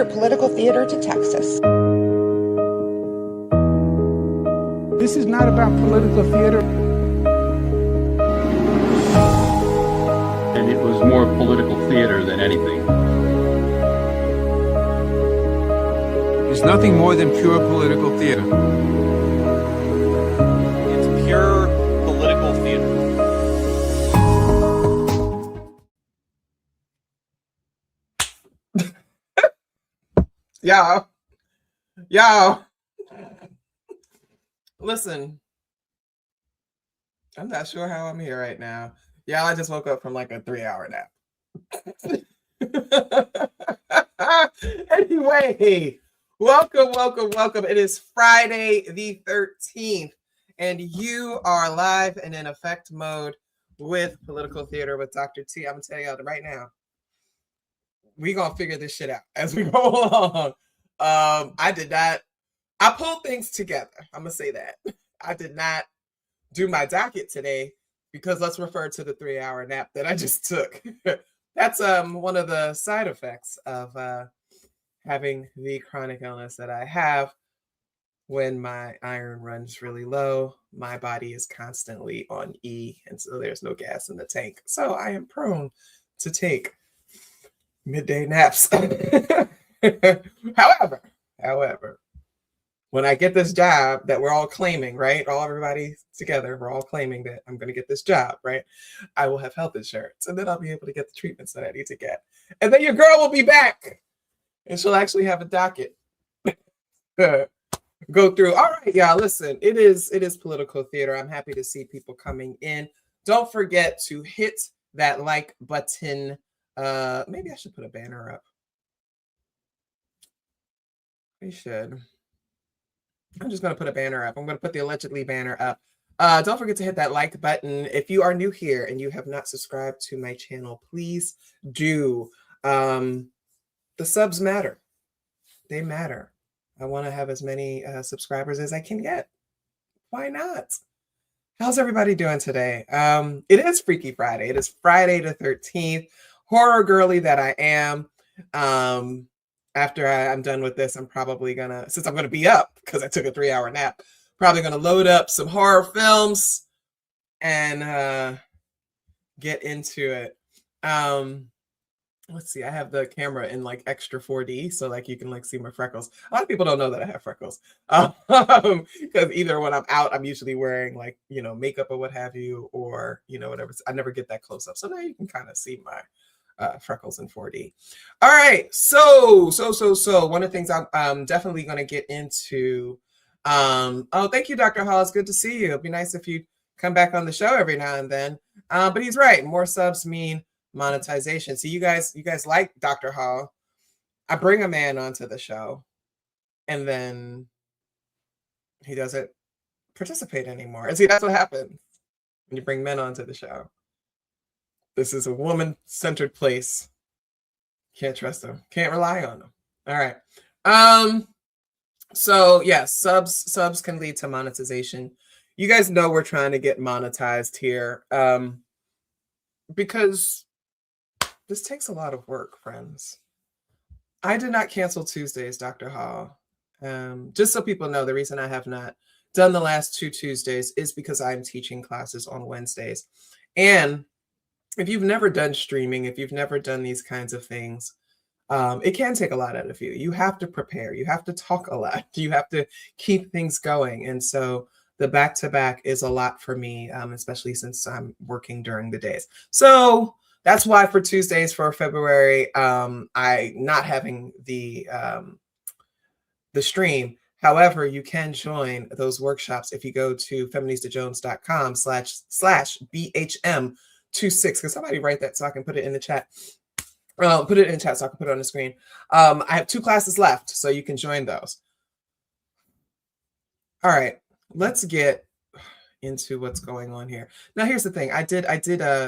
your political theater to Texas. This is not about political theater. And it was more political theater than anything. It's nothing more than pure political theater. It's pure political theater. Y'all, listen, I'm not sure how I'm here right now. Y'all, I just woke up from like a 3-hour nap. Anyway, welcome. It is Friday the 13th, and you are live and in effect mode with Political Theater with Dr. T. I'm gonna tell y'all right now, we gonna figure this shit out as we go along. I pulled things together. I'm gonna say that. I did not do my docket today because let's refer to the 3-hour nap that I just took. That's one of the side effects of having the chronic illness that I have. When my iron runs really low, my body is constantly on E, and so there's no gas in the tank. So I am prone to take midday naps. However, when I get this job that we're all claiming, right? Everybody together, we're all claiming that I'm going to get this job, right? I will have health insurance, and then I'll be able to get the treatments that I need to get. And then your girl will be back, and she'll actually have a docket go through. All right, y'all, listen, it is political theater. I'm happy to see people coming in. Don't forget to hit that like button. Maybe I should put a banner up. We should. I'm just going to put a banner up. I'm going to put the allegedly banner up. Don't forget to hit that like button. If you are new here and you have not subscribed to my channel, please do. The subs matter. They matter. I want to have as many subscribers as I can get. Why not? How's everybody doing today? It is Freaky Friday. It is Friday the 13th. Horror girly that I am. After I'm done with this, I'm probably gonna, since I'm gonna be up because I took a 3-hour nap, probably gonna load up some horror films and get into it. Let's see, I have the camera in like extra 4D, so like you can like see my freckles. A lot of people don't know that I have freckles because either when I'm out, I'm usually wearing like, makeup or what have you, or whatever. I never get that close up, so now you can kind of see my freckles in 4D. All right, so one of the things I'm definitely going to get into. Oh, thank you, Dr. Hall. It's good to see you. It'd be nice if you come back on the show every now and then. But he's right. More subs mean monetization. So you guys like Dr. Hall. I bring a man onto the show, and then he doesn't participate anymore. And see, that's what happens when you bring men onto the show. This is a woman-centered place. Can't trust them. Can't rely on them. All right. So yeah, subs can lead to monetization. You guys know we're trying to get monetized here. Because this takes a lot of work, friends. I did not cancel Tuesdays, Dr. Hall. Just so people know, the reason I have not done the last 2 Tuesdays is because I'm teaching classes on Wednesdays. And if you've never done streaming, if you've never done these kinds of things, it can take a lot out of you. You have to prepare. You have to talk a lot. You have to keep things going. And so the back-to-back is a lot for me, especially since I'm working during the days. So that's why for Tuesdays for February, I not having the stream. However, you can join those workshops if you go to feministajones.com/BHM26. Can somebody write that so I can put it in the chat? Put it in the chat so I can put it on the screen. I have 2 classes left, so you can join those. All right, let's get into what's going on here. Now, here's the thing. I did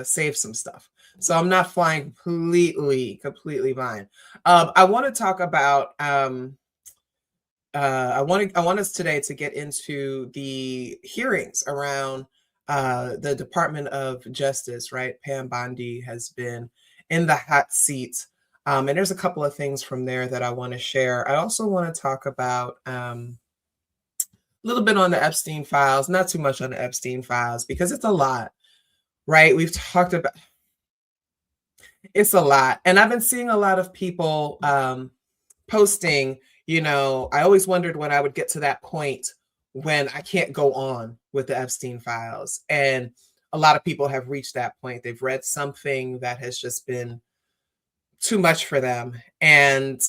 save some stuff, so I'm not flying completely blind. I want to talk about. I want us today to get into the hearings around the Department of Justice, right? Pam Bondi has been in the hot seat And there's a couple of things from there that I want to share. I also want to talk about a little bit on the Epstein files, not too much on the Epstein files, because it's a lot, right? We've talked about it's a lot. And I've been seeing a lot of people posting, I always wondered when I would get to that point when I can't go on with the Epstein files. And a lot of people have reached that point. They've read something that has just been too much for them. And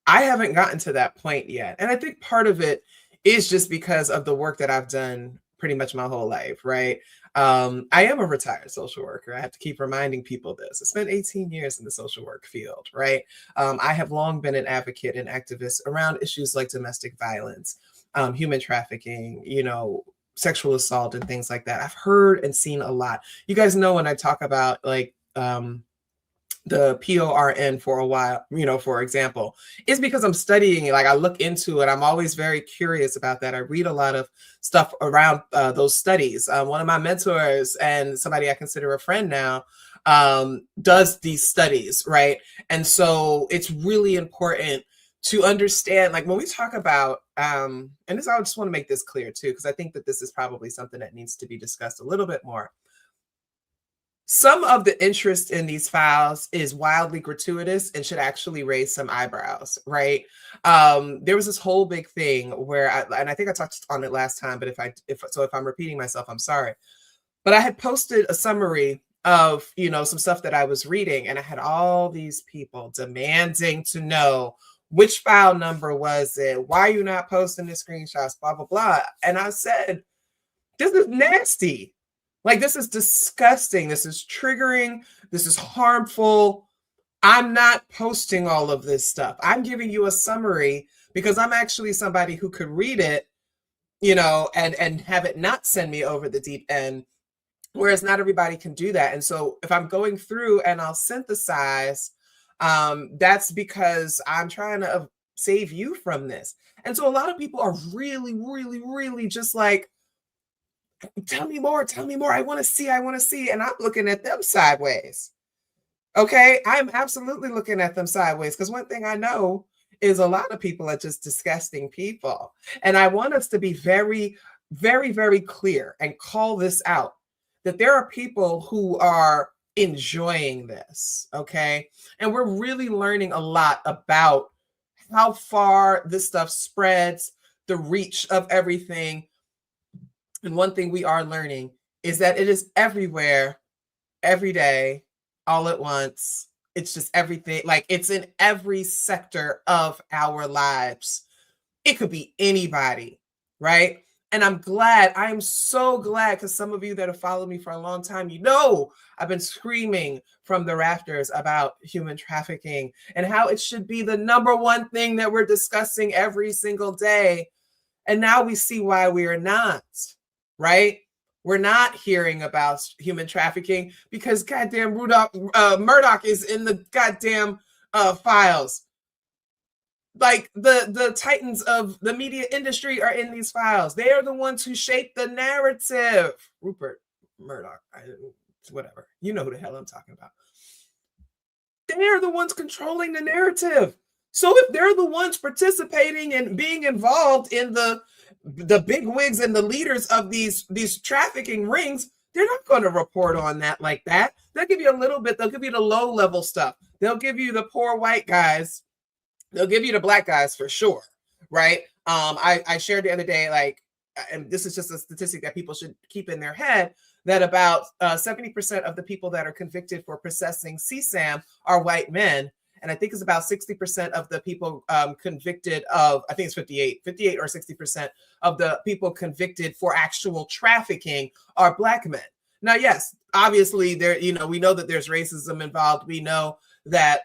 I haven't gotten to that point yet. And I think part of it is just because of the work that I've done pretty much my whole life, right? I am a retired social worker. I have to keep reminding people this. I spent 18 years in the social work field, right? I have long been an advocate and activist around issues like domestic violence, human trafficking, sexual assault and things like that. I've heard and seen a lot. You guys know when I talk about like the PORN for a while, for example, is because I'm studying it. Like I look into it. I'm always very curious about that. I read a lot of stuff around those studies. One of my mentors and somebody I consider a friend now does these studies, right? And so it's really important to understand, like when we talk about, and this, I just want to make this clear too, because I think that this is probably something that needs to be discussed a little bit more. Some of the interest in these files is wildly gratuitous and should actually raise some eyebrows, right? There was this whole big thing where, I think I touched on it last time, but if I'm repeating myself, I'm sorry. But I had posted a summary of, some stuff that I was reading, and I had all these people demanding to know which file number was it? Why are you not posting the screenshots? Blah, blah, blah. And I said, this is nasty. Like, this is disgusting. This is triggering. This is harmful. I'm not posting all of this stuff. I'm giving you a summary because I'm actually somebody who could read it, and have it not send me over the deep end, whereas not everybody can do that. And so if I'm going through and I'll synthesize, that's because I'm trying to save you from this. And so a lot of people are really, really, really just like, tell me more. I want to see. And I'm looking at them sideways. Okay. I'm absolutely looking at them sideways because one thing I know is a lot of people are just disgusting people. And I want us to be very, very, very clear and call this out, that there are people who are enjoying this. Okay. And we're really learning a lot about how far this stuff spreads, the reach of everything. And one thing we are learning is that it is everywhere, every day, all at once. It's just everything. Like it's in every sector of our lives. It could be anybody, right? And I am so glad, because some of you that have followed me for a long time, I've been screaming from the rafters about human trafficking and how it should be the number one thing that we're discussing every single day. And now we see why we are not. Right? We're not hearing about human trafficking because goddamn Murdoch is in the goddamn files. Like the titans of the media industry are in these files. They are the ones who shape the narrative. Rupert Murdoch, whatever. You know who the hell I'm talking about. They are the ones controlling the narrative. So if they're the ones participating and being involved in the big wigs and the leaders of these trafficking rings, they're not going to report on that like that. They'll give you a little bit. They'll give you the low level stuff. They'll give you the poor white guys. They'll give you the black guys for sure. Right. I shared the other day, like, and this is just a statistic that people should keep in their head, that about 70% of the people that are convicted for possessing CSAM are white men. And I think it's about 60% of the people convicted of, I think it's 58 or 60% of the people convicted for actual trafficking are black men. Now, yes, obviously there, we know that there's racism involved. We know that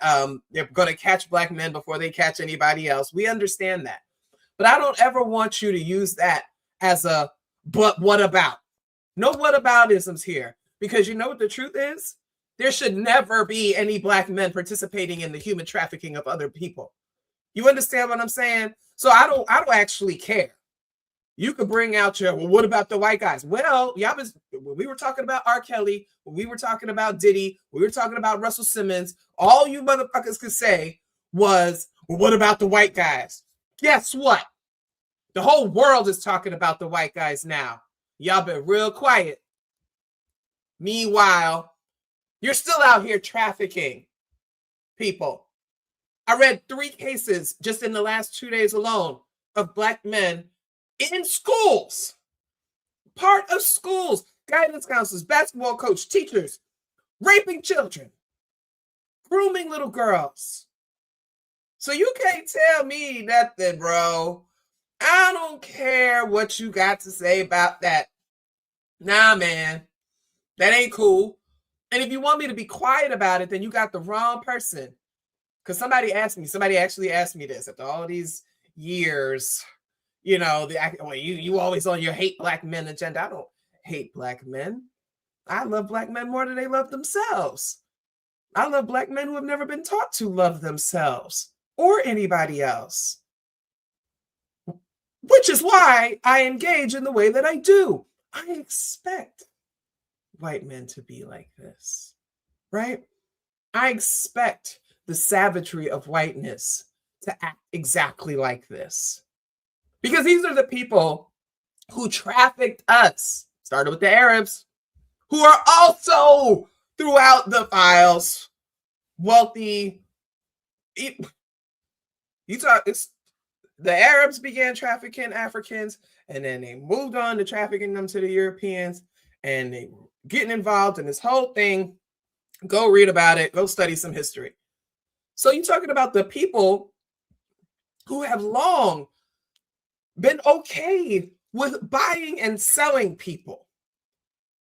they're going to catch black men before they catch anybody else. We understand that. But I don't ever want you to use that as a, but what about? No whataboutisms here, because you know what the truth is? There should never be any black men participating in the human trafficking of other people. You understand what I'm saying? So I don't actually care. You could bring out your, well, what about the white guys? Well, y'all was, when we were talking about R. Kelly, when we were talking about Diddy, when we were talking about Russell Simmons, all you motherfuckers could say was, well, what about the white guys? Guess what? The whole world is talking about the white guys now. Y'all been real quiet. Meanwhile, you're still out here trafficking people. I read 3 cases just in the last 2 days alone of Black men in schools, part of schools, guidance counselors, basketball coach, teachers, raping children, grooming little girls. So you can't tell me nothing, bro. I don't care what you got to say about that. Nah, man, that ain't cool. And if you want me to be quiet about it, then you got the wrong person. Because somebody actually asked me this after all these years. You know, you always on your hate Black men agenda. I don't hate Black men. I love Black men more than they love themselves. I love Black men who have never been taught to love themselves or anybody else. Which is why I engage in the way that I do. I expect white men to be like this, right? I expect the savagery of whiteness to act exactly like this. Because these are the people who trafficked us, started with the Arabs, who are also throughout the files wealthy. The Arabs began trafficking Africans, and then they moved on to trafficking them to the Europeans, and they were getting involved in this whole thing. Go read about it. Go study some history. So you're talking about the people who have long been okay with buying and selling people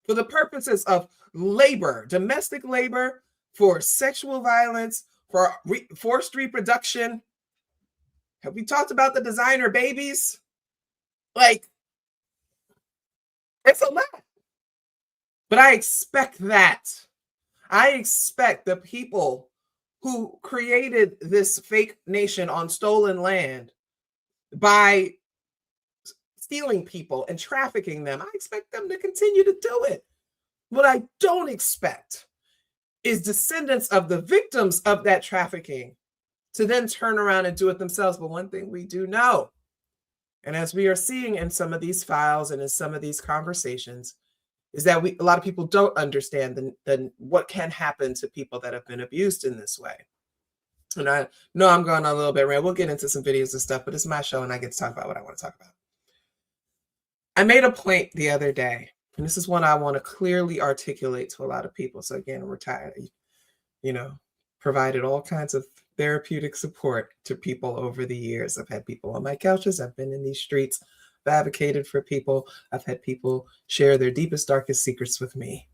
for the purposes of labor, domestic labor, for sexual violence, for forced reproduction. Have we talked about the designer babies? Like, it's a lot. But I expect that. I expect the people who created this fake nation on stolen land by stealing people and trafficking them, I expect them to continue to do it. What I don't expect is descendants of the victims of that trafficking to then turn around and do it themselves. But one thing we do know, and as we are seeing in some of these files and in some of these conversations, is that a lot of people don't understand what can happen to people that have been abused in this way. And I know I'm going on a little bit, right? We'll get into some videos and stuff, but it's my show and I get to talk about what I want to talk about. I made a point the other day, and this is one I want to clearly articulate to a lot of people. So again, we're tired, provided all kinds of therapeutic support to people over the years. I've had people on my couches. I've been in these streets. I've advocated for people. I've had people share their deepest, darkest secrets with me.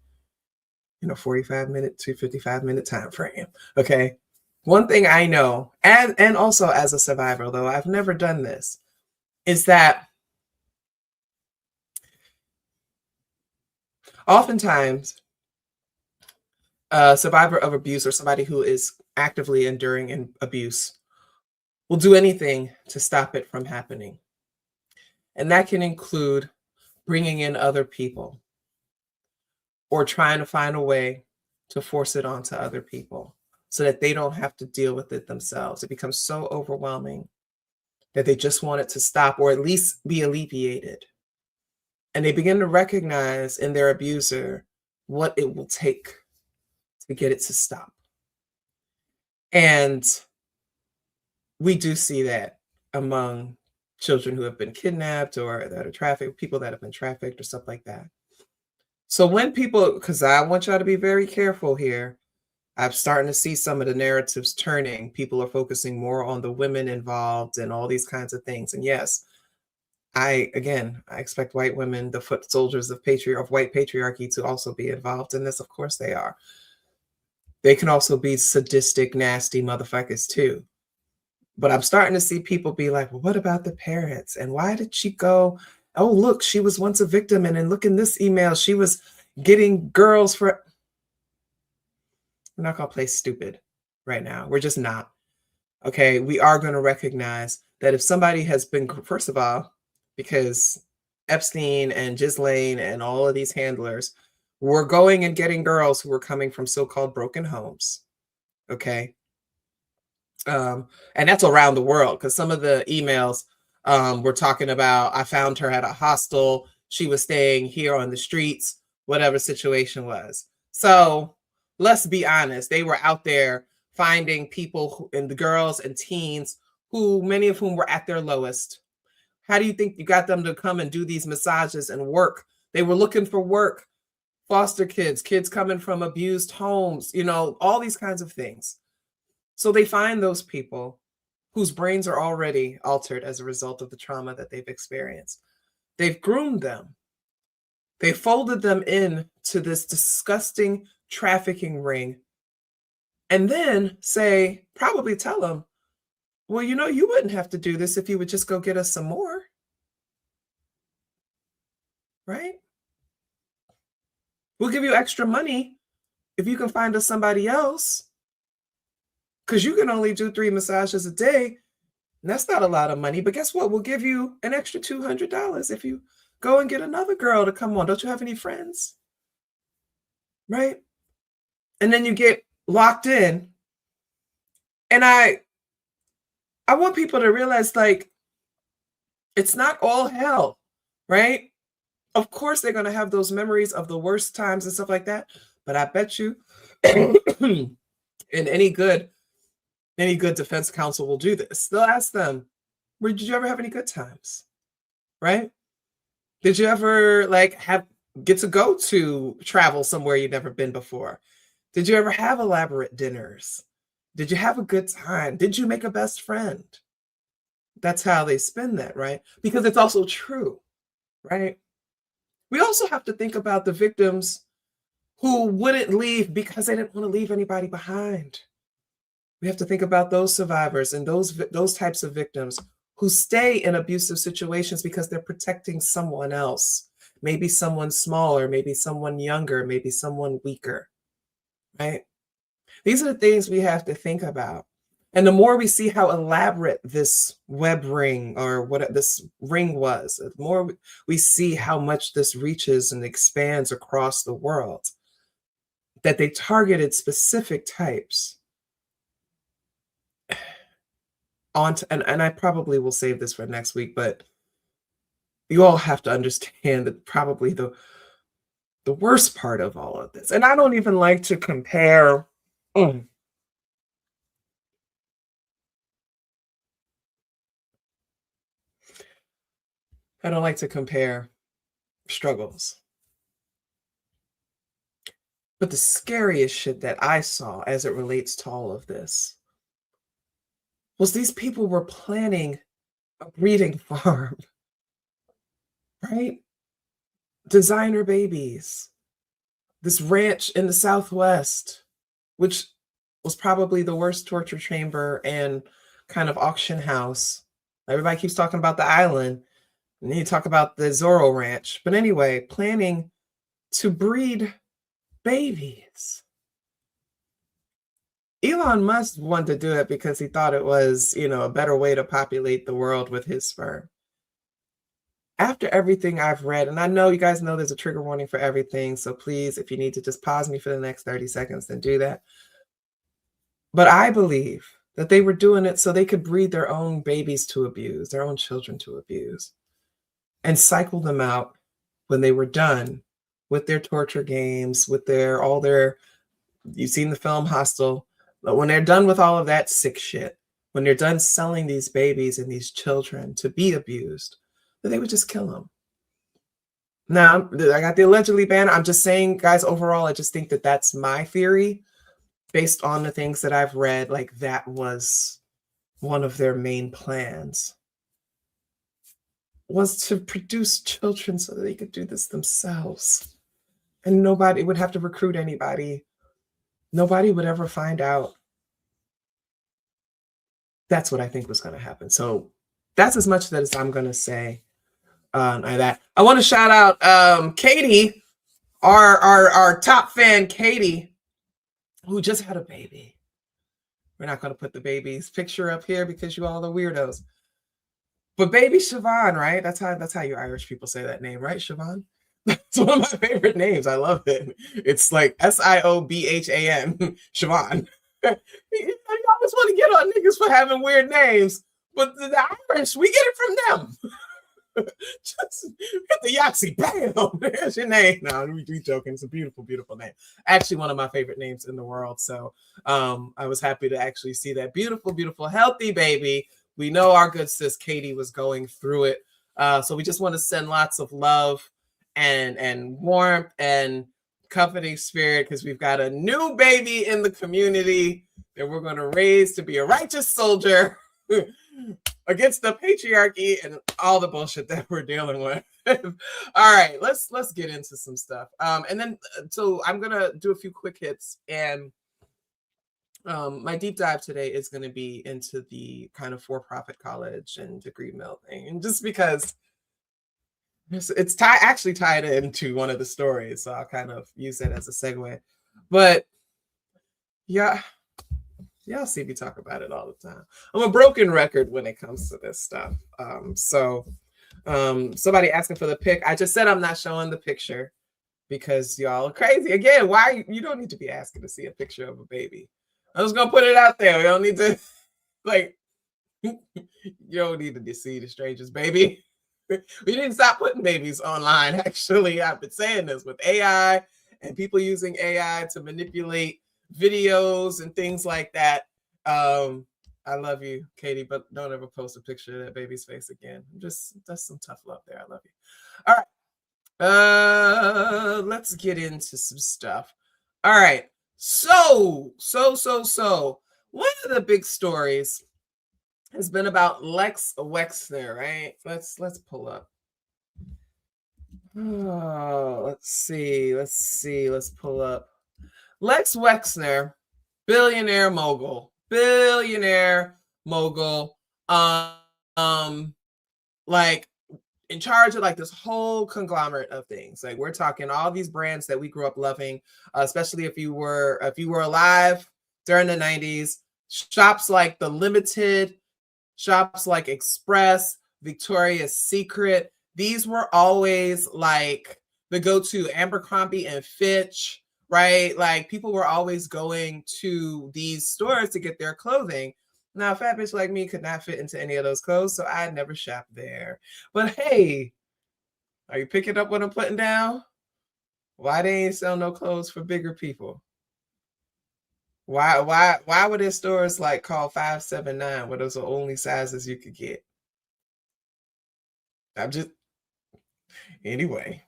45-minute to 55-minute time frame. Okay. One thing I know, and also as a survivor, although I've never done this, is that oftentimes a survivor of abuse or somebody who is actively enduring abuse will do anything to stop it from happening. And that can include bringing in other people or trying to find a way to force it onto other people so that they don't have to deal with it themselves. It becomes so overwhelming that they just want it to stop or at least be alleviated. And they begin to recognize in their abuser what it will take to get it to stop. And we do see that among children who have been kidnapped or that are trafficked, people that have been trafficked or stuff like that. So when people, because I want y'all to be very careful here, I'm starting to see some of the narratives turning. People are focusing more on the women involved and all these kinds of things. And yes, I expect white women, the foot soldiers of white patriarchy, to also be involved in this. Of course they are. They can also be sadistic, nasty motherfuckers too. But I'm starting to see people be like, well, what about the parents? And why did she go? Oh, look, she was once a victim. And then look in this email, she was getting girls for... We're not going to play stupid right now. We're just not. Okay, we are going to recognize that if somebody has been, first of all, because Epstein and Ghislaine and all of these handlers were going and getting girls who were coming from so-called broken homes. Okay. And that's around the world, because some of the emails were talking about, I found her at a hostel. She was staying here on the streets, whatever situation was. So let's be honest. They were out there finding people and the girls and teens who, many of whom were at their lowest. How do you think you got them to come and do these massages and work? They were looking for work. Foster kids, kids coming from abused homes, you know, all these kinds of things. So they find those people whose brains are already altered as a result of the trauma that they've experienced. They've groomed them. They folded them in to this disgusting trafficking ring, and then say, probably tell them, well, you know, you wouldn't have to do this if you would just go get us some more. Right? We'll give you extra money if you can find us somebody else, because you can only do 3 massages a day. And that's not a lot of money. But guess what? We'll give you an extra $200 if you go and get another girl to come on. Don't you have any friends? Right? And then you get locked in. And I want people to realize, like, it's not all hell, right? Of course, they're going to have those memories of the worst times and stuff like that. But I bet you in any good defense counsel will do this. They'll ask them, did you ever have any good times? Right? Did you ever get to go to travel somewhere you'd never been before? Did you ever have elaborate dinners? Did you have a good time? Did you make a best friend? That's how they spin that, right? Because it's also true, right? We also have to think about the victims who wouldn't leave because they didn't want to leave anybody behind. We have to think about those survivors and those types of victims who stay in abusive situations because they're protecting someone else, maybe someone smaller, maybe someone younger, maybe someone weaker, right? These are the things we have to think about. And the more we see how elaborate this web ring or what this ring was, the more we see how much this reaches and expands across the world, that they targeted specific types. And I probably will save this for next week, but you all have to understand that probably the worst part of all of this, and I don't even like to compare. I don't like to compare struggles. But the scariest shit that I saw as it relates to all of this was these people were planning a breeding farm, right? Designer babies. This ranch in the Southwest, which was probably the worst torture chamber and kind of auction house. Everybody keeps talking about the island. And then you talk about the Zorro Ranch. But anyway, planning to breed babies. Elon Musk wanted to do it because he thought it was, a better way to populate the world with his sperm. After everything I've read, and I know you guys know there's a trigger warning for everything, so please, if you need to just pause me for the next 30 seconds, then do that. But I believe that they were doing it so they could breed their own babies to abuse, their own children to abuse, and cycle them out when they were done with their torture games, with you've seen the film Hostel, but when they're done with all of that sick shit, when they're done selling these babies and these children to be abused, that they would just kill them. Now, I got the allegedly banned. I'm just saying, guys, overall, I just think that that's my theory based on the things that I've read. Like, that was one of their main plans, was to produce children so that they could do this themselves. And nobody would have to recruit anybody. Nobody would ever find out. That's what I think was going to happen. So that's as much as I'm going to say on that. I want to shout out Katie, our top fan, Katie, who just had a baby. We're not going to put the baby's picture up here because you all are weirdos. But baby Siobhan, right? That's how you Irish people say that name, right? Siobhan. It's one of my favorite names. I love it. It's like Siobhan, Siobhan. You always want to get on niggas for having weird names, but the Irish, we get it from them. Just hit the Yahtzee, bam, there's your name. No, we joking. It's a beautiful, beautiful name. Actually, one of my favorite names in the world. So I was happy to actually see that beautiful, beautiful, healthy baby. We know our good sis Katie was going through it. So we just want to send lots of love and warmth and comforting spirit, because we've got a new baby in the community that we're going to raise to be a righteous soldier against the patriarchy and all the bullshit that we're dealing with. All right, let's get into some stuff. And then so I'm gonna do a few quick hits, and my deep dive today is going to be into the kind of for-profit college and degree mill thing, and just because it's actually tied into one of the stories, so I'll kind of use that as a segue. But yeah, y'all see me talk about it all the time. I'm a broken record when it comes to this stuff. Somebody asking for the pic. I just said I'm not showing the picture because y'all are crazy. Again, why you don't need to be asking to see a picture of a baby. I'm just gonna put it out there. We don't need to you don't need to deceive the strangers, baby. We need to stop putting babies online. Actually, I've been saying this with AI and people using AI to manipulate videos and things like that. I love you, Katie, but don't ever post a picture of that baby's face again. That's some tough love there. I love you. All right. Let's get into some stuff. All right. So one of the big stories has been about Lex Wexner, right? Let's pull up. Oh, let's see. Let's pull up. Lex Wexner, billionaire mogul, like in charge of like this whole conglomerate of things. Like we're talking all these brands that we grew up loving, especially if you were alive during the 90s. Shops like The Limited, shops like Express, Victoria's Secret. These were always like the go-to. Abercrombie and Fitch, right? Like people were always going to these stores to get their clothing. Now, a fat bitch like me could not fit into any of those clothes, so I never shopped there. But hey, are you picking up what I'm putting down? Why they ain't sell no clothes for bigger people? Why were there stores like called 579 where those are only sizes you could get? Anyway.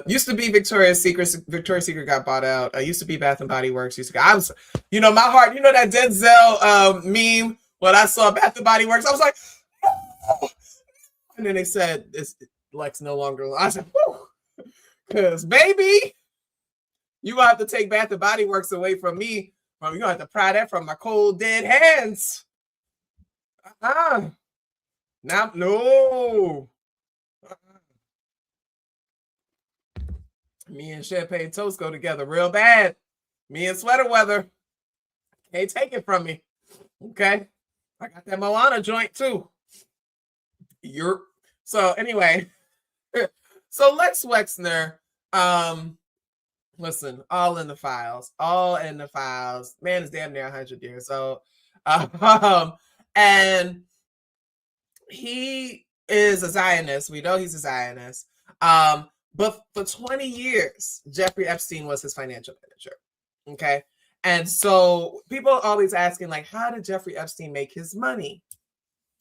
Used to be Victoria's Secret. Victoria's Secret got bought out. Used to be Bath and Body Works. My heart, that Denzel meme when I saw Bath and Body Works, I was like, oh. And then they said it's Lex no longer alive. I said, because baby, you gonna have to take Bath and Body Works away from me. You're gonna have to pry that from my cold dead hands. Now, no. Me and Champagne Toast go together real bad. Me and Sweater Weather. Can't take it from me. Okay. I got that Moana joint too. So anyway. So Lex Wexner, listen, all in the files. Man is damn near 100 years old. And he is a Zionist. We know he's a Zionist. But for 20 years, Jeffrey Epstein was his financial manager. Okay. And so people are always asking, like, how did Jeffrey Epstein make his money?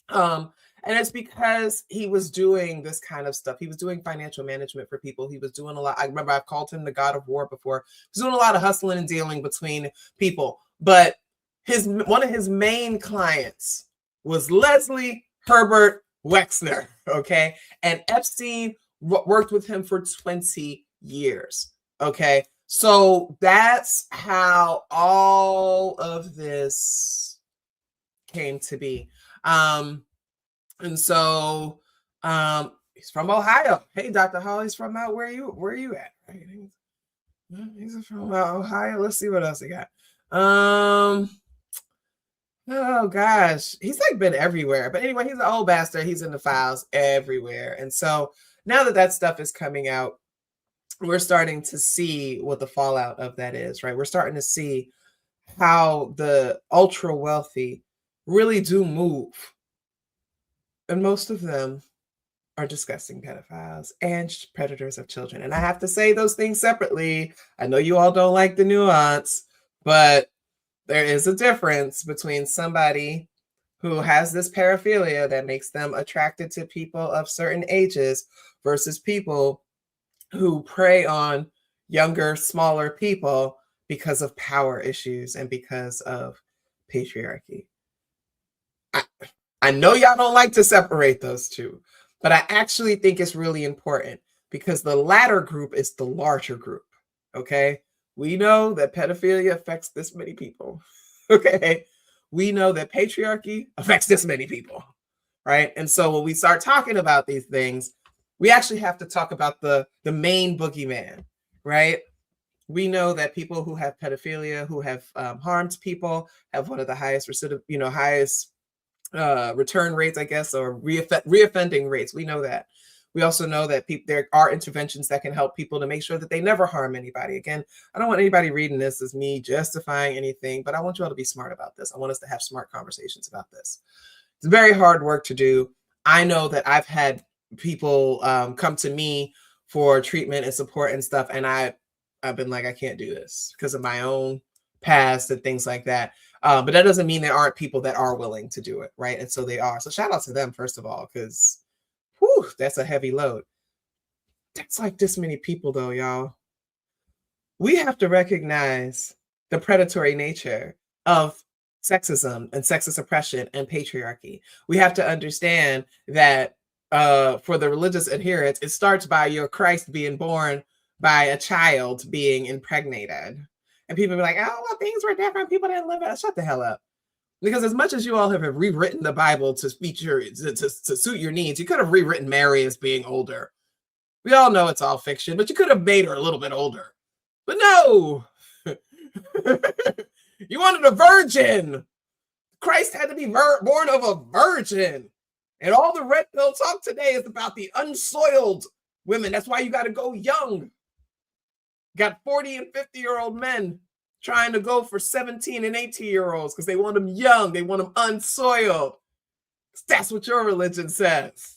And it's because he was doing this kind of stuff. He was doing financial management for people. He was doing a lot. I remember I've called him the God of War before. He was doing a lot of hustling and dealing between people. But one of his main clients was Leslie Herbert Wexner. Okay. And Epstein worked with him for 20 years. Okay. So that's how all of this came to be. And so he's from Ohio. Hey, Dr. Holly's from out where are you at? Right? He's from Ohio. Let's see what else he got. Oh gosh, he's like been everywhere. But anyway, he's an old bastard. He's in the files everywhere. And so now that that stuff is coming out, we're starting to see what the fallout of that is, right? We're starting to see how the ultra wealthy really do move. And most of them are disgusting pedophiles and predators of children. And I have to say those things separately. I know you all don't like the nuance, but there is a difference between somebody who has this paraphilia that makes them attracted to people of certain ages versus people who prey on younger, smaller people because of power issues and because of patriarchy. I know y'all don't like to separate those two, but I actually think it's really important because the latter group is the larger group, okay? We know that pedophilia affects this many people, okay? We know that patriarchy affects this many people, right? And so when we start talking about these things, we actually have to talk about the main boogeyman, right? We know that people who have pedophilia, who have harmed people, have one of the highest return rates, I guess, or reoffending rates. We know that. We also know that there are interventions that can help people to make sure that they never harm anybody. Again, I don't want anybody reading this as me justifying anything, but I want you all to be smart about this. I want us to have smart conversations about this. It's very hard work to do. I know that I've had people come to me for treatment and support and stuff, and I've been like, I can't do this because of my own past and things like that. But that doesn't mean there aren't people that are willing to do it, right? And so they are. So shout out to them, first of all, because that's a heavy load. That's like this many people, though, y'all. We have to recognize the predatory nature of sexism and sexist oppression and patriarchy. We have to understand that for the religious adherents, it starts by your Christ being born by a child being impregnated. And people be like, oh, well, things were different. People didn't live it. Shut the hell up. Because as much as you all have rewritten the Bible to suit your needs, you could have rewritten Mary as being older. We all know it's all fiction, but you could have made her a little bit older. But no! You wanted a virgin! Christ had to be born of a virgin. And all the red pill talk today is about the unsoiled women. That's why you got to go young. Got 40 and 50-year-old men trying to go for 17 and 18-year-olds because they want them young. They want them unsoiled. That's what your religion says.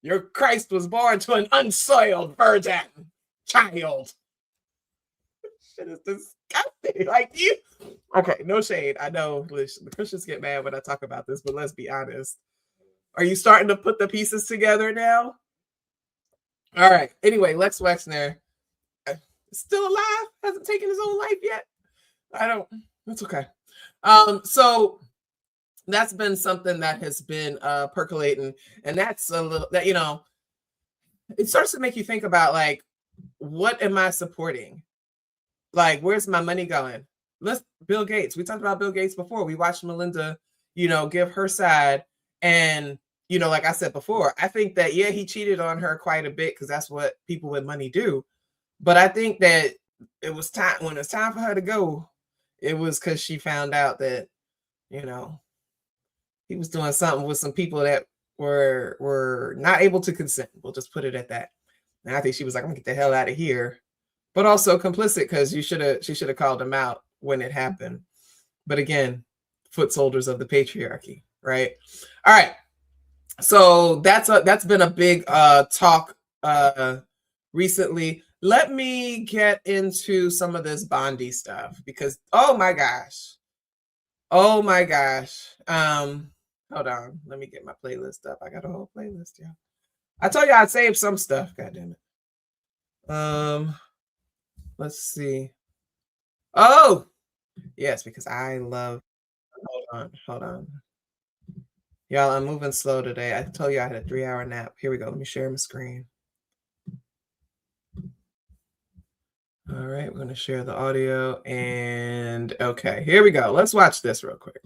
Your Christ was born to an unsoiled virgin child. Shit is disgusting. Like you. Okay, no shade. I know the Christians get mad when I talk about this, but let's be honest. Are you starting to put the pieces together now? All right. Anyway, Lex Wexner still alive, hasn't taken his own life yet. That's okay. So that's been something that has been percolating, and that's a little that, it starts to make you think about, like, what am I supporting? Like, where's my money going? Bill Gates. We talked about Bill Gates before. We watched Melinda, give her side. And, like I said before, I think that, yeah, he cheated on her quite a bit because that's what people with money do. But I think that it was time when it's time for her to go. It was because she found out that, he was doing something with some people that were not able to consent. We'll just put it at that. And I think she was like, I'm gonna get the hell out of here. But also complicit because she should have called him out when it happened. But again, foot soldiers of the patriarchy, right? All right. So that's been a big talk recently. Let me get into some of this Bondi stuff because oh my gosh. Hold on. Let me get my playlist up. I got a whole playlist, yeah. I told you I'd save some stuff. God damn it. Let's see. Oh, yes, because I love. Hold on. Y'all, I'm moving slow today. I told you I had a 3-hour nap. Here we go. Let me share my screen. All right, we're going to share the audio. And okay, here we go. Let's watch this real quick.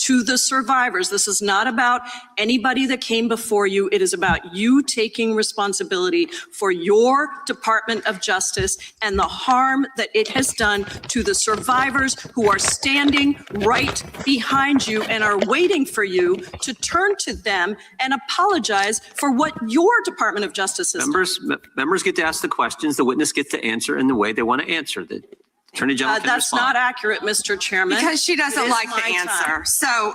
to the survivors. This is not about anybody that came before you. It is about you taking responsibility for your Department of Justice and the harm that it has done to the survivors who are standing right behind you and are waiting for you to turn to them and apologize for what your Department of Justice has done. Members get to ask the questions, the witness gets to answer in the way they want to answer. The Attorney General can That's respond. not accurate, Mr. Chairman. Because she doesn't like the my answer. time. So,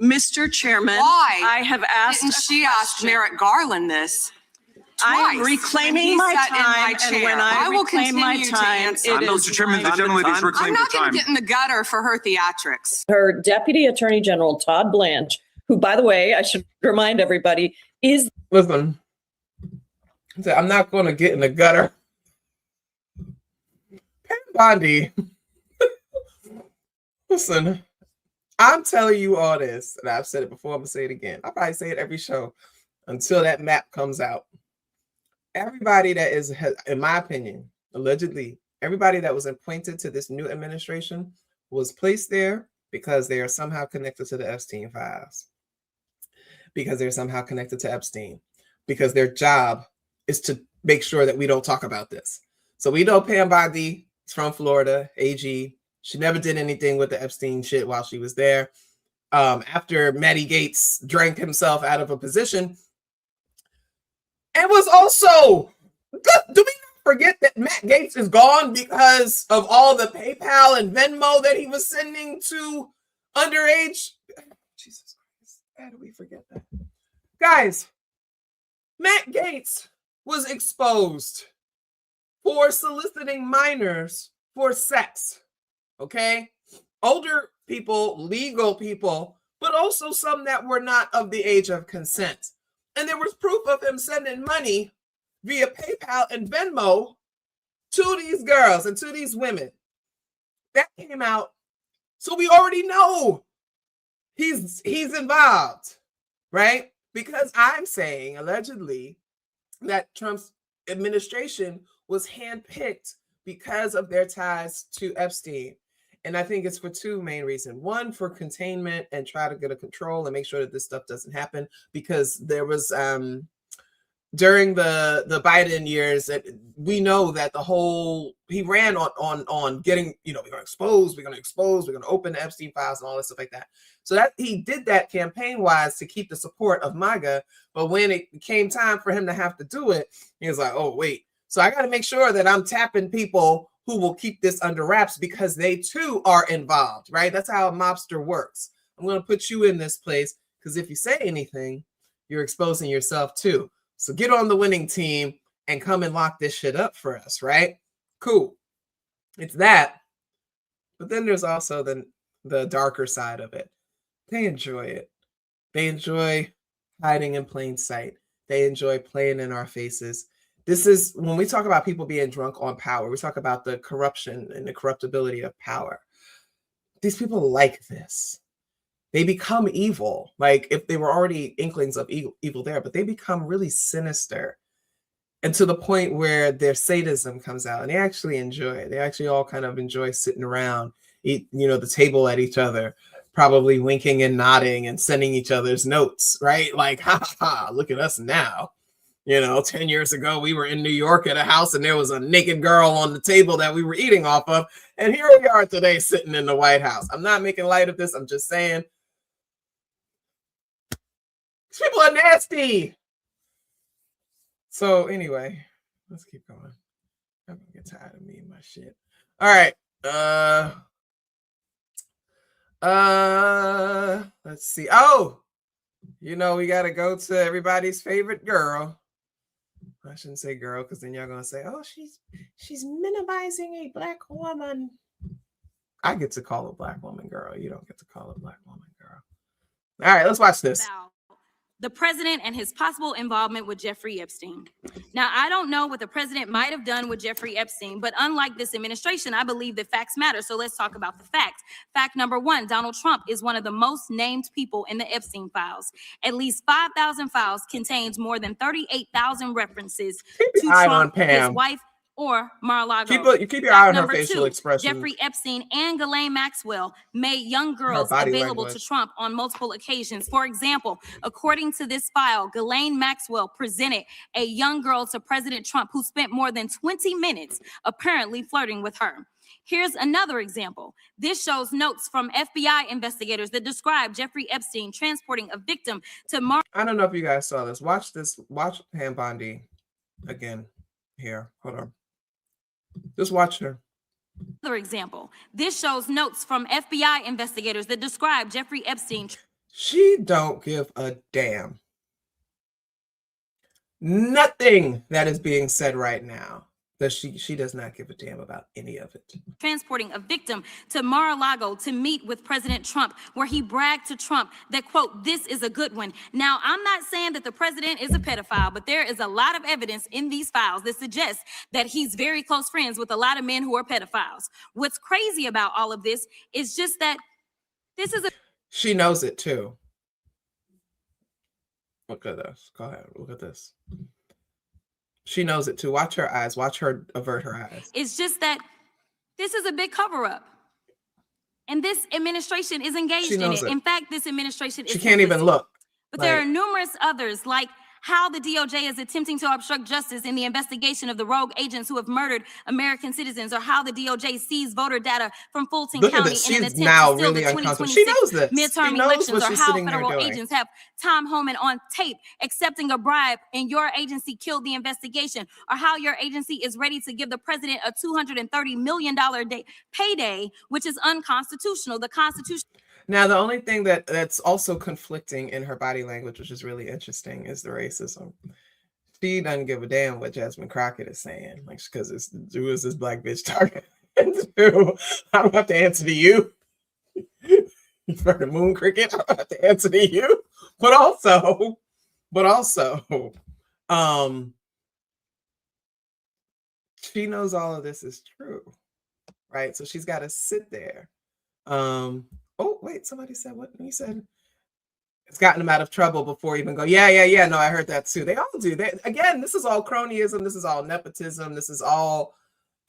Mr. Chairman, why I have asked. didn't she ask Merrick Garland this? I am twice reclaiming when my he sat in my time, and chair? when I will reclaim my continue to time, answer. it is Mr. Chairman, the my gentleman is time. reclaiming I'm not the going time. to get in the gutter for her theatrics. Her Deputy Attorney General, Todd Blanche, who, by the way, I should remind everybody, is... Listen, I'm not going to get in the gutter. Pam Bondi, listen, I'm telling you all this, and I've said it before, I'm going to say it again. I'll probably say it every show until that map comes out. Everybody that is, in my opinion, allegedly, everybody that was appointed to this new administration was placed there because they are somehow connected to the Epstein files, because they're somehow connected to Epstein, because their job is to make sure that we don't talk about this. So we know Pam Bondi is from Florida, AG. She never did anything with the Epstein shit while she was there. After Matty Gaetz drank himself out of a position, it was also, do we not forget that Matt Gaetz is gone because of all the PayPal and Venmo that he was sending to underage? Jesus Christ, how do we forget that? Guys, Matt Gaetz was exposed for soliciting minors for sex, okay? Older people, legal people, but also some that were not of the age of consent. And there was proof of him sending money via PayPal and Venmo to these girls and to these women. That came out. So we already know he's involved, right? Because I'm saying, allegedly, that Trump's administration was handpicked because of their ties to Epstein. And I think it's for two main reasons. One, for containment and try to get a control and make sure that this stuff doesn't happen. Because there was, during the Biden years, we know that he ran on getting, we're going to expose, we're going to open the Epstein files and all this stuff like that. So that he did that campaign-wise to keep the support of MAGA. But when it came time for him to have to do it, he was like, oh, wait. So I got to make sure that I'm tapping people who will keep this under wraps because they too are involved, right? That's how a mobster works. I'm going to put you in this place because if you say anything, you're exposing yourself too. So get on the winning team and come and lock this shit up for us, right? Cool. It's that. But then there's also the darker side of it. They enjoy it. They enjoy hiding in plain sight. They enjoy playing in our faces. This is when we talk about people being drunk on power, we talk about the corruption and the corruptibility of power. These people like this. They become evil. Like if they were already inklings of evil there, but they become really sinister. And to the point where their sadism comes out and they actually enjoy it. They actually all kind of enjoy sitting around, eat, the table at each other, probably winking and nodding and sending each other's notes, right? Like, ha ha ha, look at us now. 10 years ago, we were in New York at a house and there was a naked girl on the table that we were eating off of. And here we are today sitting in the White House. I'm not making light of this. I'm just saying these people are nasty. So anyway, let's keep going. I'm gonna get tired of me and my shit. All right. Let's see. Oh, we got to go to everybody's favorite girl. I shouldn't say girl because then y'all gonna say, "Oh, she's minimizing a black woman." I get to call a black woman girl. You don't get to call a black woman girl. All right, let's watch this. The president and his possible involvement with Jeffrey Epstein. Now, I don't know what the president might have done with Jeffrey Epstein, but unlike this administration, I believe that facts matter. So let's talk about the facts. Fact number one, Donald Trump is one of the most named people in the Epstein files. At least 5,000 files contains more than 38,000 references to Trump, his wife, or Mar-a-Lago. Keep your eye on her Number facial two, expression. Jeffrey Epstein and Ghislaine Maxwell made young girls body available language. to Trump on multiple occasions. For example, according to this file, Ghislaine Maxwell presented a young girl to President Trump who spent more than 20 minutes apparently flirting with her. Here's another example. This shows notes from FBI investigators that describe Jeffrey Epstein transporting a victim to I don't know if you guys saw this. Watch this. Watch Pam Bondi again. Here, hold on. Just watch her. Another example. This shows notes from FBI investigators that describe Jeffrey Epstein. She don't give a damn. Nothing that is being said right now. That she does not give a damn about any of it. Transporting a victim to Mar-a-Lago to meet with President Trump, where he bragged to Trump that, quote, this is a good one. Now, I'm not saying that the president is a pedophile, but there is a lot of evidence in these files that suggests that he's very close friends with a lot of men who are pedophiles. What's crazy about all of this is just that this is a... She knows it too. Look at this. Go ahead. Look at this. She knows it too. Watch her eyes. Watch her avert her eyes. It's just that this is a big cover-up. And this administration is engaged in it. In fact, this administration is... She can't even look. But there are numerous others, like how the DOJ is attempting to obstruct justice in the investigation of the rogue agents who have murdered American citizens, or how the DOJ seized voter data from Fulton County in an attempt to steal the 2026 midterm elections, or how federal agents have Tom Homan on tape accepting a bribe and your agency killed the investigation, or how your agency is ready to give the president a $230 million payday, which is unconstitutional. The Constitution... Now, the only thing that's also conflicting in her body language, which is really interesting, is the racism. She doesn't give a damn what Jasmine Crockett is saying, like, because who is this black bitch talking to? I don't have to answer to you. You fucking moon cricket. I don't have to answer to you. But also, she knows all of this is true, right? So she's got to sit there. Oh, wait, somebody said what? You said it's gotten them out of trouble before even go, yeah. No, I heard that too. They all do. Again, this is all cronyism. This is all nepotism. It's all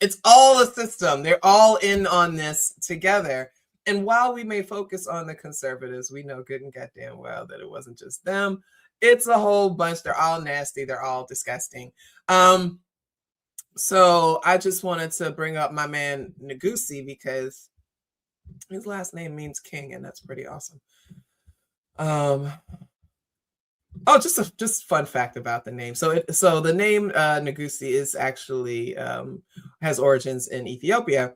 a system. They're all in on this together. And while we may focus on the conservatives, we know good and goddamn well that it wasn't just them. It's a whole bunch. They're all nasty. They're all disgusting. So I just wanted to bring up my man Neguse, because his last name means king, and that's pretty awesome. Just fun fact about the name. So the name Neguse is actually has origins in Ethiopia,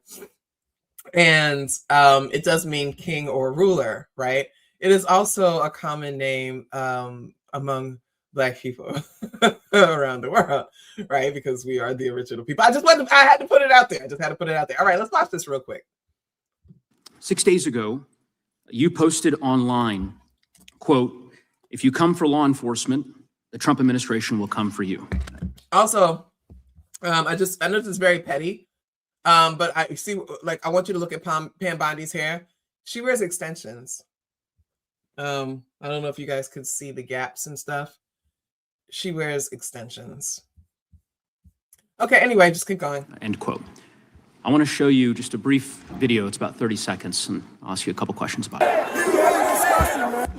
and it does mean king or ruler, right? It is also a common name among Black people around the world, right? Because we are the original people. I had to put it out there. All right, let's watch this real quick. 6 days ago, you posted online, quote, if you come for law enforcement, the Trump administration will come for you. Also, I know this is very petty, but I want you to look at Pam Bondi's hair. She wears extensions. I don't know if you guys could see the gaps and stuff. She wears extensions. Okay, anyway, just keep going. End quote. I want to show you just a brief video. It's about 30 seconds, and I'll ask you a couple questions about it. You guys are disgusting, man.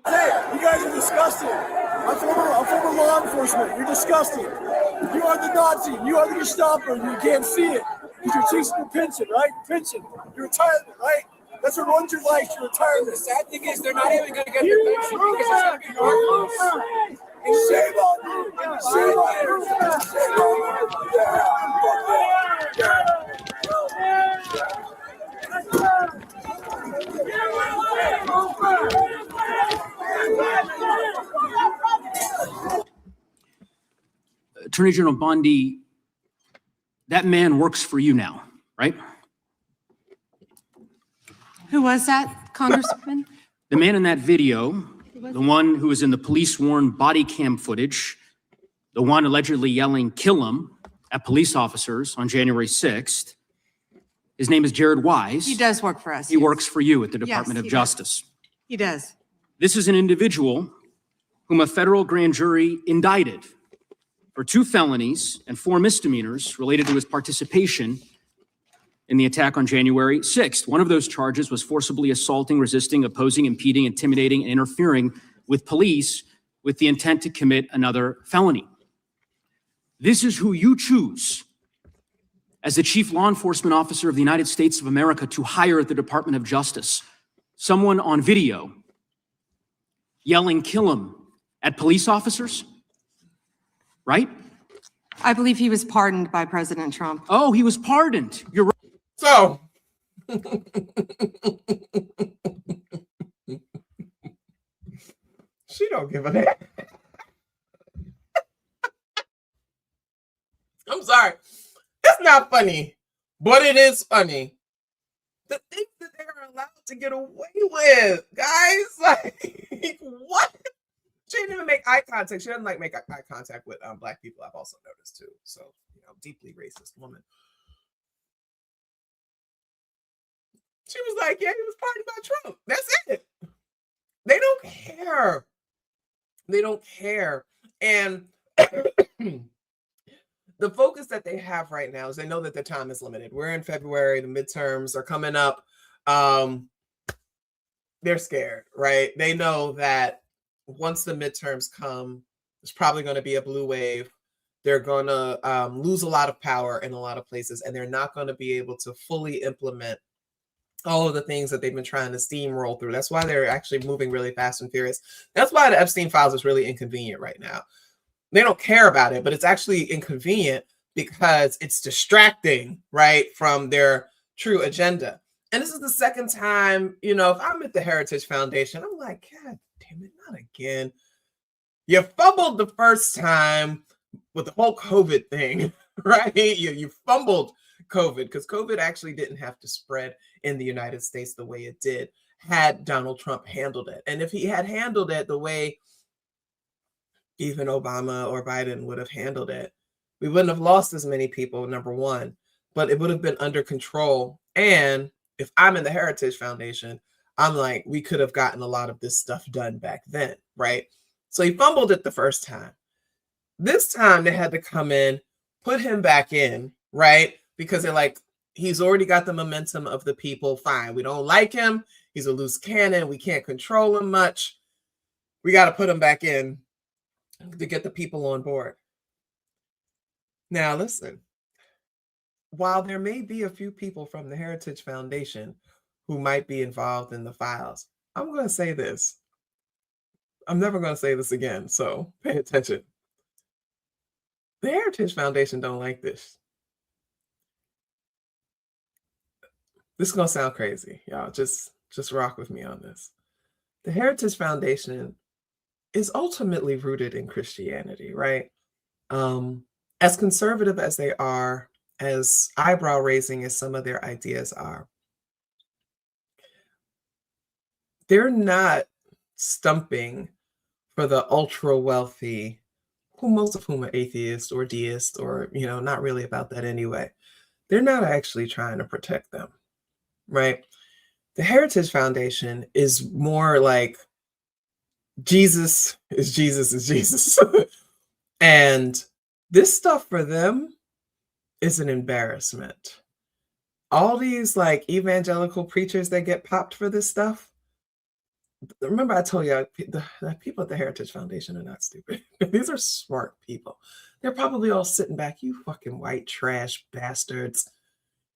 Hey, you guys are disgusting. I'm former law enforcement. You're disgusting. You are the Nazi. You are the Gestapo. You can't see it because you're chasing your pension, right? Pension. Your retirement, right? That's what runs your life, your retirement. The sad thing is they're not even going to get their pension because it's going to be your fault. And shame on you. Shame on you. Shame on you. Attorney General Bondi, that man works for you now, right? Who was that, Congressman? The man in that video, the one who was in the police-worn body cam footage, the one allegedly yelling, kill him, at police officers on January 6th, his name is Jared Wise. He does work for us. He works for you at the Department of Justice. He does. This is an individual whom a federal grand jury indicted for 2 felonies and 4 misdemeanors related to his participation in the attack on January 6th. One of those charges was forcibly assaulting, resisting, opposing, impeding, intimidating, and interfering with police with the intent to commit another felony. This is who you choose as the chief law enforcement officer of the United States of America to hire at the Department of Justice. Someone on video yelling, "Kill him," at police officers, right? I believe he was pardoned by President Trump. Oh, he was pardoned. You're right. So, she don't give a damn. I'm sorry. It's not funny, but it is funny. The things that they are allowed to get away with, guys. Like, what? She didn't even make eye contact. She doesn't like make eye contact with Black people. I've also noticed too. So, deeply racist woman. She was like, yeah, he was pardoned by Trump. That's it. They don't care. They don't care. And the focus that they have right now is they know that the time is limited. We're in February. The midterms are coming up. They're scared, right? They know that once the midterms come, there's probably going to be a blue wave. They're going to lose a lot of power in a lot of places, and they're not going to be able to fully implement all of the things that they've been trying to steamroll through. That's why they're actually moving really fast and furious. That's why the Epstein files is really inconvenient right now. They don't care about it, but it's actually inconvenient because it's distracting, right, from their true agenda. And this is the second time, if I'm at the Heritage Foundation, I'm like, God damn it, not again. You fumbled the first time with the whole COVID thing, right? You fumbled COVID because COVID actually didn't have to spread in the United States the way it did had Donald Trump handled it. And if he had handled it the way even Obama or Biden would have handled it, we wouldn't have lost as many people, number one, but it would have been under control. And if I'm in the Heritage Foundation, I'm like, we could have gotten a lot of this stuff done back then, right? So he fumbled it the first time. This time they had to come in, put him back in, right? Because they're like, he's already got the momentum of the people. Fine. We don't like him. He's a loose cannon. We can't control him much. We got to put him back in to get the people on board. Now, listen, while there may be a few people from the Heritage Foundation who might be involved in the files, I'm going to say this. I'm never going to say this again, so pay attention. The Heritage Foundation don't like this. This is going to sound crazy, y'all. Just rock with me on this. The Heritage Foundation is ultimately rooted in Christianity, right? As conservative as they are, as eyebrow-raising as some of their ideas are, they're not stumping for the ultra-wealthy, who most of whom are atheists or deists or, not really about that anyway. They're not actually trying to protect them, right? The Heritage Foundation is more like Jesus is Jesus is Jesus. And this stuff for them is an embarrassment. All these like evangelical preachers that get popped for this stuff. Remember I told you the people at the Heritage Foundation are not stupid. These are smart people. They're probably all sitting back, you fucking white trash bastards.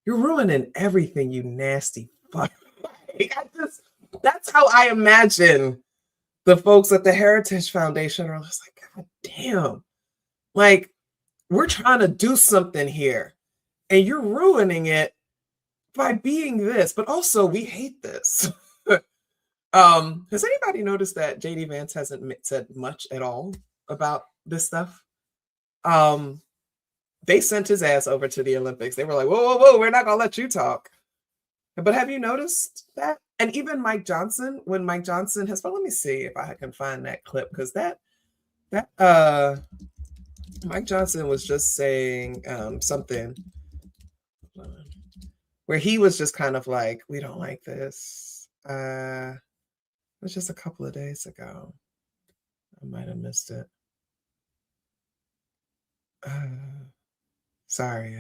You're ruining everything, you nasty fuck. That's how I imagine the folks at the Heritage Foundation are just like, God damn. Like, we're trying to do something here, and you're ruining it by being this. But also, we hate this. Has anybody noticed that JD Vance hasn't said much at all about this stuff? They sent his ass over to the Olympics. They were like, whoa, we're not gonna let you talk. But have you noticed that? And even Mike Johnson, when Mike Johnson has, well, let me see if I can find that clip, because Mike Johnson was just saying something where he was just kind of like, we don't like this. It was just a couple of days ago. I might have missed it. Sorry,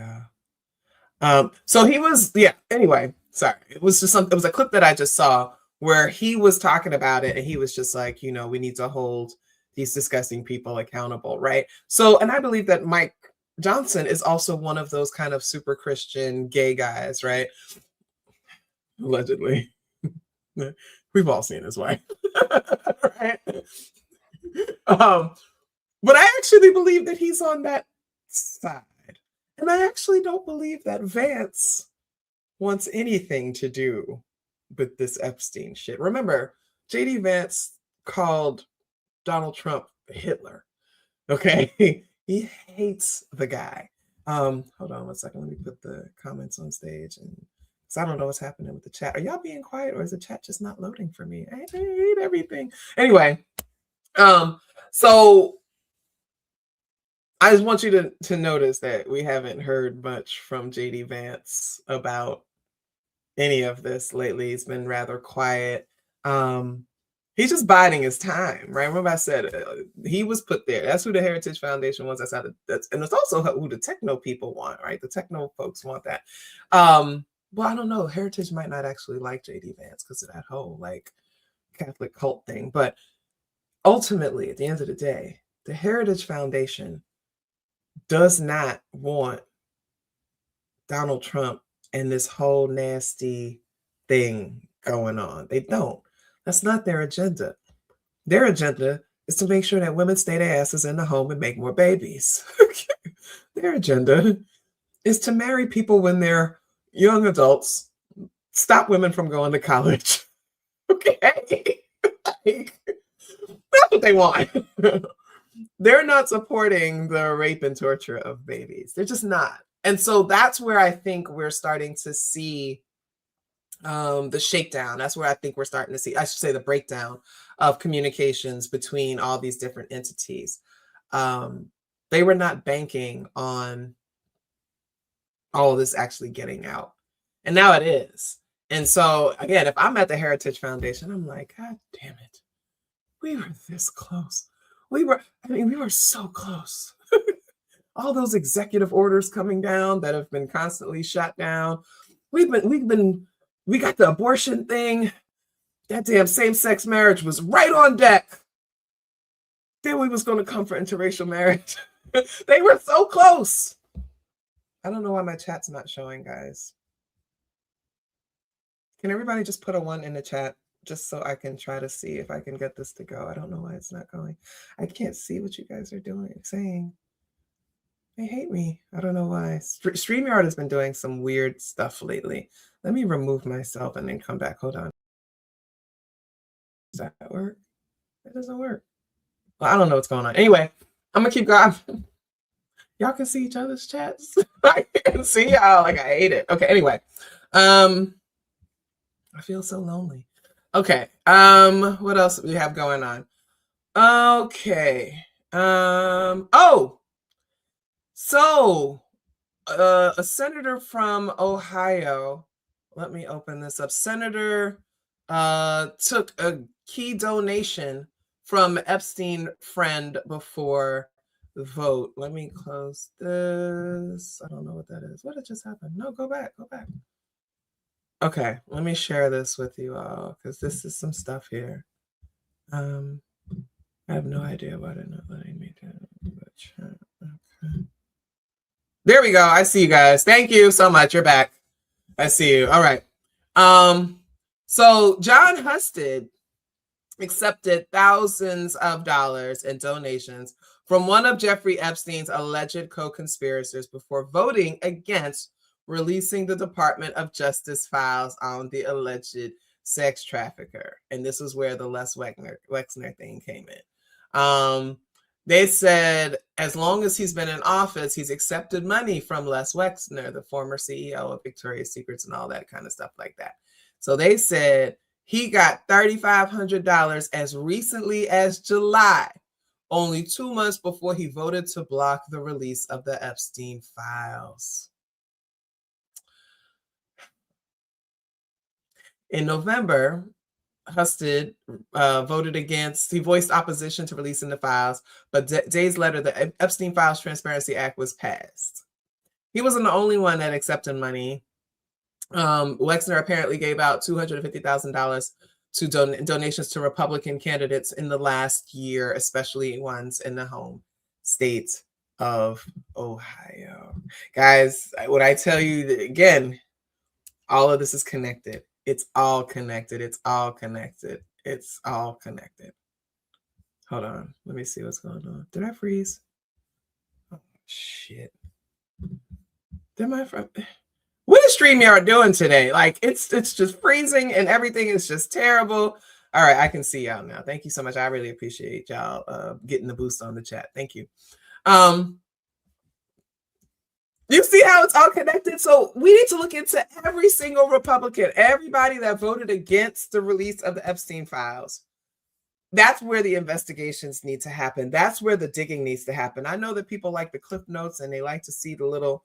so he was, yeah, anyway, sorry. It was just something, it was a clip that I just saw where he was talking about it and he was just like, you know, we need to hold these disgusting people accountable, right? So, and I believe that Mike Johnson is also one of those kind of super Christian gay guys, right? Allegedly. We've all seen his wife, right? But I actually believe that he's on that side. And I actually don't believe that Vance wants anything to do with this Epstein shit. Remember, JD Vance called Donald Trump Hitler. Okay? He hates the guy. Hold on one second. Let me put the comments on stage, and because I don't know what's happening with the chat. Are y'all being quiet, or is the chat just not loading for me? I hate everything. Anyway, so I just want you to notice that we haven't heard much from JD Vance about any of this lately. He's been rather quiet. He's just biding his time, right? Remember I said he was put there. That's who the Heritage Foundation was. And it's also who the techno people want, right? The techno folks want that. Well, I don't know. Heritage might not actually like JD Vance because of that whole like Catholic cult thing. But ultimately, at the end of the day, the Heritage Foundation does not want Donald Trump and this whole nasty thing going on. They don't. That's not their agenda. Their agenda is to make sure that women stay their asses in the home and make more babies. Their agenda is to marry people when they're young adults, stop women from going to college. Okay? That's what they want. They're not supporting the rape and torture of babies. They're just not. And so that's where I think we're starting to see the shakedown. That's where I think we're starting to see, I should say, the breakdown of communications between all these different entities. They were not banking on all of this actually getting out. And now it is. And so, again, if I'm at the Heritage Foundation, I'm like, God damn it. We were this close. We were so close. All those executive orders coming down that have been constantly shot down. We got the abortion thing. That damn same-sex marriage was right on deck. Then we was going to come for interracial marriage. They were so close. I don't know why my chat's not showing, guys. Can everybody just put a 1 in the chat just so I can try to see if I can get this to go? I don't know why it's not going. I can't see what you guys are saying. They hate me. I don't know why. StreamYard has been doing some weird stuff lately. Let me remove myself and then come back. Hold on. Does that work? It doesn't work. Well, I don't know what's going on. Anyway, I'm going to keep going. Y'all can see each other's chats. I can see y'all. Like, I hate it. Okay, anyway. I feel so lonely. Okay. What else do we have going on? Okay. So a senator from Ohio, let me open this up. Senator took a key donation from Epstein friend before the vote. Let me close this. I don't know what that is. What just happened? No, go back. Okay, let me share this with you all because this is some stuff here. I have no idea why they're not letting me do the chat. Okay. There we go. I see you guys. Thank you so much. You're back. I see you. All right. So John Husted accepted thousands of dollars in donations from one of Jeffrey Epstein's alleged co-conspirators before voting against releasing the Department of Justice files on the alleged sex trafficker. And this is where the Les Wexner thing came in. They said as long as he's been in office, he's accepted money from Les Wexner, the former CEO of Victoria's Secrets and all that kind of stuff like that. So they said he got $3,500 as recently as July, only 2 months before he voted to block the release of the Epstein files. In November, Husted voted against, he voiced opposition to releasing the files, but days later, the Epstein Files Transparency Act was passed. He wasn't the only one that accepted money. Wexner apparently gave out $250,000 to donations to Republican candidates in the last year, especially ones in the home state of Ohio. Guys, when I tell you again, all of this is connected. It's all connected. It's all connected. It's all connected. Hold on. Let me see what's going on. Did I freeze? Oh, shit. Did my friend... What is StreamYard doing today? Like, it's just freezing and everything is just terrible. All right, I can see y'all now. Thank you so much. I really appreciate y'all getting the boost on the chat. Thank you. You see how it's all connected? So we need to look into every single Republican, everybody that voted against the release of the Epstein files. That's where the investigations need to happen. That's where the digging needs to happen. I know that people like the Cliff Notes and they like to see the little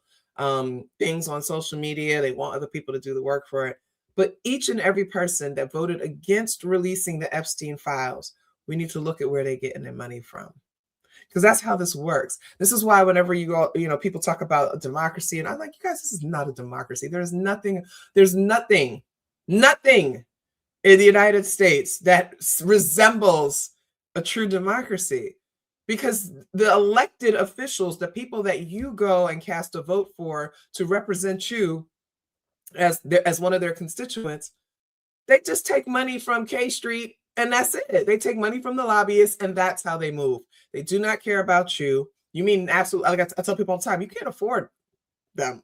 things on social media. They want other people to do the work for it. But each and every person that voted against releasing the Epstein files, we need to look at where they're getting their money from. Because that's how this works. This is why whenever you go, people talk about a democracy, and I'm like, you guys, this is not a democracy. There's nothing in the United States that resembles a true democracy. Because the elected officials, the people that you go and cast a vote for to represent you as one of their constituents, they just take money from K Street and that's it. They take money from the lobbyists and that's how they move. They do not care about you. You mean absolutely, like I tell people all the time, you can't afford them.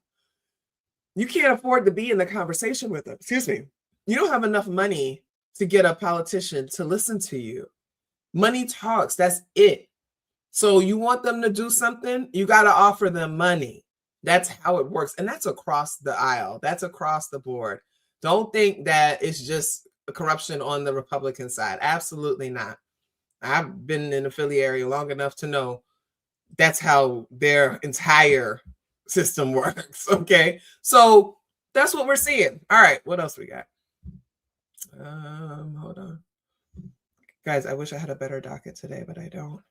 You can't afford to be in the conversation with them. Excuse me. You don't have enough money to get a politician to listen to you. Money talks, that's it. So you want them to do something, you got to offer them money. That's how it works. And that's across the aisle. That's across the board. Don't think that it's just corruption on the Republican side. Absolutely not. I've been in the Philly area long enough to know that's how their entire system works. Okay. So that's what we're seeing. All right. What else we got? Hold on. Guys, I wish I had a better docket today, but I don't.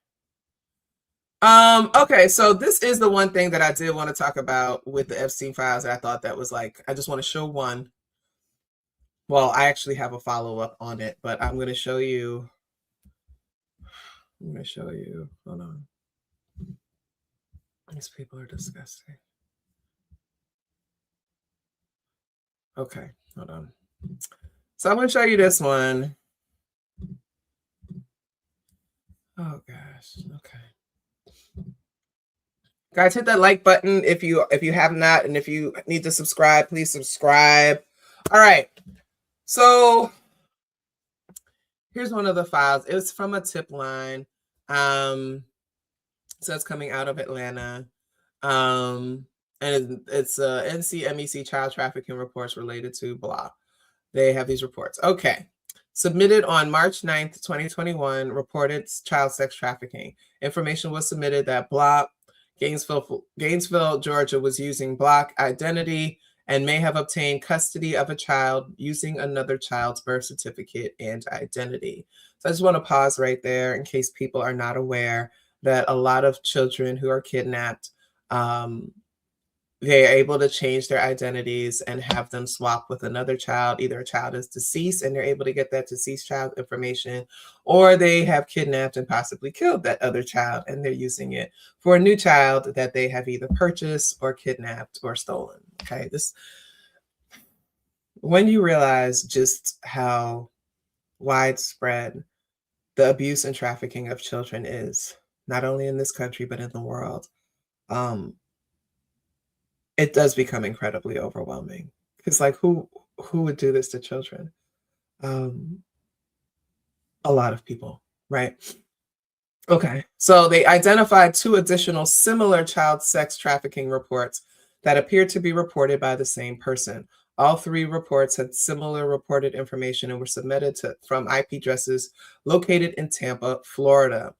Okay, so this is the one thing that I did want to talk about with the Epstein files. I thought that was like, I just want to show one. Well, I actually have a follow-up on it, but I'm going to show you. Hold on. These people are disgusting. Okay, hold on. So I'm going to show you this one. Oh gosh. Okay. Guys, hit that like button if you have not, and if you need to subscribe, please subscribe. All right. So here's one of the files. It's from a tip line. So it's coming out of Atlanta. And it's NCMEC child trafficking reports related to blah. They have these reports. Okay. Submitted on March 9th, 2021, reported child sex trafficking. Information was submitted that blah, Gainesville, Georgia was using block identity and may have obtained custody of a child using another child's birth certificate and identity. So I just want to pause right there in case people are not aware that a lot of children who are kidnapped, they're able to change their identities and have them swap with another child. Either a child is deceased and they're able to get that deceased child information, or they have kidnapped and possibly killed that other child and they're using it for a new child that they have either purchased or kidnapped or stolen. Okay, when you realize just how widespread the abuse and trafficking of children is, not only in this country, but in the world, it does become incredibly overwhelming. It's like, who would do this to children? A lot of people, right? Okay, so they identified 2 additional similar child sex trafficking reports that appeared to be reported by the same person. All 3 reports had similar reported information and were submitted from IP addresses located in Tampa, Florida.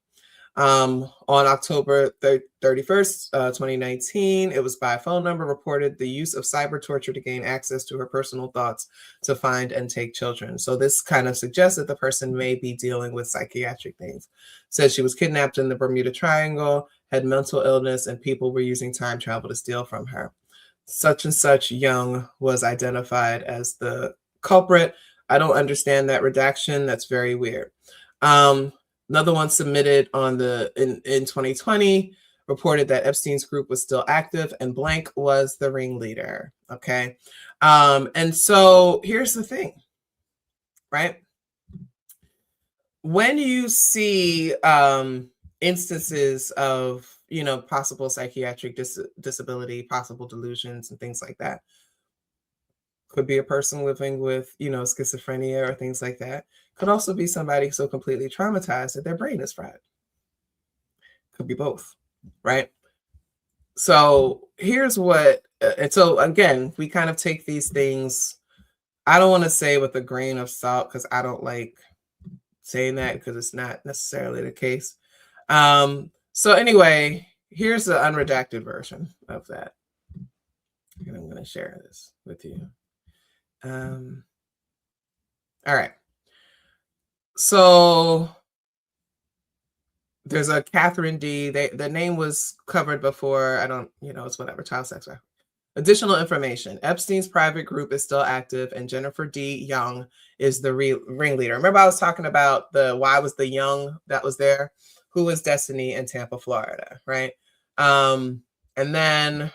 On October 31st, 2019, it was by phone number reported the use of cyber torture to gain access to her personal thoughts to find and take children. So this kind of suggests that the person may be dealing with psychiatric things. Said she was kidnapped in the Bermuda Triangle, had mental illness, and people were using time travel to steal from her. Such and such Young was identified as the culprit. I don't understand that redaction. That's very weird. Another one submitted in 2020 reported that Epstein's group was still active and blank was the ringleader. Okay. And so here's the thing, right? When you see instances of, possible psychiatric disability, possible delusions and things like that, could be a person living with, schizophrenia or things like that. Could also be somebody so completely traumatized that their brain is fried. Could be both, right? So here's what, and so again, we kind of take these things, I don't want to say with a grain of salt, because I don't like saying that because it's not necessarily the case. So anyway, here's the unredacted version of that. And I'm going to share this with you. All right. So there's a Catherine D. The name was covered before. I don't, it's whatever, child sex. Additional information. Epstein's private group is still active and Jennifer D. Young is the ringleader. Remember I was talking about why was the Young that was there? Who was Destiny in Tampa, Florida, right? And then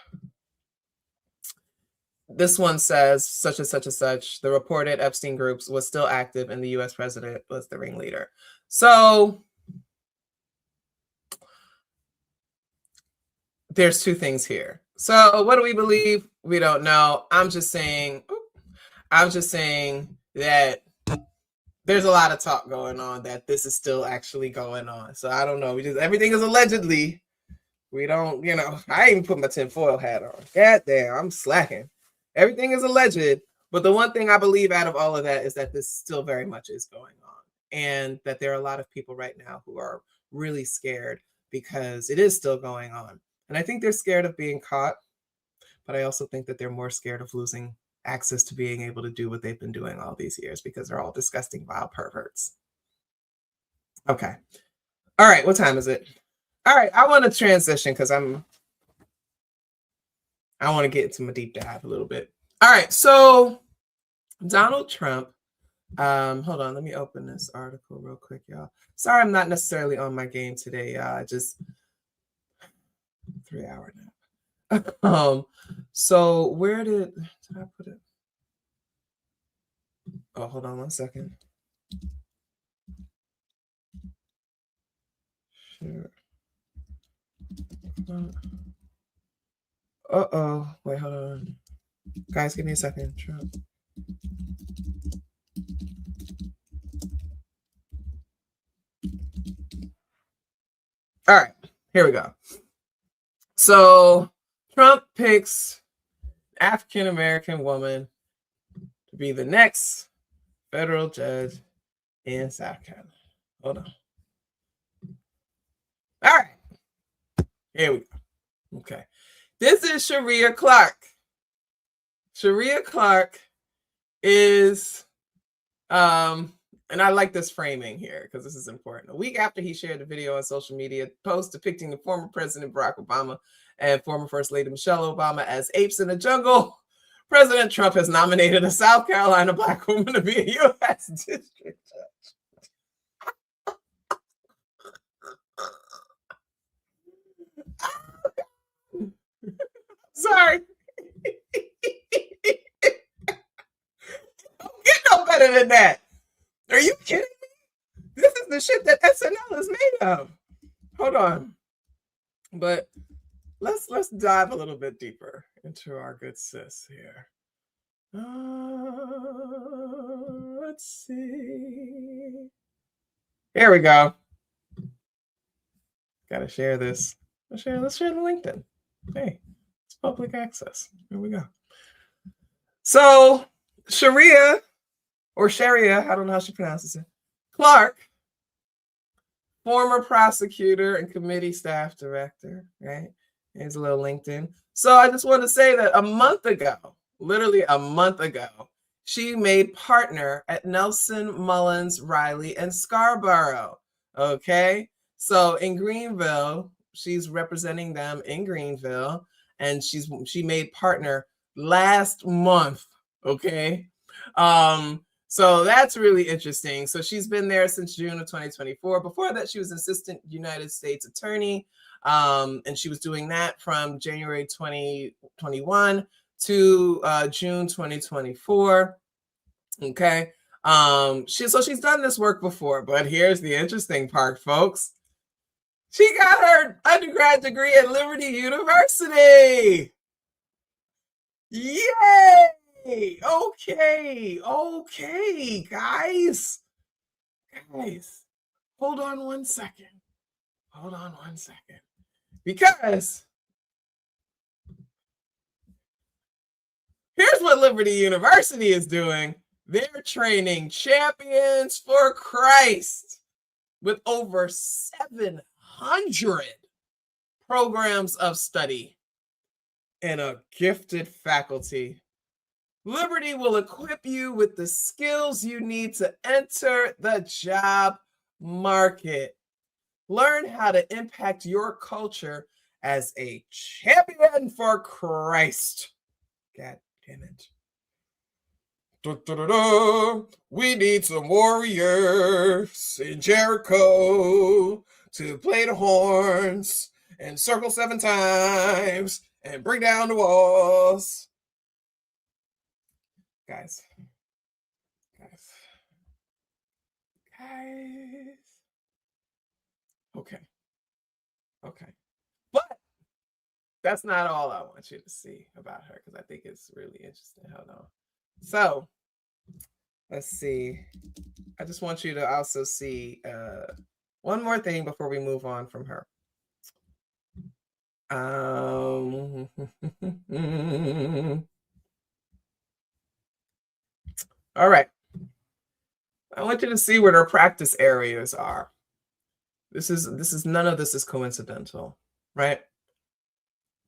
this one says such and such and such. The reported Epstein groups was still active and the US president was the ringleader. So there's two things here. So what do we believe? We don't know. I'm just saying that there's a lot of talk going on that this is still actually going on. So I don't know. Everything is allegedly. We don't, I even put my tinfoil hat on. God damn, I'm slacking. Everything is alleged, but the one thing I believe out of all of that is that this still very much is going on, and that there are a lot of people right now who are really scared because it is still going on. And I think they're scared of being caught, but I also think that they're more scared of losing access to being able to do what they've been doing all these years because they're all disgusting, vile perverts. Okay. All right. What time is it? All right. I want to transition because I want to get into my deep dive a little bit. All right. So Donald Trump, hold on. Let me open this article real quick, y'all. Sorry, I'm not necessarily on my game today, y'all. Just 3-hour nap. So where did I put it? Oh, hold on 1 second. Sure. Uh-oh. Wait, hold on. Guys, give me a second. Trump. All right. Here we go. So Trump picks African-American woman to be the next federal judge in South Carolina. Hold on. All right. Here we go. Okay. This is Sharia Clark. Sharia Clark is, and I like this framing here because this is important. A week after he shared the video on social media post depicting the former President Barack Obama and former First Lady Michelle Obama as apes in a jungle, President Trump has nominated a South Carolina Black woman to be a U.S. district judge. Sorry. Get no better than that. Are you kidding me? This is the shit that SNL is made of. Hold on. But let's dive a little bit deeper into our good sis here. Let's see. Here we go. Gotta share this. Let's share the LinkedIn. Hey, it's public access. Here we go. So Sharia, or Sharia, I don't know how she pronounces it, Clark former prosecutor and committee staff director, right? Here's a little LinkedIn. So I just want to say that a month ago, literally a month ago, she made partner at Nelson Mullins, Riley, and Scarborough. Okay. So in Greenville, she's representing them in Greenville, and she made partner last month. Okay. So that's really interesting. So she's been there since June of 2024. Before that, she was assistant United States attorney. And she was doing that from January 2021 to June 2024. Okay. She's done this work before, but here's the interesting part, folks. She got her undergrad degree at Liberty University. Yay! Okay, guys. Hold on one second. Because here's what Liberty University is doing. They're training champions for Christ with over 700 programs of study and a gifted faculty. Liberty will equip you with the skills you need to enter the job market. Learn how to impact your culture as a champion for Christ. God damn it. We need some warriors in Jericho to play the horns and circle 7 times and bring down the walls. Guys. Okay. But that's not all I want you to see about her, because I think it's really interesting. Hold on. So let's see. I just want you to also see one more thing before we move on from her. All right. I want you to see what her practice areas are. None of this is coincidental, right?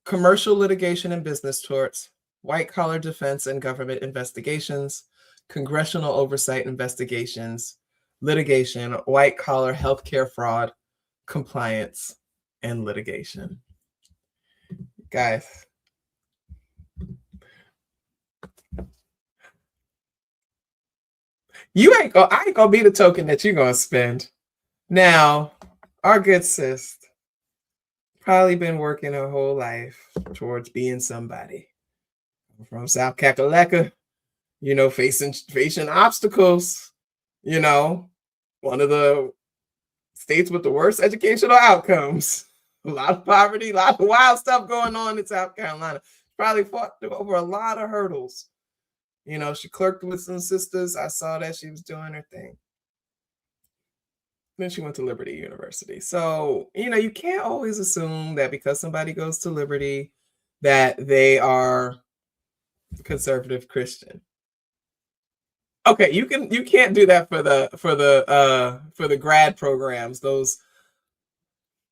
Commercial litigation and business torts, white collar defense and government investigations, congressional oversight investigations, litigation, white collar healthcare fraud, compliance, and litigation. Guys, I ain't gonna be the token that you're gonna spend. Now, our good sis probably been working her whole life towards being somebody. From South Kakalaka, facing obstacles, one of the states with the worst educational outcomes. A lot of poverty, a lot of wild stuff going on in South Carolina. Probably fought over a lot of hurdles. She clerked with some sisters. I saw that she was doing her thing. Then she went to Liberty University. So, you can't always assume that because somebody goes to Liberty that they are conservative Christian. Okay, you can't do that for the grad programs.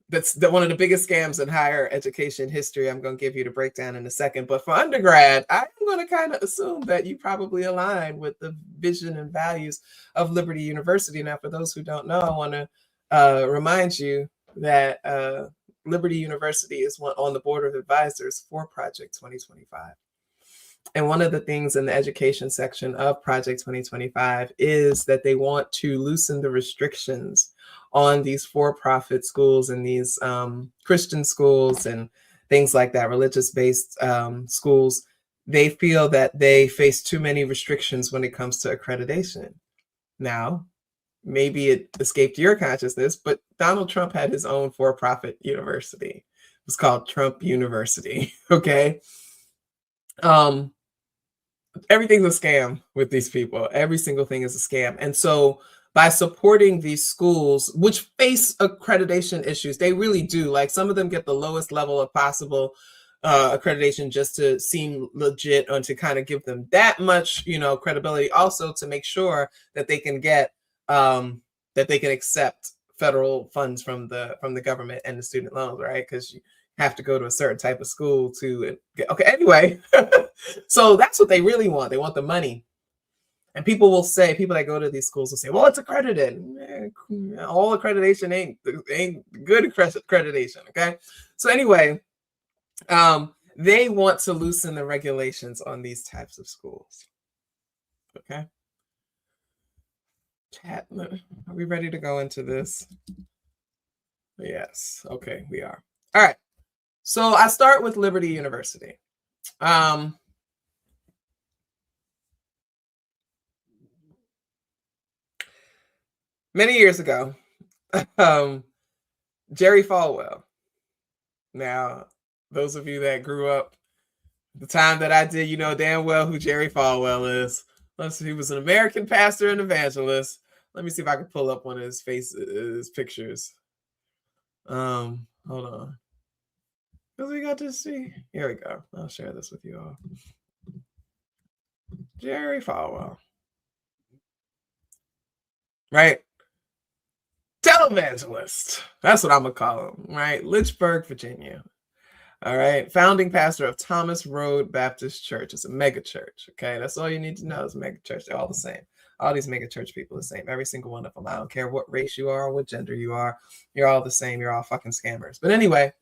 That's one of the biggest scams in higher education history. I'm going to give you the breakdown in a second. But for undergrad, I'm going to kind of assume that you probably align with the vision and values of Liberty University. Now, for those who don't know, I want to remind you that Liberty University is on the board of advisors for Project 2025. And one of the things in the education section of Project 2025 is that they want to loosen the restrictions on these for-profit schools and these Christian schools and things like that, religious-based schools. They feel that they face too many restrictions when it comes to accreditation. Now, maybe it escaped your consciousness, but Donald Trump had his own for-profit university. It was called Trump University, okay? Everything's a scam with these people. Every single thing is a scam. And so by supporting these schools, which face accreditation issues, they really do. Like, some of them get the lowest level of possible accreditation just to seem legit, and to kind of give them that much, credibility. Also to make sure that they can get, that they can accept federal funds from the government and the student loans, right? Because you have to go to a certain type of school to get, okay, anyway. So that's what they really want. They want the money. And people will say, people that go to these schools will say, well, it's accredited. All accreditation ain't good accreditation, okay? So anyway, they want to loosen the regulations on these types of schools, okay? Chat, are we ready to go into this? Yes, okay, we are. All right, so I start with Liberty University. Many years ago, Jerry Falwell. Now, those of you that grew up the time that I did, you know damn well who Jerry Falwell is. Let's see, he was an American pastor and evangelist. Let me see if I can pull up one of his pictures. Hold on. Because we got to see. Here we go. I'll share this with you all. Jerry Falwell. Right? Televangelist. That's what I'm going to call him, right? Lynchburg, Virginia. All right. Founding pastor of Thomas Road Baptist Church. It's a mega church. Okay. That's all you need to know is mega church. They're all the same. All these mega church people are the same. Every single one of them. I don't care what race you are, what gender you are. You're all the same. You're all fucking scammers. But anyway,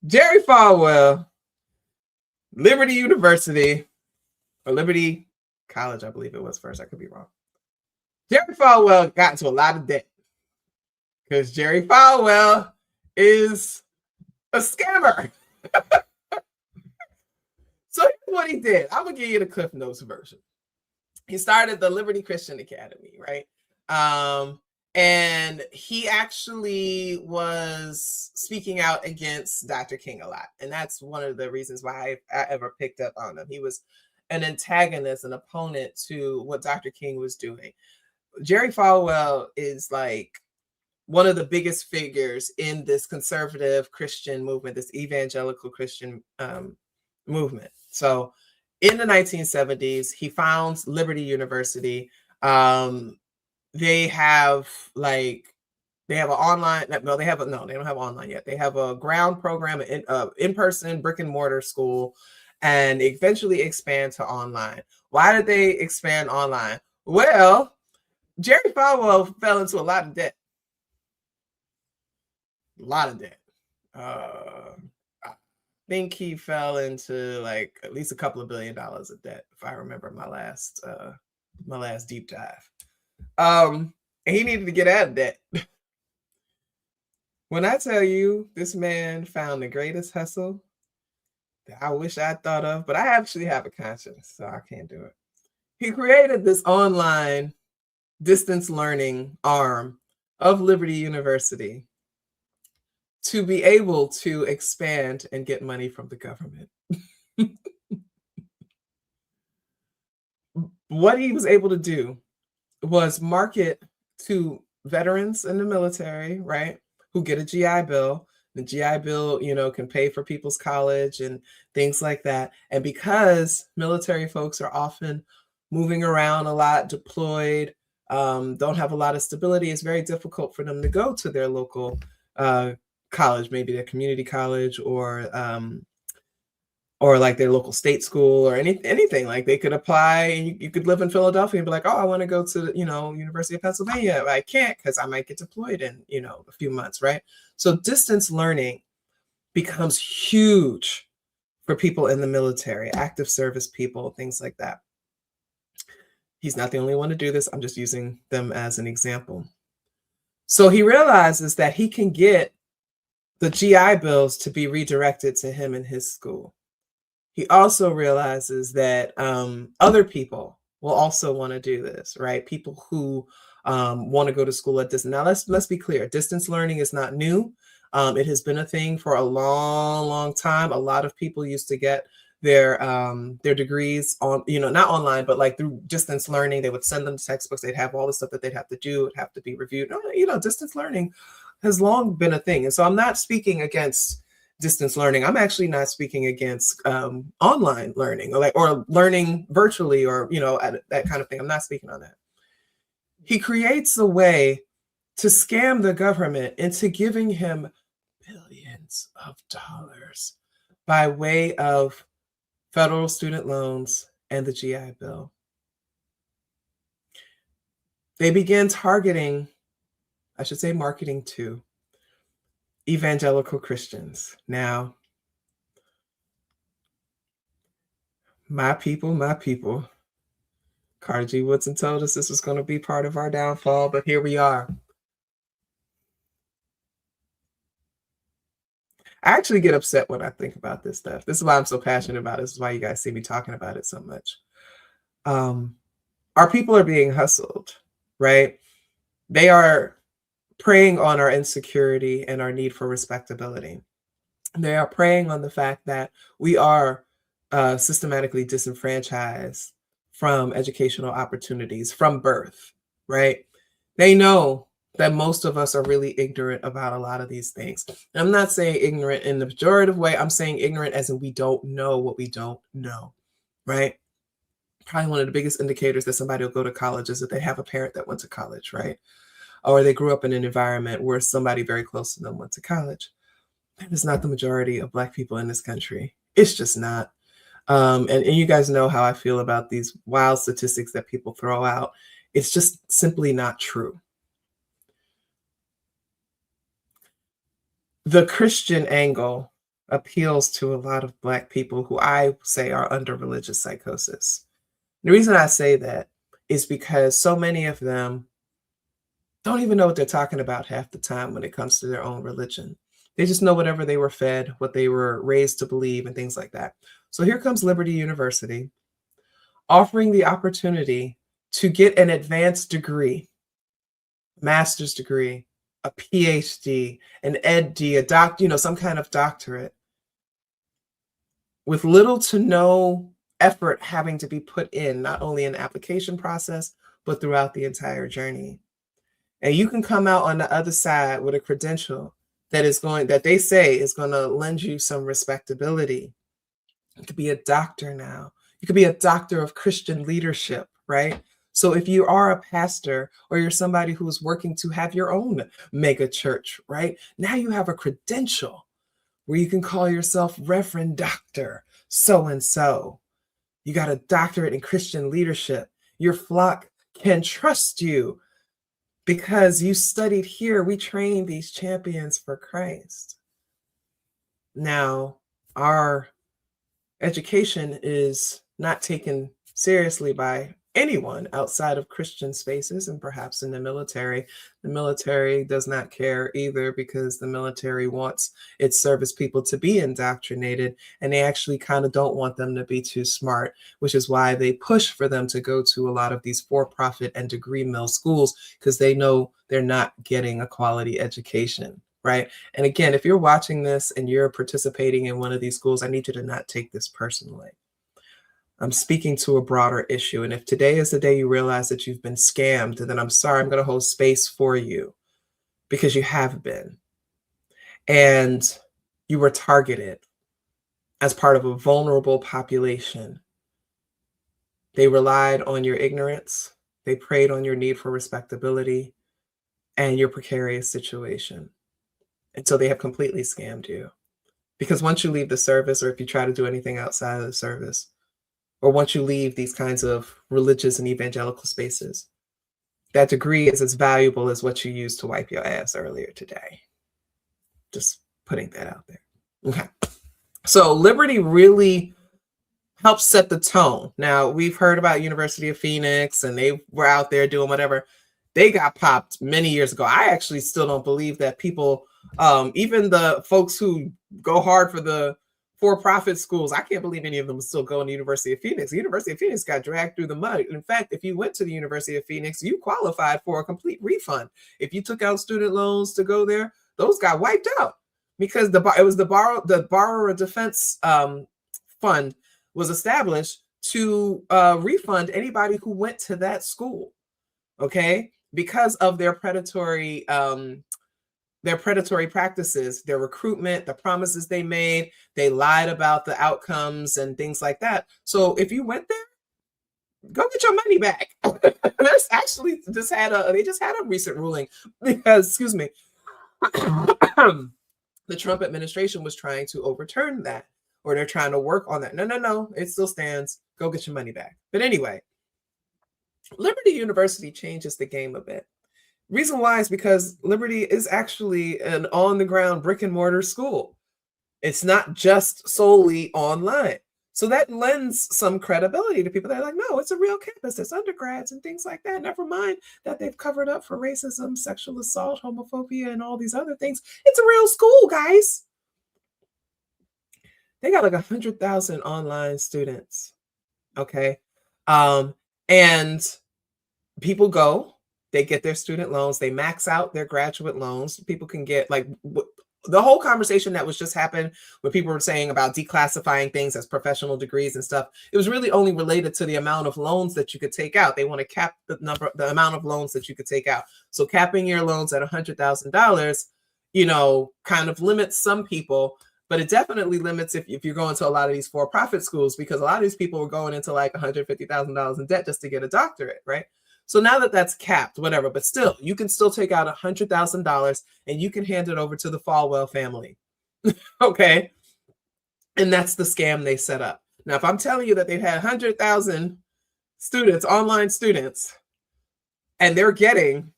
Jerry Falwell, Liberty University, or Liberty College, I believe it was first. I could be wrong. Jerry Falwell got into a lot of debt because Jerry Falwell is a scammer. So here's what he did. I'm going to give you the Cliff Notes version. He started the Liberty Christian Academy, right? And he actually was speaking out against Dr. King a lot. And that's one of the reasons why I ever picked up on him. He was an antagonist, an opponent to what Dr. King was doing. Jerry Falwell is like one of the biggest figures in this conservative Christian movement, this evangelical Christian movement. So in the 1970s, he founds Liberty University. They have an online, no, they don't have online yet. They have a ground program, in-person brick and mortar school, and eventually expand to online. Why did they expand online? Well, Jerry Falwell fell into a lot of debt. I think he fell into like at least a couple of $1 billion of debt, if I remember my last deep dive. And he needed to get out of debt. When I tell you this man found the greatest hustle that I wish I'd thought of, but I actually have a conscience, so I can't do it. He created this online distance learning arm of Liberty University to be able to expand and get money from the government. What he was able to do was market to veterans in the military, right, who get a GI Bill. The GI Bill, can pay for people's college and things like that. And because military folks are often moving around a lot, deployed, don't have a lot of stability, it's very difficult for them to go to their local college, maybe their community college or like their local state school or anything. Like they could apply and you could live in Philadelphia and be like, oh, I want to go to, University of Pennsylvania. I can't because I might get deployed in, a few months, right? So distance learning becomes huge for people in the military, active service people, things like that. He's not the only one to do this. I'm just using them as an example. So he realizes that he can get the GI Bills to be redirected to him and his school. He also realizes that other people will also want to do this, right? People who want to go to school at distance. Now, let's be clear. Distance learning is not new. It has been a thing for a long, long time. A lot of people used to get their degrees on, not online, but like through distance learning. They would send them textbooks. They'd have all the stuff that they'd have to do. It'd have to be reviewed. Distance learning has long been a thing. And so I'm not speaking against distance learning. I'm actually not speaking against online learning or learning virtually or, that kind of thing. I'm not speaking on that. He creates a way to scam the government into giving him billions of dollars by way of federal student loans and the GI Bill. They began targeting, I should say marketing to, evangelical Christians. Now, my people, Carter G. Woodson told us this was going to be part of our downfall, but here we are. I actually get upset when I think about this stuff. This is why I'm so passionate about it. This is why you guys see me talking about it so much. Our people are being hustled, right? They are preying on our insecurity and our need for respectability. They are preying on the fact that we are systematically disenfranchised from educational opportunities from birth, right? They know that most of us are really ignorant about a lot of these things. I'm not saying ignorant in the pejorative way. I'm saying ignorant as in we don't know what we don't know, right? Probably one of the biggest indicators that somebody will go to college is that they have a parent that went to college, right? Or they grew up in an environment where somebody very close to them went to college. That is not the majority of Black people in this country. It's just not. And you guys know how I feel about these wild statistics that people throw out. It's just simply not true. The Christian angle appeals to a lot of Black people who I say are under religious psychosis. The reason I say that is because so many of them don't even know what they're talking about half the time when it comes to their own religion. They just know whatever they were fed, what they were raised to believe, and things like that. So here comes Liberty University offering the opportunity to get an advanced degree, master's degree, a PhD, an EdD, some kind of doctorate, with little to no effort having to be put in, not only in the application process, but throughout the entire journey. And you can come out on the other side with a credential that they say is going to lend you some respectability. You could be a doctor now. You could be a doctor of Christian leadership, right? So if you are a pastor or you're somebody who's working to have your own mega church, right? Now you have a credential where you can call yourself Reverend Doctor so-and-so. You got a doctorate in Christian leadership. Your flock can trust you because you studied here. We train these champions for Christ. Now, our education is not taken seriously by anyone outside of Christian spaces and perhaps in the military. The military does not care either because the military wants its service people to be indoctrinated, and they actually kind of don't want them to be too smart, which is why they push for them to go to a lot of these for-profit and degree mill schools because they know they're not getting a quality education, right? And again, if you're watching this and you're participating in one of these schools, I need you to not take this personally. I'm speaking to a broader issue. And if today is the day you realize that you've been scammed, then I'm sorry, I'm going to hold space for you because you have been. And you were targeted as part of a vulnerable population. They relied on your ignorance. They preyed on your need for respectability and your precarious situation. And so they have completely scammed you. Because once you leave the service, or if you try to do anything outside of the service, or once you leave these kinds of religious and evangelical spaces, that degree is as valuable as what you used to wipe your ass earlier today. Just putting that out there. Okay. So Liberty really helps set the tone. Now, we've heard about University of Phoenix, and they were out there doing whatever. They got popped many years ago. I actually still don't believe that people, even the folks who go hard for the for-profit schools, I can't believe any of them still go to the University of Phoenix. The University of Phoenix got dragged through the mud. In fact, if you went to the University of Phoenix, you qualified for a complete refund. If you took out student loans to go there, those got wiped out because the Borrower Defense Fund was established to refund anybody who went to that school, okay? Because of their predatory practices, their recruitment, the promises they made, they lied about the outcomes and things like that. So if you went there, go get your money back. There's actually they just had a recent ruling because, excuse me, the Trump administration was trying to overturn that, or they're trying to work on that. No, it still stands. Go get your money back. But anyway, Liberty University changes the game a bit. Reason why is because Liberty is actually an on-the-ground brick-and-mortar school. It's not just solely online. So that lends some credibility to people that are like, no, it's a real campus. It's undergrads and things like that. Never mind that they've covered up for racism, sexual assault, homophobia, and all these other things. It's a real school, guys. They got like 100,000 online students. Okay. And people go, they get their student loans, they max out their graduate loans. People can get like the whole conversation that was just happened when people were saying about declassifying things as professional degrees and stuff. It was really only related to the amount of loans that you could take out. They want to cap the amount of loans that you could take out. So capping your loans at $100,000, kind of limits some people, but it definitely limits if you're going to a lot of these for-profit schools, because a lot of these people were going into like $150,000 in debt just to get a doctorate, right? So now that that's capped, whatever, but still, you can still take out $100,000 and you can hand it over to the Falwell family. Okay. And that's the scam they set up. Now, if I'm telling you that they've had 100,000 students, online students, and they're getting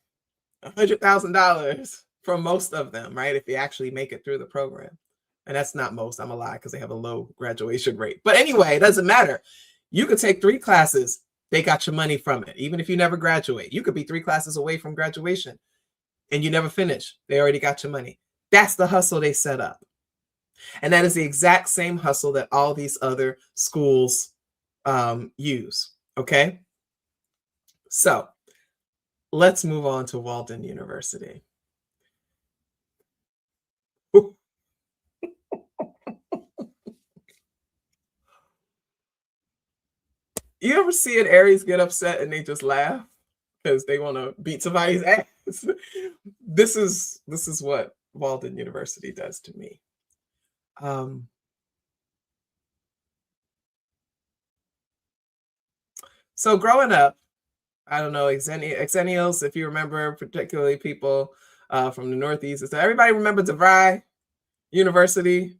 $100,000 from most of them, right? If you actually make it through the program. And that's not most, I'm a lie, because they have a low graduation rate. But anyway, it doesn't matter. You could take 3 classes. They got your money from it. Even if you never graduate, you could be 3 classes away from graduation and you never finish. They already got your money. That's the hustle they set up. And that is the exact same hustle that all these other schools use. Okay. So let's move on to Walden University. You ever see an Aries get upset and they just laugh because they want to beat somebody's ass? This is what Walden University does to me. So growing up, I don't know, Exennials, if you remember, particularly people from the Northeast, so everybody remember DeVry University.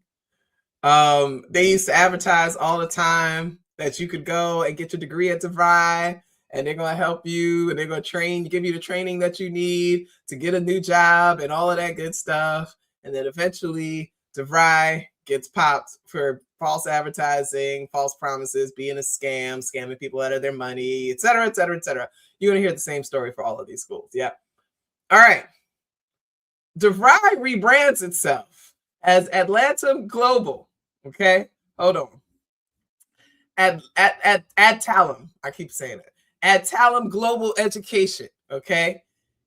They used to advertise all the time that you could go and get your degree at DeVry, and they're going to help you, and they're going to give you the training that you need to get a new job and all of that good stuff. And then eventually DeVry gets popped for false advertising, false promises, being a scam, scamming people out of their money, et cetera, et cetera, et cetera. You're going to hear the same story for all of these schools. Yeah. All right. DeVry rebrands itself as Adtalem Global. Okay. Hold on. Adtalem. I keep saying it. Adtalem Global Education. Okay.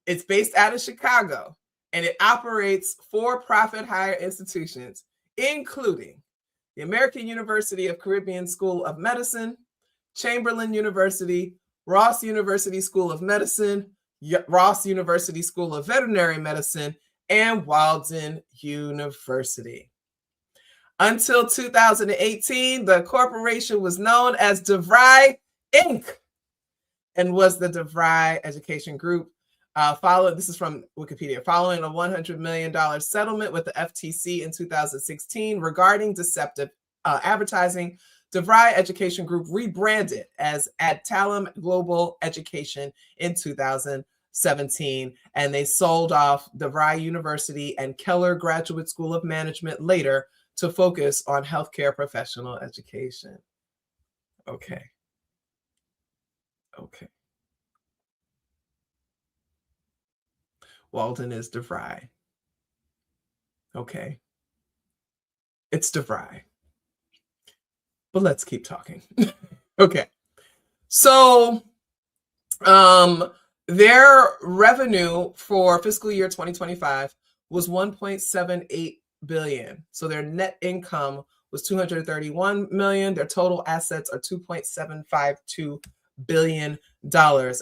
It's based out of Chicago, and it operates for-profit higher institutions, including the American University of Caribbean School of Medicine, Chamberlain University, Ross University School of Medicine, Ross University School of Veterinary Medicine, and Walden University. Until 2018, the corporation was known as DeVry Inc. and was the DeVry Education Group. This is from Wikipedia, following a $100 million settlement with the FTC in 2016 regarding deceptive advertising, DeVry Education Group rebranded as Adtalem Global Education in 2017, and they sold off DeVry University and Keller Graduate School of Management later to focus on healthcare professional education. Okay. Walden is DeVry. Okay. It's DeVry. But let's keep talking. Okay. So their revenue for fiscal year 2025 was $1.78 billion. So their net income was $231 million. Their total assets are $2.752 billion.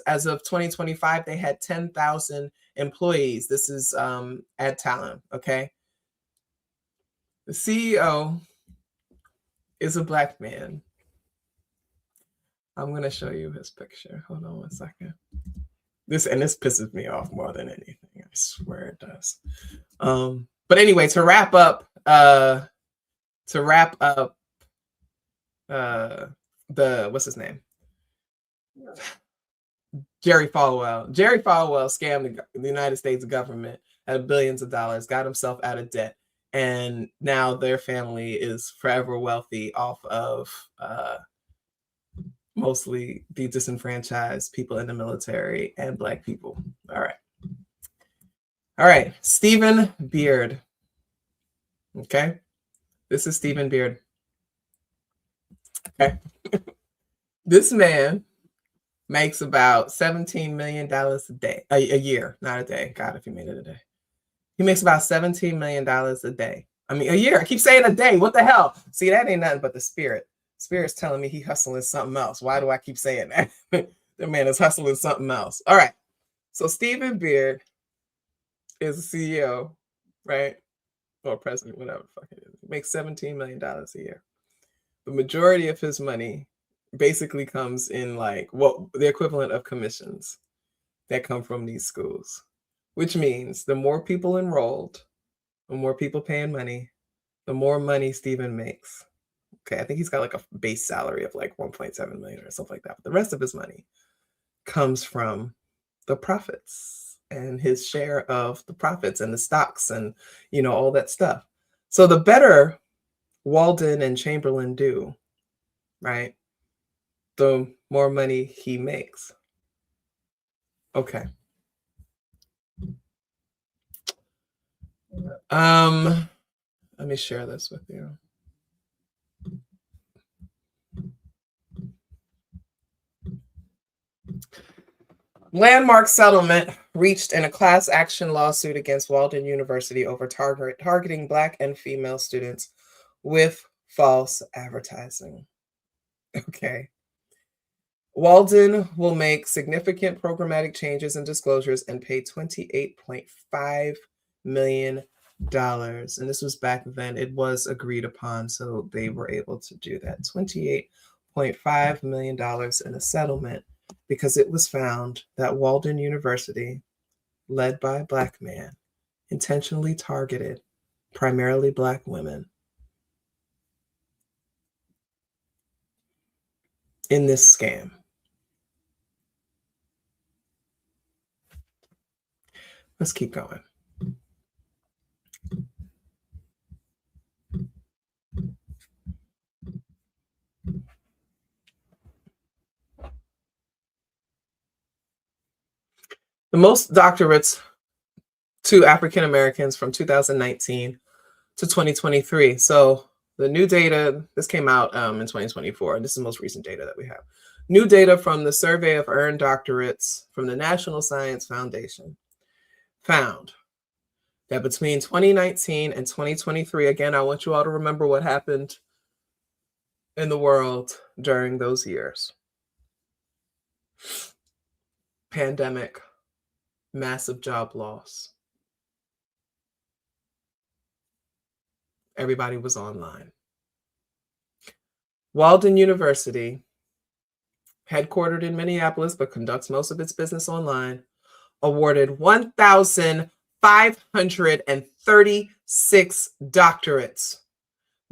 As of 2025, they had 10,000 employees. This is Adtalem, okay? The CEO is a Black man. I'm gonna show you his picture. Hold on one second. This pisses me off more than anything. I swear it does. But anyway, to wrap up the what's his name? Jerry Falwell. Jerry Falwell scammed the United States government out of billions of dollars, got himself out of debt, and now their family is forever wealthy off of mostly the disenfranchised people in the military and Black people. All right. Stephen Beard. Okay. This is Stephen Beard. Okay. This man makes about $17 million a year, not a day. God, if he made it a day. He makes about $17 million a day. I mean, a year. I keep saying a day. What the hell? See, that ain't nothing but the spirit. Spirit's telling me he hustling something else. Why do I keep saying that? The man is hustling something else. All right. So Stephen Beard is a CEO, right? Or president, whatever the fuck it is. He makes $17 million a year. The majority of his money basically comes in like the equivalent of commissions that come from these schools, which means the more people enrolled, the more people paying money, the more money Stephen makes. Okay, I think he's got like a base salary of like 1.7 million or something like that. But the rest of his money comes from the profits and his share of the profits and the stocks and, you know, all that stuff. So the better Walden and Chamberlain do, right, the more money he makes. Okay. Let me share this with you. Landmark settlement reached in a class action lawsuit against Walden University over targeting Black and female students with false advertising. Okay. Walden will make significant programmatic changes and disclosures and pay $28.5 million. And this was back then. It was agreed upon, so they were able to do that. $28.5 million in a settlement because it was found that Walden University, led by a Black man, intentionally targeted primarily Black women in this scam. Let's keep going. The most doctorates to African Americans from 2019 to 2023. So the new data, this came out in 2024, and this is the most recent data that we have. New data from the Survey of Earned Doctorates from the National Science Foundation found that between 2019 and 2023, again, I want you all to remember what happened in the world during those years. Pandemic, massive job loss. Everybody was online. Walden University, headquartered in Minneapolis but conducts most of its business online, awarded 1,536 doctorates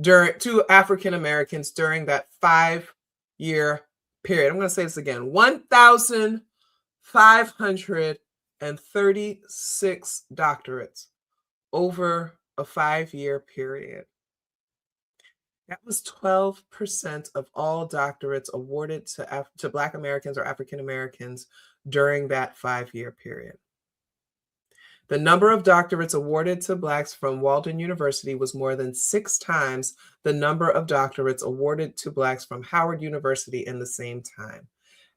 to African Americans during that 5-year period. I'm going to say this again: 1,536 doctorates over a 5-year period. That was 12% of all doctorates awarded to Black Americans or African Americans during that 5-year period. The number of doctorates awarded to Blacks from Walden University was more than 6 times the number of doctorates awarded to Blacks from Howard University in the same time.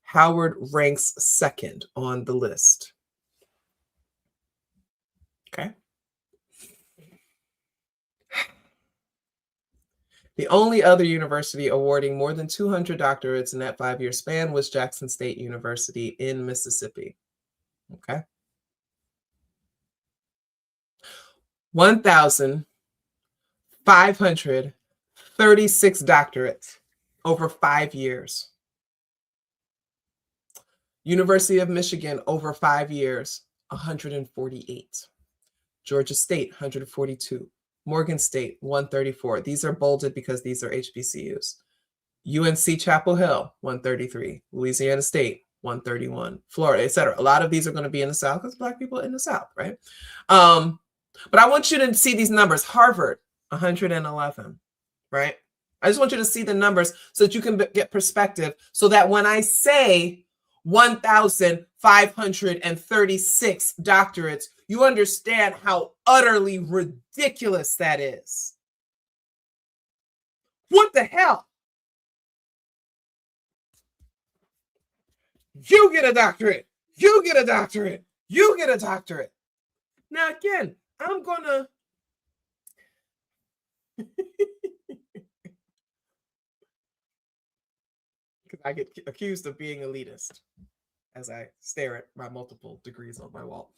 Howard ranks second on the list. Okay. The only other university awarding more than 200 doctorates in that 5-year span was Jackson State University in Mississippi. Okay. 1,536 doctorates over 5 years. University of Michigan, over 5 years, 148. Georgia State, 142. Morgan State, 134. These are bolded because these are HBCUs. UNC Chapel Hill, 133. Louisiana State, 131. Florida, etc. A lot of these are going to be in the South because Black people are in the South, right? But I want you to see these numbers. Harvard, 111, right? I just want you to see the numbers so that you can get perspective, so that when I say 1,536 doctorates, you understand how utterly ridiculous that is. What the hell? You get a doctorate. You get a doctorate. You get a doctorate. Now, again, I'm going to... because I get accused of being elitist as I stare at my multiple degrees on my wall.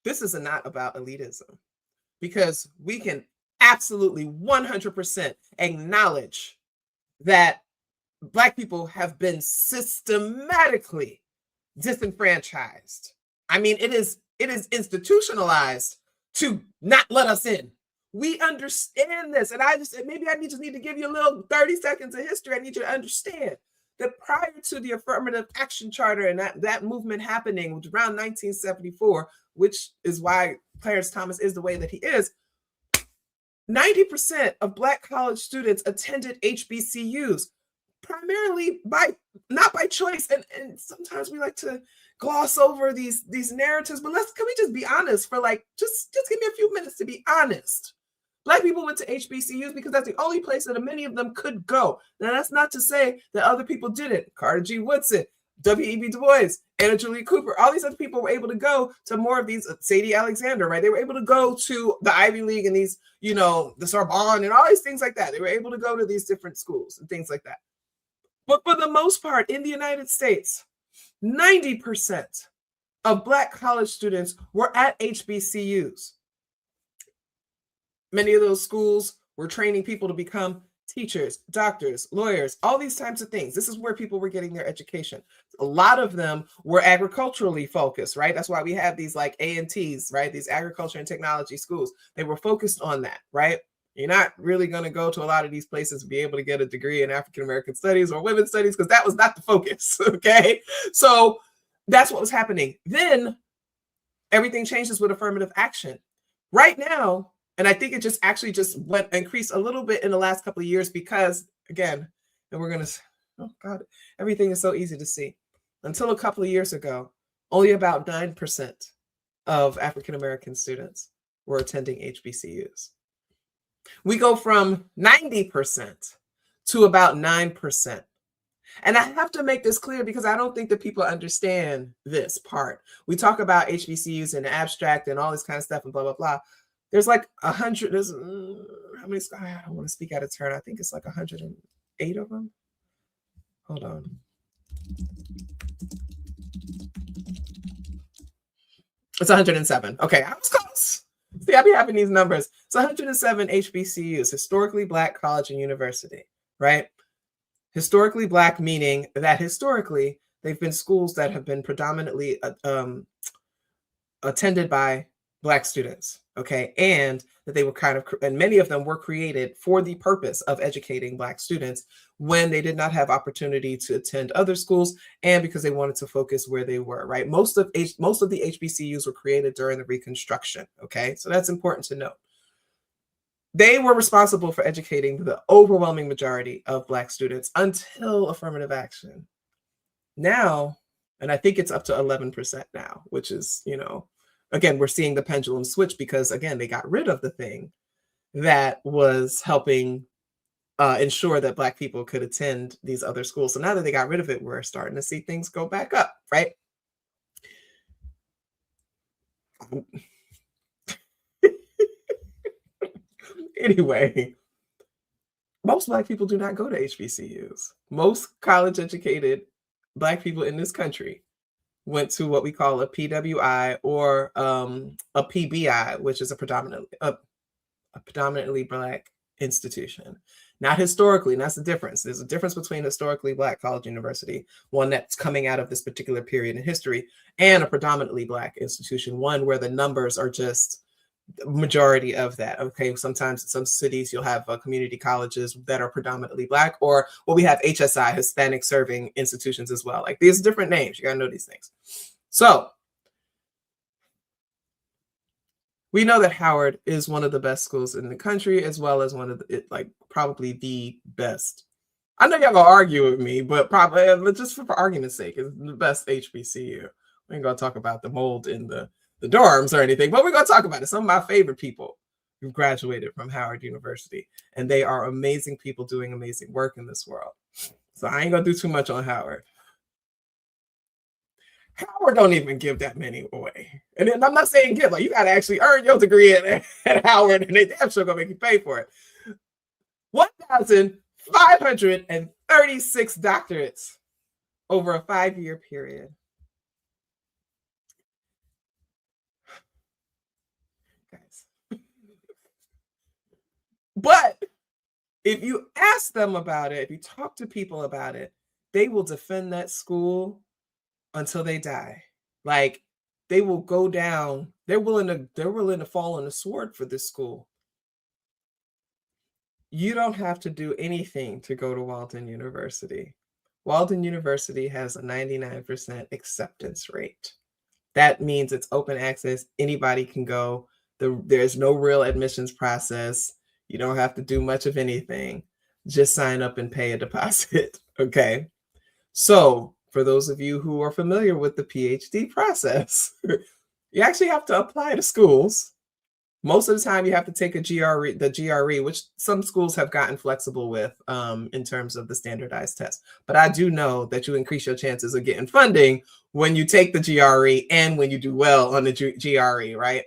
This is not about elitism, because we can absolutely 100% acknowledge that Black people have been systematically disenfranchised. I mean, it is institutionalized to not let us in. We understand this. And maybe I just need to give you a little 30 seconds of history. I need you to understand that prior to the Affirmative Action Charter and that movement happening, which was around 1974, which is why Clarence Thomas is the way that he is, 90% of Black college students attended HBCUs, primarily not by choice. And sometimes we like to gloss over these narratives, but can we just be honest for just give me a few minutes to be honest. Black people went to HBCUs because that's the only place that many of them could go. Now, that's not to say that other people didn't. Carter G. Woodson, W.E.B. Du Bois, Anna Julia Cooper, all these other people were able to go to more of these, Sadie Alexander, right? They were able to go to the Ivy League and these, the Sorbonne and all these things like that. They were able to go to these different schools and things like that. But for the most part, in the United States, 90% of Black college students were at HBCUs. Many of those schools were training people to become teachers, doctors, lawyers, all these types of things. This is where people were getting their education. A lot of them were agriculturally focused, right? That's why we have these like A&Ts, right? These agriculture and technology schools. They were focused on that, right? You're not really going to go to a lot of these places and be able to get a degree in African-American studies or women's studies, because that was not the focus, okay? So that's what was happening. Then everything changes with affirmative action. Right now, and I think it just increased a little bit in the last couple of years because, again, and we're going to, oh God, everything is so easy to see. Until a couple of years ago, only about 9% of African-American students were attending HBCUs. We go from 90% to about 9%. And I have to make this clear because I don't think that people understand this part. We talk about HBCUs in the abstract and all this kind of stuff and blah, blah, blah. There's like 100, how many, I don't want to speak out of turn. I think it's like 108 of them. Hold on. It's 107. Okay, I was close. See, I be having these numbers. It's 107 HBCUs, historically Black college and university, right? Historically Black, meaning that historically they've been schools that have been predominantly attended by Black students, okay? And that they were and many of them were created for the purpose of educating Black students when they did not have opportunity to attend other schools and because they wanted to focus where they were, right? Most of the HBCUs were created during the Reconstruction, okay? So that's important to note. They were responsible for educating the overwhelming majority of Black students until affirmative action. Now, and I think it's up to 11% now, which is, again, we're seeing the pendulum switch because, again, they got rid of the thing that was helping ensure that Black people could attend these other schools. So now that they got rid of it, we're starting to see things go back up, right? Anyway, most Black people do not go to HBCUs. Most college-educated Black people in this country went to what we call a PWI or a PBI, which is a predominantly Black institution. Not historically, and that's the difference. There's a difference between historically Black college university, one that's coming out of this particular period in history, and a predominantly Black institution, one where the numbers are just the majority of that. Okay, sometimes in some cities you'll have community colleges that are predominantly Black, or we have HSI, Hispanic serving institutions as well. Like, these different names, you gotta know these things. So we know that Howard is one of the best schools in the country, as well as one of the, like, probably the best. I know y'all gonna argue with me, but probably just for argument's sake, it's the best HBCU. We ain't gonna talk about the mold in the dorms or anything, but we're gonna talk about it. Some of my favorite people who graduated from Howard University, and they are amazing people doing amazing work in this world. So I ain't gonna do too much on Howard. Howard don't even give that many away. And then I'm not saying give, like, you got to actually earn your degree at Howard, and they damn sure gonna make you pay for it. 1,536 doctorates over a 5-year period. Guys. But if you ask them about it, if you talk to people about it, they will defend that school until they die. Like, they will go down. They're willing to fall on the sword for this school. You don't have to do anything to go to Walden University. Walden University has a 99% acceptance rate. That means it's open access. Anybody can go. There's no real admissions process. You don't have to do much of anything. Just sign up and pay a deposit. Okay. So for those of you who are familiar with the PhD process, you actually have to apply to schools. Most of the time you have to take the GRE, which some schools have gotten flexible with in terms of the standardized test. But I do know that you increase your chances of getting funding when you take the GRE and when you do well on the GRE, right?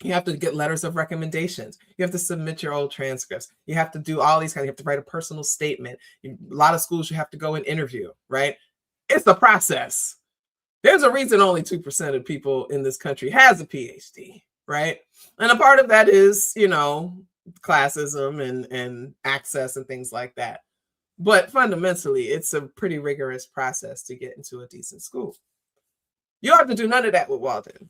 You have to get letters of recommendations. You have to submit your old transcripts. You have to do all these kinds. You have to write a personal statement. A lot of schools you have to go and interview, right? It's the process. There's a reason only 2% of people in this country has a PhD, right? And a part of that is, classism and access and things like that. But fundamentally, it's a pretty rigorous process to get into a decent school. You don't have to do none of that with Walden.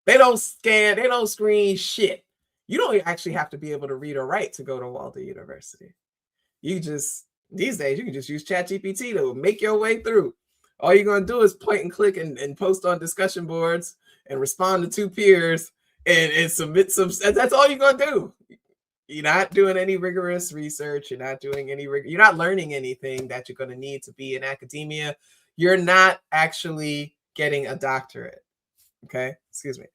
They don't scan, they don't screen shit. You don't actually have to be able to read or write to go to Walden University. These days, you can just use ChatGPT to make your way through. All you're going to do is point and click and post on discussion boards and respond to 2 peers and submit some. That's all you're going to do. You're not doing any rigorous research. You're not doing you're not learning anything that you're going to need to be in academia. You're not actually getting a doctorate. Okay, excuse me.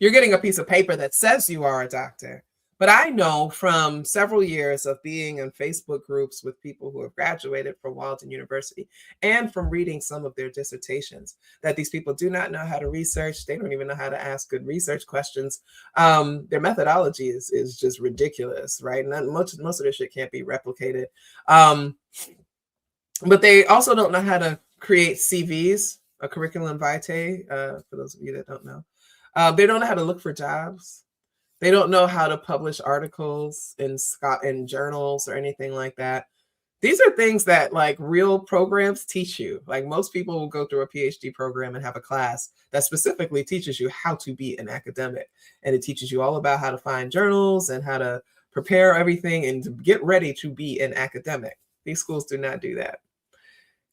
You're getting a piece of paper that says you are a doctor. But I know from several years of being in Facebook groups with people who have graduated from Walden University and from reading some of their dissertations that these people do not know how to research. They don't even know how to ask good research questions. Their methodology is just ridiculous, right? And most of their shit can't be replicated. But they also don't know how to create CVs, a curriculum vitae, for those of you that don't know. They don't know how to look for jobs. They don't know how to publish articles in journals or anything like that. These are things that like real programs teach you. Like most people will go through a PhD program and have a class that specifically teaches you how to be an academic. And it teaches you all about how to find journals and how to prepare everything and to get ready to be an academic. These schools do not do that.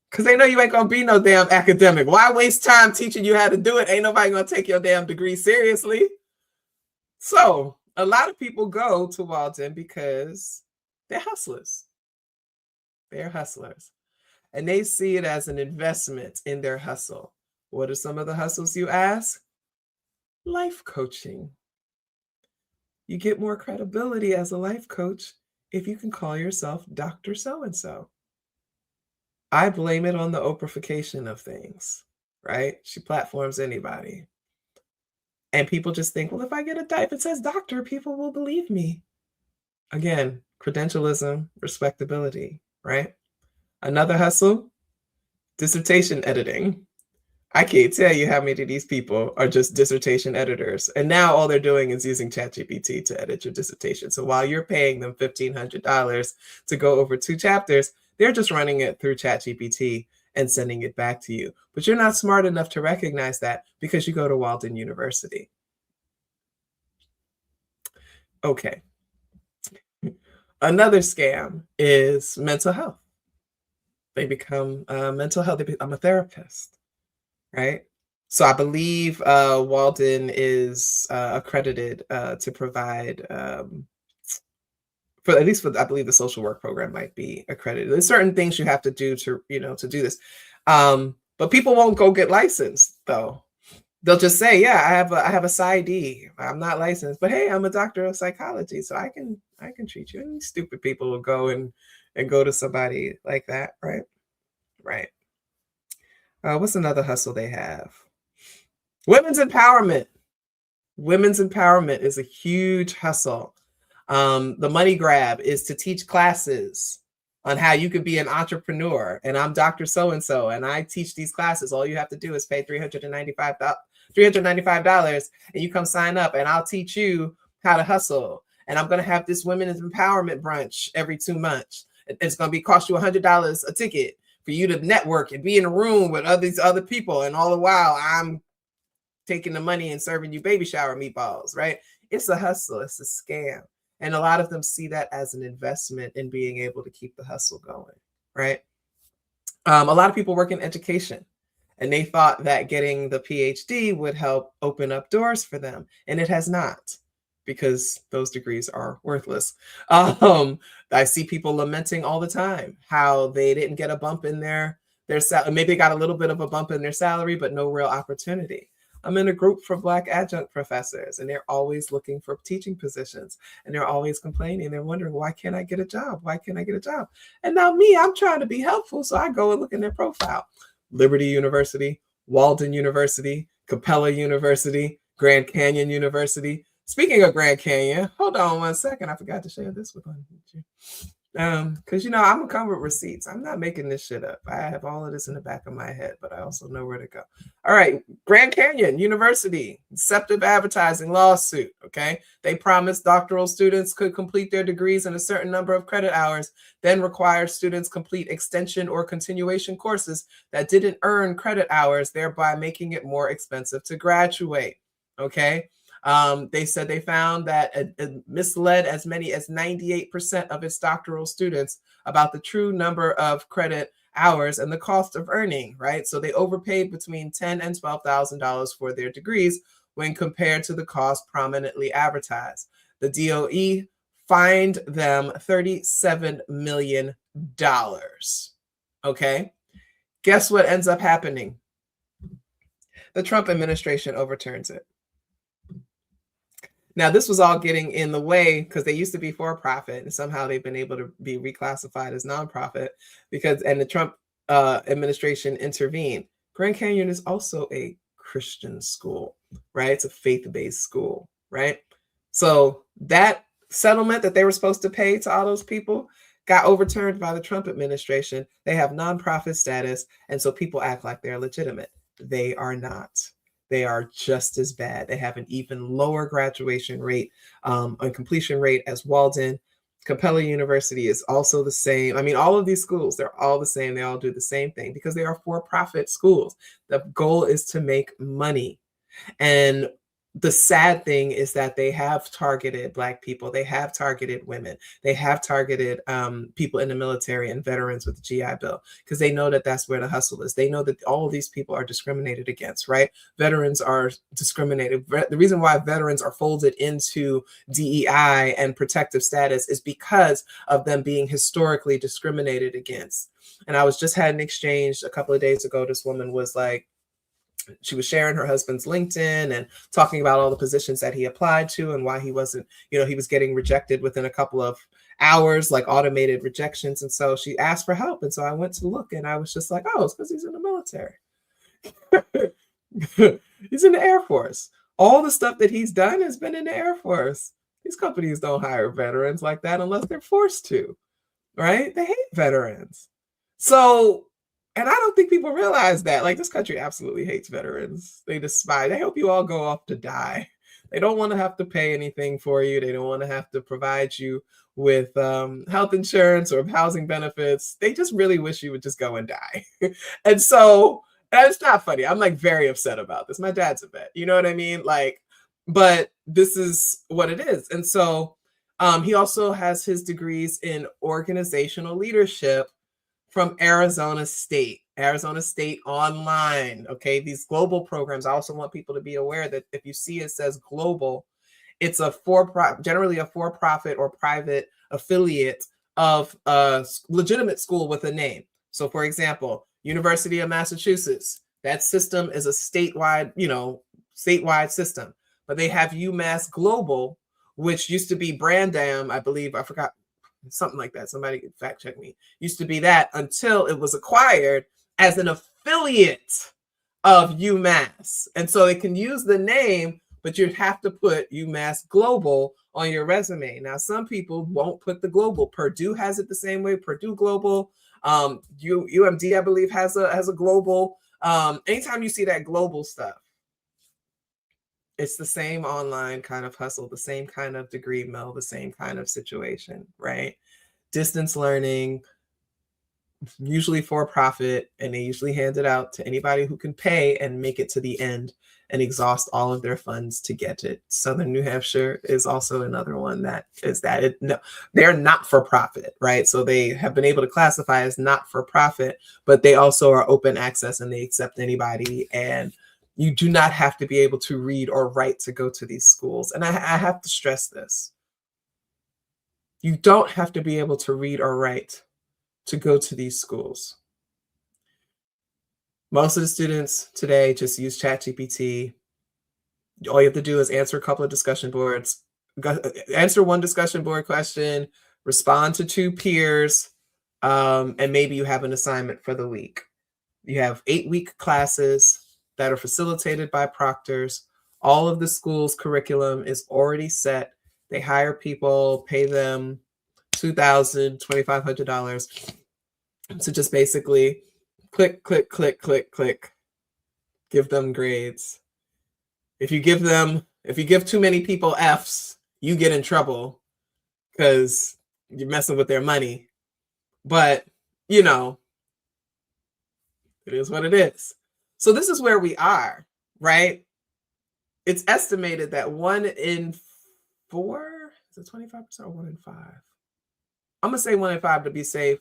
Because they know you ain't going to be no damn academic. Why waste time teaching you how to do it? Ain't nobody going to take your damn degree seriously. So a lot of people go to Walden because they're hustlers. They're hustlers. And they see it as an investment in their hustle. What are some of the hustles you ask? Life coaching. You get more credibility as a life coach if you can call yourself Dr. So-and-so. I blame it on the Oprahfication of things, right? She platforms anybody. And people just think, well, if I get if it says doctor, people will believe me. Again, credentialism, respectability, right? Another hustle, dissertation editing. I can't tell you how many of these people are just dissertation editors. And now all they're doing is using ChatGPT to edit your dissertation. So while you're paying them $1,500 to go over 2 chapters, they're just running it through ChatGPT and sending it back to you. But you're not smart enough to recognize that because you go to Walden University. Okay. Another scam is mental health. They become mental health. I'm a therapist, right? So I believe Walden is accredited to provide, for at least for, I believe the social work program might be accredited. There's certain things you have to do to, to do this. But people won't go get licensed though. They'll just say, yeah, I have a PsyD. I'm not licensed, but hey, I'm a doctor of psychology, so I can treat you. And stupid people will go and go to somebody like that, right? Right. What's another hustle they have? Women's empowerment. Women's empowerment is a huge hustle. The money grab is to teach classes on how you could be an entrepreneur. And I'm Dr. So-and-so, and I teach these classes. All you have to do is pay $395, and you come sign up, and I'll teach you how to hustle. And I'm going to have this women's empowerment brunch every 2 months. It's going to cost you $100 a ticket for you to network and be in a room with other people. And all the while, I'm taking the money and serving you baby shower meatballs, right? It's a hustle. It's a scam. And a lot of them see that as an investment in being able to keep the hustle going, right? A lot of people work in education, and they thought that getting the PhD would help open up doors for them. And it has not, because those degrees are worthless. I see people lamenting all the time how they didn't get a bump in their salary. Maybe they got a little bit of a bump in their salary, but no real opportunity. I'm in a group for Black adjunct professors, and they're always looking for teaching positions, and they're always complaining. They're wondering, why can't I get a job? Why can't I get a job? And now me, I'm trying to be helpful. So I go and look in their profile. Liberty University, Walden University, Capella University, Grand Canyon University. Speaking of Grand Canyon, hold on 1 second. I forgot to share this with you. Because, I'm going to come with receipts. I'm not making this shit up. I have all of this in the back of my head, but I also know where to go. All right. Grand Canyon University, deceptive advertising lawsuit. Okay. They promised doctoral students could complete their degrees in a certain number of credit hours, then required students complete extension or continuation courses that didn't earn credit hours, thereby making it more expensive to graduate. Okay. They said they found that it misled as many as 98% of its doctoral students about the true number of credit hours and the cost of earning, right? So they overpaid between $10,000 and $12,000 for their degrees when compared to the cost prominently advertised. The DOE fined them $37 million. Okay. Guess what ends up happening? The Trump administration overturns it. Now, this was all getting in the way because they used to be for profit, and somehow they've been able to be reclassified as nonprofit and the Trump administration intervened. Grand Canyon is also a Christian school, right? It's a faith-based school, right? So that settlement that they were supposed to pay to all those people got overturned by the Trump administration. They have nonprofit status, and so people act like they're legitimate. They are not. They are just as bad. They have an even lower graduation rate and completion rate as Walden. Capella University is also the same. I mean, all of these schools, they're all the same. They all do the same thing because they are for-profit schools. The goal is to make money. And the sad thing is that they have targeted Black people. They have targeted women. They have targeted people in the military and veterans with the GI Bill because they know that that's where the hustle is. They know that all of these people are discriminated against, right? Veterans are discriminated. The reason why veterans are folded into DEI and protective status is because of them being historically discriminated against. And I was just had an exchange a couple of days ago. This woman was like, she was sharing her husband's LinkedIn and talking about all the positions that he applied to and why he wasn't, he was getting rejected within a couple of hours, like automated rejections. And so she asked for help. And so I went to look and I was just like, oh, it's because he's in the military. He's in the Air Force. All the stuff that he's done has been in the Air Force. These companies don't hire veterans like that unless they're forced to, right? They hate veterans. So And I don't think people realize that. Like, this country absolutely hates veterans. They despise. They hope you all go off to die. They don't want to have to pay anything for you. They don't want to have to provide you with health insurance or housing benefits. They just really wish you would just go and die. And so, and it's not funny. I'm like very upset about this. My dad's a vet. You know what I mean? Like, but this is what it is. And so he also has his degrees in organizational leadership from Arizona State Online. Okay, these global programs. I also want people to be aware that if you see it says global, it's a generally a for-profit or private affiliate of a legitimate school with a name. So, for example, University of Massachusetts. That system is a statewide, statewide system. But they have UMass Global, which used to be Brandam, I believe. I forgot. Something like that. Somebody can fact check me. Used to be that until it was acquired as an affiliate of UMass. And so they can use the name, but you'd have to put UMass Global on your resume. Now, some people won't put the global. Purdue has it the same way. Purdue Global. UMD, I believe, has a global. Anytime you see that global stuff, it's the same online kind of hustle, the same kind of degree mill, the same kind of situation, right? Distance learning, usually for profit, and they usually hand it out to anybody who can pay and make it to the end and exhaust all of their funds to get it. Southern New Hampshire is also another one that is that. No, they're not for profit, right? So they have been able to classify as not for profit, but they also are open access and they accept anybody, and you do not have to be able to read or write to go to these schools. And I have to stress this. You don't have to be able to read or write to go to these schools. Most of the students today just use ChatGPT. All you have to do is answer a couple of discussion boards, answer one discussion board question, respond to 2 peers, and maybe you have an assignment for the week. You have 8-week classes that are facilitated by proctors. All of the school's curriculum is already set. They hire people, pay them $2,000, $2,500 to just basically click, click, click, click, click, give them grades. If you give too many people Fs, you get in trouble because you're messing with their money. But, it is what it is. So this is where we are, right? It's estimated that 1 in 4, is it 25% or 1 in 5? I'm gonna say 1 in 5 to be safe.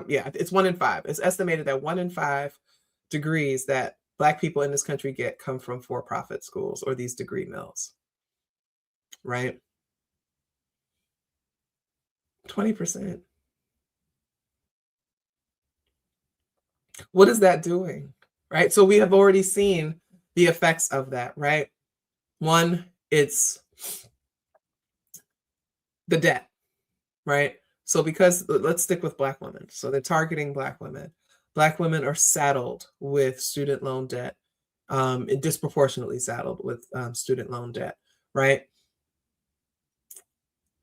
Yeah, it's 1 in 5. It's estimated that 1 in 5 degrees that Black people in this country get come from for-profit schools or these degree mills, right? 20%. What is that doing? Right? So we have already seen the effects of that, right? One, it's the debt, right? So because let's stick with Black women. So they're targeting Black women. Black women are saddled with student loan debt, disproportionately saddled with student loan debt, right?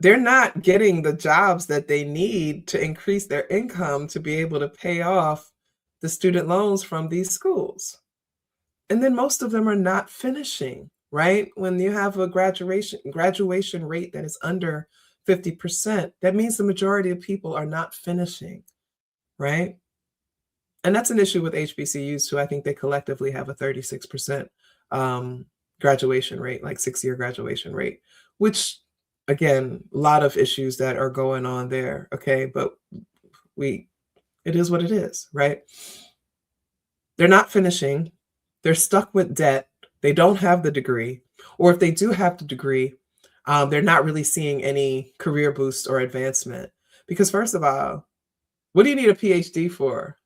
They're not getting the jobs that they need to increase their income to be able to pay off the student loans from these schools. And then most of them are not finishing, right? When you have a graduation rate that is under 50%, that means the majority of people are not finishing, right? And that's an issue with HBCUs too. I think they collectively have a 36% graduation rate, like 6-year graduation rate, which again, a lot of issues that are going on there, okay? But it is what it is, right? They're not finishing. They're stuck with debt. They don't have the degree. Or if they do have the degree, they're not really seeing any career boost or advancement. Because first of all, what do you need a PhD for,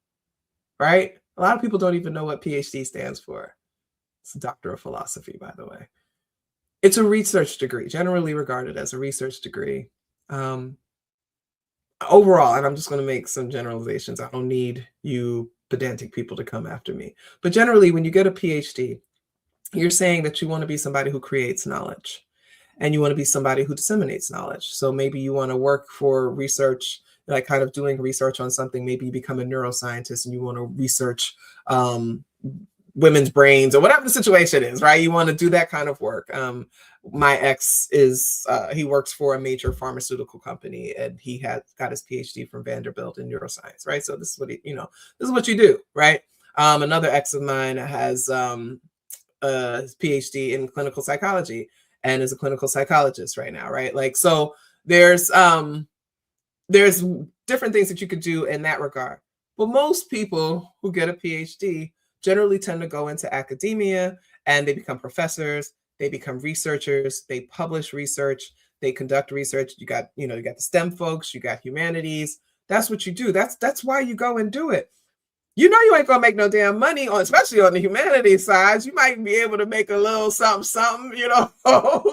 right? A lot of people don't even know what PhD stands for. It's a Doctor of Philosophy, by the way. It's a research degree, generally regarded as a research degree. Overall, and I'm just going to make some generalizations. I don't need you pedantic people to come after me. But generally, when you get a PhD, you're saying that you want to be somebody who creates knowledge and you want to be somebody who disseminates knowledge. So maybe you want to work for research like kind of doing research on something. Maybe you become a neuroscientist and you want to research women's brains or whatever the situation is, right? You want to do that kind of work. My ex is, he works for a major pharmaceutical company, and he had got his PhD from Vanderbilt in neuroscience, right? So this is what he, this is what you do, right? Another ex of mine has his PhD in clinical psychology and is a clinical psychologist right now, right? Like, so there's different things that you could do in that regard. But most people who get a PhD generally tend to go into academia, and they become professors, they become researchers, they publish research, they conduct research. You got the STEM folks, you got humanities. That's what you do. That's why you go and do it. You know you ain't gonna make no damn money on, especially on the humanities side. You might be able to make a little something,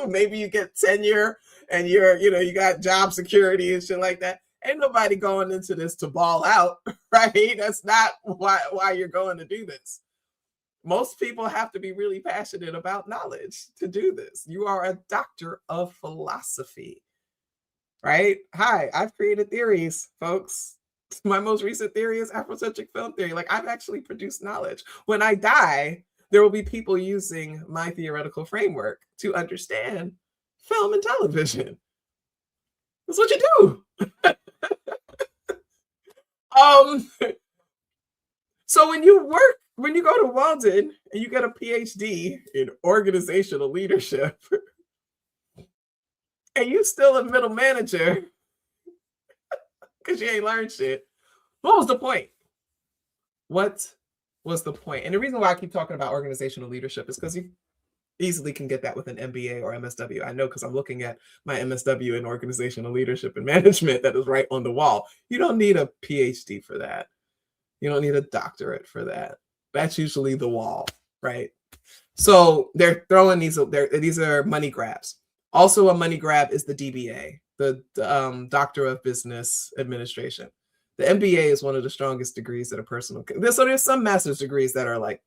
maybe you get tenure and you got job security and shit like that. Ain't nobody going into this to ball out, right? That's not why you're going to do this. Most people have to be really passionate about knowledge to do this. You are a doctor of philosophy, right? Hi, I've created theories, folks. My most recent theory is Afrocentric film theory. Like, I've actually produced knowledge. When I die, there will be people using my theoretical framework to understand film and television. That's what you do. So when you go to Walden and you get a PhD in organizational leadership and you still a middle manager because you ain't learned shit, what was the point? What was the point? And the reason why I keep talking about organizational leadership is because you easily can get that with an MBA or MSW. I know, because I'm looking at my MSW in organizational leadership and management that is right on the wall. You don't need a PhD for that. You don't need a doctorate for that. That's usually the wall, right? So they're throwing these are money grabs. Also a money grab is the DBA, the Doctor of Business Administration. The MBA is one of the strongest degrees that a person can. So there's some master's degrees that are like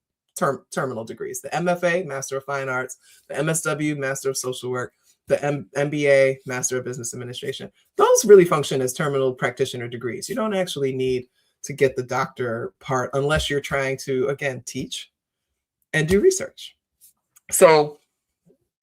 terminal degrees. The MFA, Master of Fine Arts, the MSW, Master of Social Work, the MBA, Master of Business Administration. Those really function as terminal practitioner degrees. You don't actually need to get the doctor part unless you're trying to, again, teach and do research. So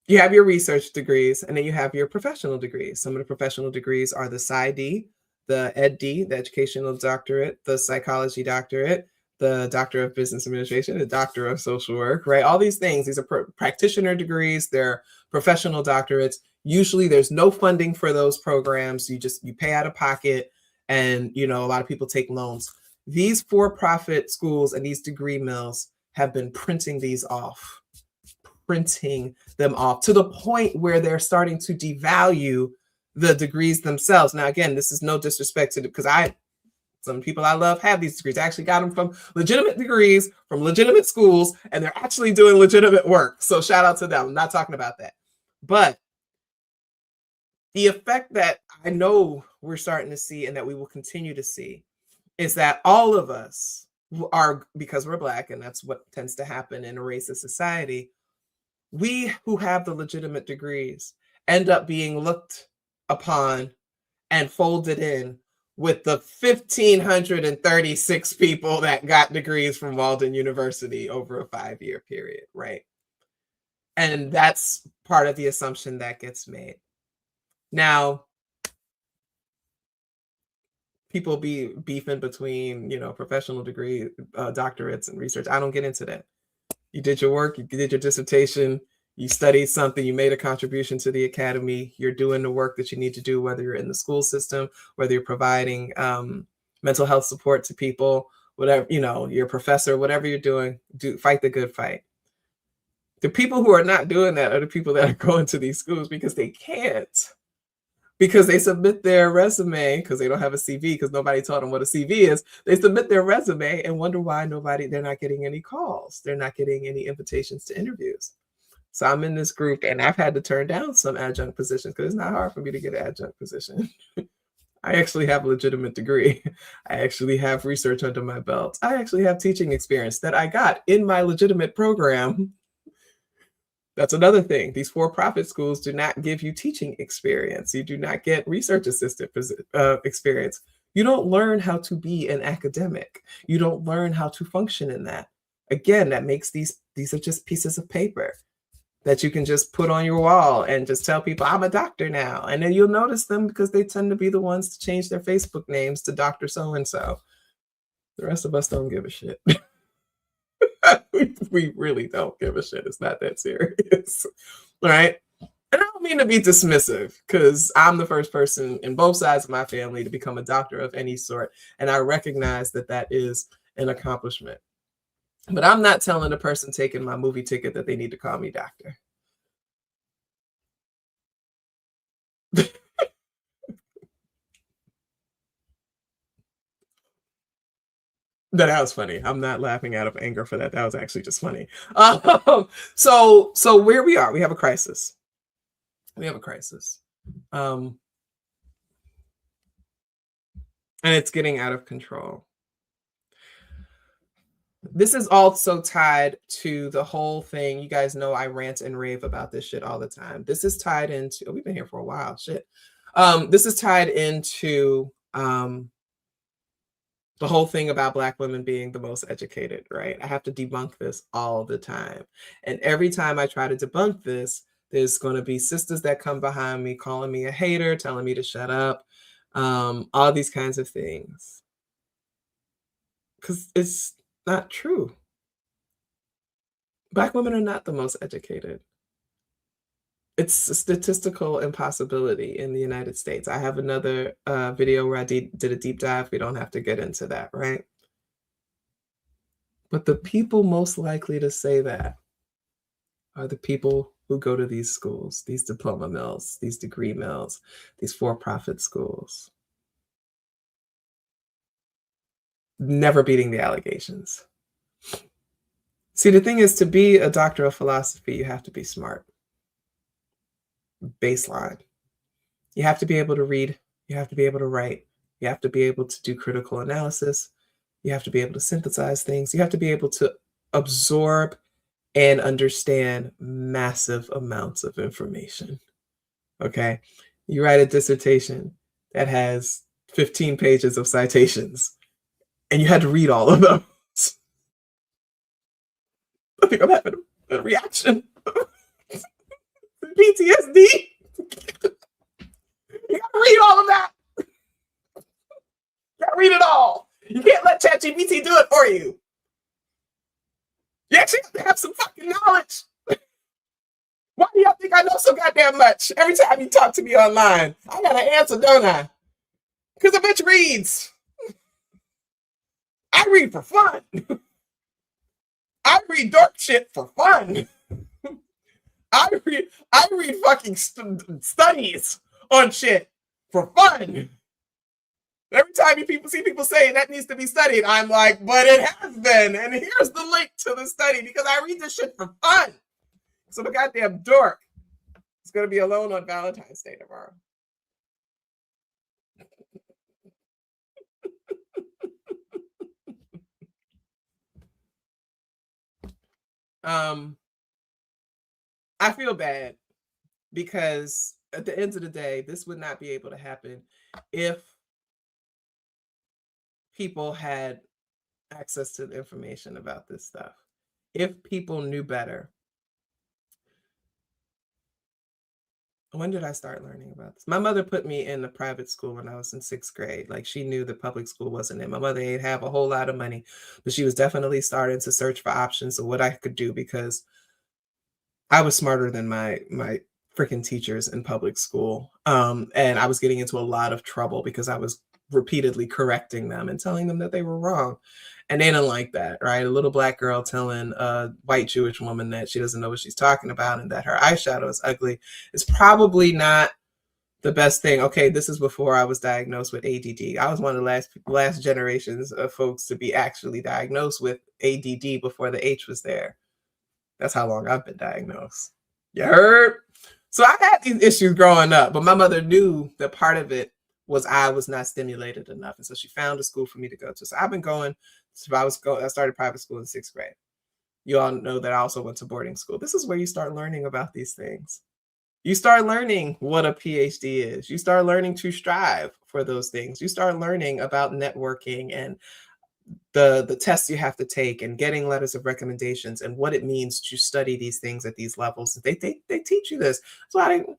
you have your research degrees, and then you have your professional degrees. Some of the professional degrees are the PsyD, the EdD, the Educational Doctorate, the Psychology Doctorate, the Doctor of Business Administration, the Doctor of Social Work, right? All these things, these are practitioner degrees, they're professional doctorates. Usually there's no funding for those programs. You pay out of pocket, and a lot of people take loans. These for-profit schools and these degree mills have been printing them off to the point where they're starting to devalue the degrees themselves. Now, again, this is no disrespect to because some people I love have these degrees. I actually got them from legitimate degrees from legitimate schools, and they're actually doing legitimate work. So shout out to them. I'm not talking about that. But the effect that I know we're starting to see, and that we will continue to see, is that all of us are, because we're Black, and that's what tends to happen in a racist society, we who have the legitimate degrees end up being looked upon and folded in with the 1,536 people that got degrees from Walden University over a 5-year period, right? And that's part of the assumption that gets made. Now, people be beefing between, professional degree, doctorates and research. I don't get into that. You did your work, you did your dissertation, you studied something, you made a contribution to the academy, you're doing the work that you need to do, whether you're in the school system, whether you're providing mental health support to people, whatever, you're a professor, whatever you're doing, fight the good fight. The people who are not doing that are the people that are going to these schools because they can't. Because they submit their resume, because they don't have a CV, because nobody taught them what a CV is. They submit their resume and wonder why they're not getting any calls. They're not getting any invitations to interviews. So I'm in this group, and I've had to turn down some adjunct positions because it's not hard for me to get an adjunct position. I actually have a legitimate degree. I actually have research under my belt. I actually have teaching experience that I got in my legitimate program. That's another thing. These for-profit schools do not give you teaching experience. You do not get research assistant experience. You don't learn how to be an academic. You don't learn how to function in that. Again, that makes these are just pieces of paper that you can just put on your wall and just tell people, I'm a doctor now. And then you'll notice them because they tend to be the ones to change their Facebook names to Dr. So-and-so. The rest of us don't give a shit. We really don't give a shit. It's not that serious. All right. And I don't mean to be dismissive, because I'm the first person in both sides of my family to become a doctor of any sort. And I recognize that that is an accomplishment. But I'm not telling the person taking my movie ticket that they need to call me doctor. That was funny. I'm not laughing out of anger for that. That was actually just funny. So where we are, we have a crisis. We have a crisis. And it's getting out of control. This is also tied to the whole thing. You guys know I rant and rave about this shit all the time. This is tied into, we've been here for a while, shit. This is tied into the whole thing about Black women being the most educated, right? I have to debunk this all the time. And every time I try to debunk this, there's going to be sisters that come behind me calling me a hater, telling me to shut up, all these kinds of things. Because it's not true. Black women are not the most educated. It's a statistical impossibility in the United States. I have another video where I did a deep dive. We don't have to get into that, right? But the people most likely to say that are the people who go to these schools, these diploma mills, these degree mills, these for-profit schools. Never beating the allegations. See, the thing is, to be a doctor of philosophy, you have to be smart. Baseline. You have to be able to read. You have to be able to write. You have to be able to do critical analysis. You have to be able to synthesize things. You have to be able to absorb and understand massive amounts of information. Okay? You write a dissertation that has 15 pages of citations, and you had to read all of those. I think I'm having a reaction. PTSD. You gotta read all of that. You gotta read it all. You can't let ChatGPT do it for you. You actually have to have some fucking knowledge. Why do y'all think I know so goddamn much? Every time you talk to me online, I got an answer, don't I? Because the bitch reads. I read for fun. I read dark shit for fun. I read fucking studies on shit for fun. Every time you see people saying that needs to be studied, I'm like, but it has been. And here's the link to the study because I read this shit for fun. So the goddamn dork is going to be alone on Valentine's Day tomorrow. I feel bad because at the end of the day, this would not be able to happen if people had access to the information about this stuff. If people knew better. When did I start learning about this? My mother put me in a private school when I was in 6th grade. Like, she knew the public school wasn't it. My mother didn't have a whole lot of money, but she was definitely starting to search for options of what I could do because I was smarter than my freaking teachers in public school. And I was getting into a lot of trouble because I was repeatedly correcting them and telling them that they were wrong. And they didn't like that, right? A little Black girl telling a white Jewish woman that she doesn't know what she's talking about and that her eyeshadow is ugly is probably not the best thing. Okay, this is before I was diagnosed with ADD. I was one of the last generations of folks to be actually diagnosed with ADD before the H was there. That's how long I've been diagnosed. You heard? So I had these issues growing up, but my mother knew that part of it was I was not stimulated enough. And so she found a school for me to go to. So I've been going. So I started private school in 6th grade. You all know that I also went to boarding school. This is where you start learning about these things. You start learning what a PhD is. You start learning to strive for those things. You start learning about networking and the tests you have to take and getting letters of recommendations and what it means to study these things at these levels. They teach you this. That's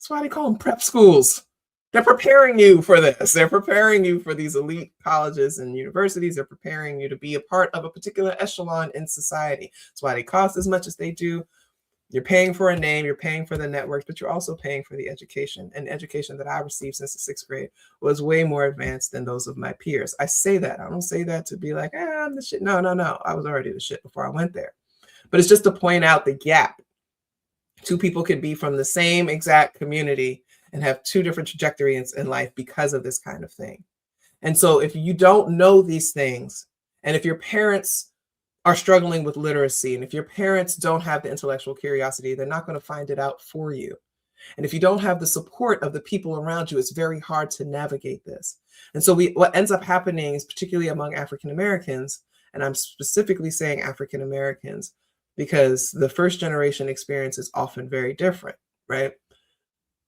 why they call them prep schools. They're preparing you for this. They're preparing you for these elite colleges and universities. They're preparing you to be a part of a particular echelon in society. That's why they cost as much as they do. You're paying for a name, you're paying for the networks, but you're also paying for the education. And education that I received since the 6th grade was way more advanced than those of my peers. I say that. I don't say that to be like, I'm the shit. No. I was already the shit before I went there. But it's just to point out the gap. Two people can be from the same exact community and have two different trajectories in life because of this kind of thing. And so if you don't know these things, and if your parents are struggling with literacy, and if your parents don't have the intellectual curiosity, they're not going to find it out for you. And if you don't have the support of the people around you, it's very hard to navigate this. And so what ends up happening is, particularly among African Americans, and I'm specifically saying African Americans, because the first generation experience is often very different, right?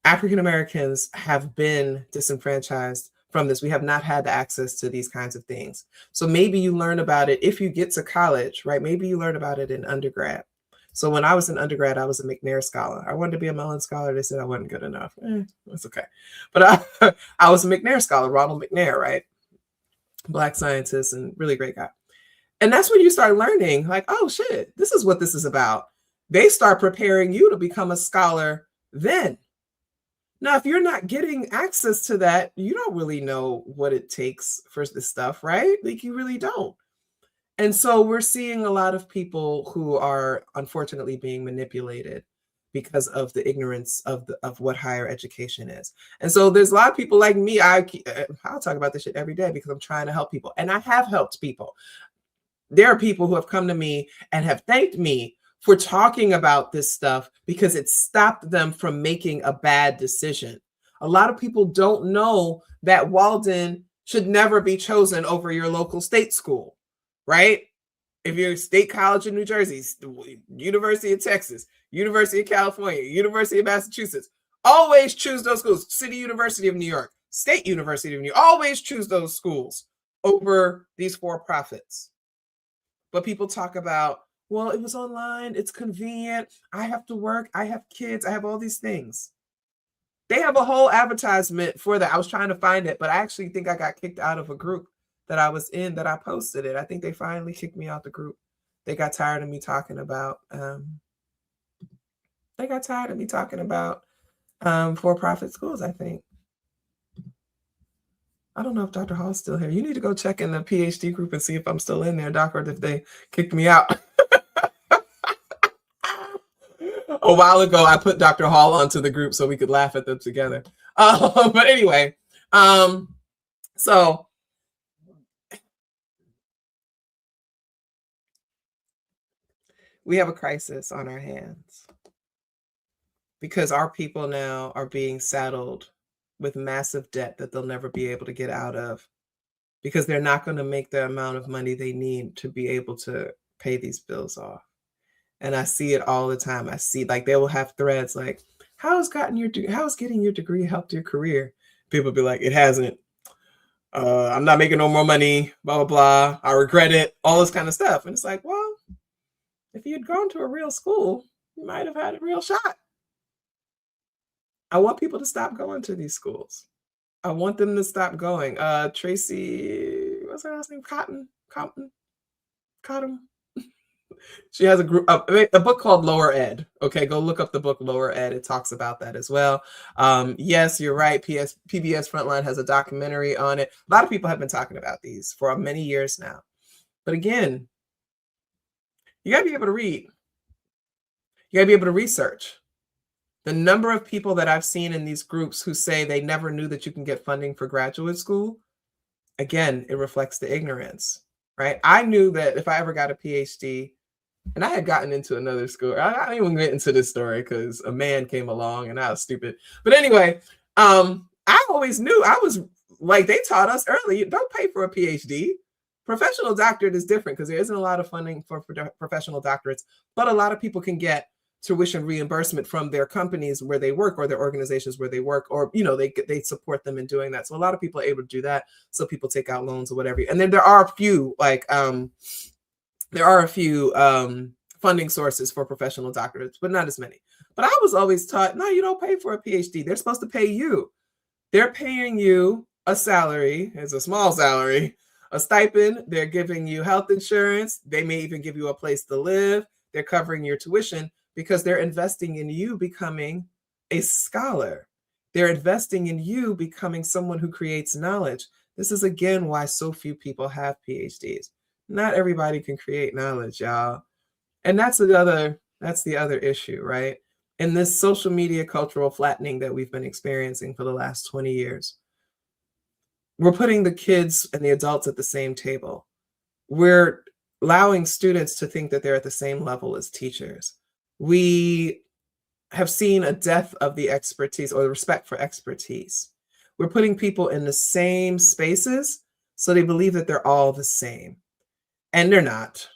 African Americans have been disenfranchised from this. We have not had the access to these kinds of things. So maybe you learn about it if you get to college, right? Maybe you learn about it in undergrad. So when I was in undergrad, I was a McNair scholar. I wanted to be a Mellon scholar. They said I wasn't good enough. That's okay. But I was a McNair scholar, Ronald McNair, right? Black scientist and really great guy. And that's when you start learning, like, oh shit, this is what this is about. They start preparing you to become a scholar then. Now, if you're not getting access to that, you don't really know what it takes for this stuff, right? Like, you really don't. And so we're seeing a lot of people who are unfortunately being manipulated because of the ignorance of what higher education is. And so there's a lot of people like me. I'll talk about this shit every day because I'm trying to help people. And I have helped people. There are people who have come to me and have thanked me for talking about this stuff because it stopped them from making a bad decision. A lot of people don't know that Walden should never be chosen over your local state school, right? If you're State College of New Jersey, University of Texas, University of California, University of Massachusetts, always choose those schools. City University of New York, State University of New York, always choose those schools over these for-profits. But people talk about, well, it was online, it's convenient, I have to work, I have kids, I have all these things. They have a whole advertisement for that. I was trying to find it, but I actually think I got kicked out of a group that I was in that I posted it. I think they finally kicked me out the group. They got tired of me talking about for-profit schools, I think. I don't know if Dr. Hall's still here. You need to go check in the PhD group and see if I'm still in there, Doc, or if they kicked me out. A while ago, I put Dr. Hall onto the group so we could laugh at them together. But anyway, so we have a crisis on our hands because our people now are being saddled with massive debt that they'll never be able to get out of because they're not going to make the amount of money they need to be able to pay these bills off. And I see it all the time. I see, like, they will have threads like, how has getting your degree helped your career? People be like, it hasn't. I'm not making no more money, blah, blah, blah. I regret it, all this kind of stuff. And it's like, well, if you had gone to a real school, you might have had a real shot. I want people to stop going to these schools. I want them to stop going. Tracy, what's her last name? Cotton. She has a book called Lower Ed. Okay, go look up the book Lower Ed. It talks about that as well. Yes, you're right. PBS Frontline has a documentary on it. A lot of people have been talking about these for many years now. But again, you got to be able to read. You got to be able to research. The number of people that I've seen in these groups who say they never knew that you can get funding for graduate school, again, it reflects the ignorance, right? I knew that if I ever got a PhD, and I had gotten into another school, I don't even get into this story because a man came along and I was stupid. But anyway, I always knew, I was like, they taught us early, don't pay for a PhD. Professional doctorate is different because there isn't a lot of funding for professional doctorates, but a lot of people can get tuition reimbursement from their companies where they work or their organizations where they work, or they support them in doing that. So a lot of people are able to do that. So people take out loans or whatever. And then there are a few funding sources for professional doctorates, but not as many. But I was always taught, no, you don't pay for a PhD. They're supposed to pay you. They're paying you a salary, it's a small salary, a stipend. They're giving you health insurance. They may even give you a place to live. They're covering your tuition because they're investing in you becoming a scholar. They're investing in you becoming someone who creates knowledge. This is, again, why so few people have PhDs. Not everybody can create knowledge, y'all. And that's the other issue, right? In this social media cultural flattening that we've been experiencing for the last 20 years, we're putting the kids and the adults at the same table. We're allowing students to think that they're at the same level as teachers. We have seen a death of the expertise or the respect for expertise. We're putting people in the same spaces so they believe that they're all the same. And they're not.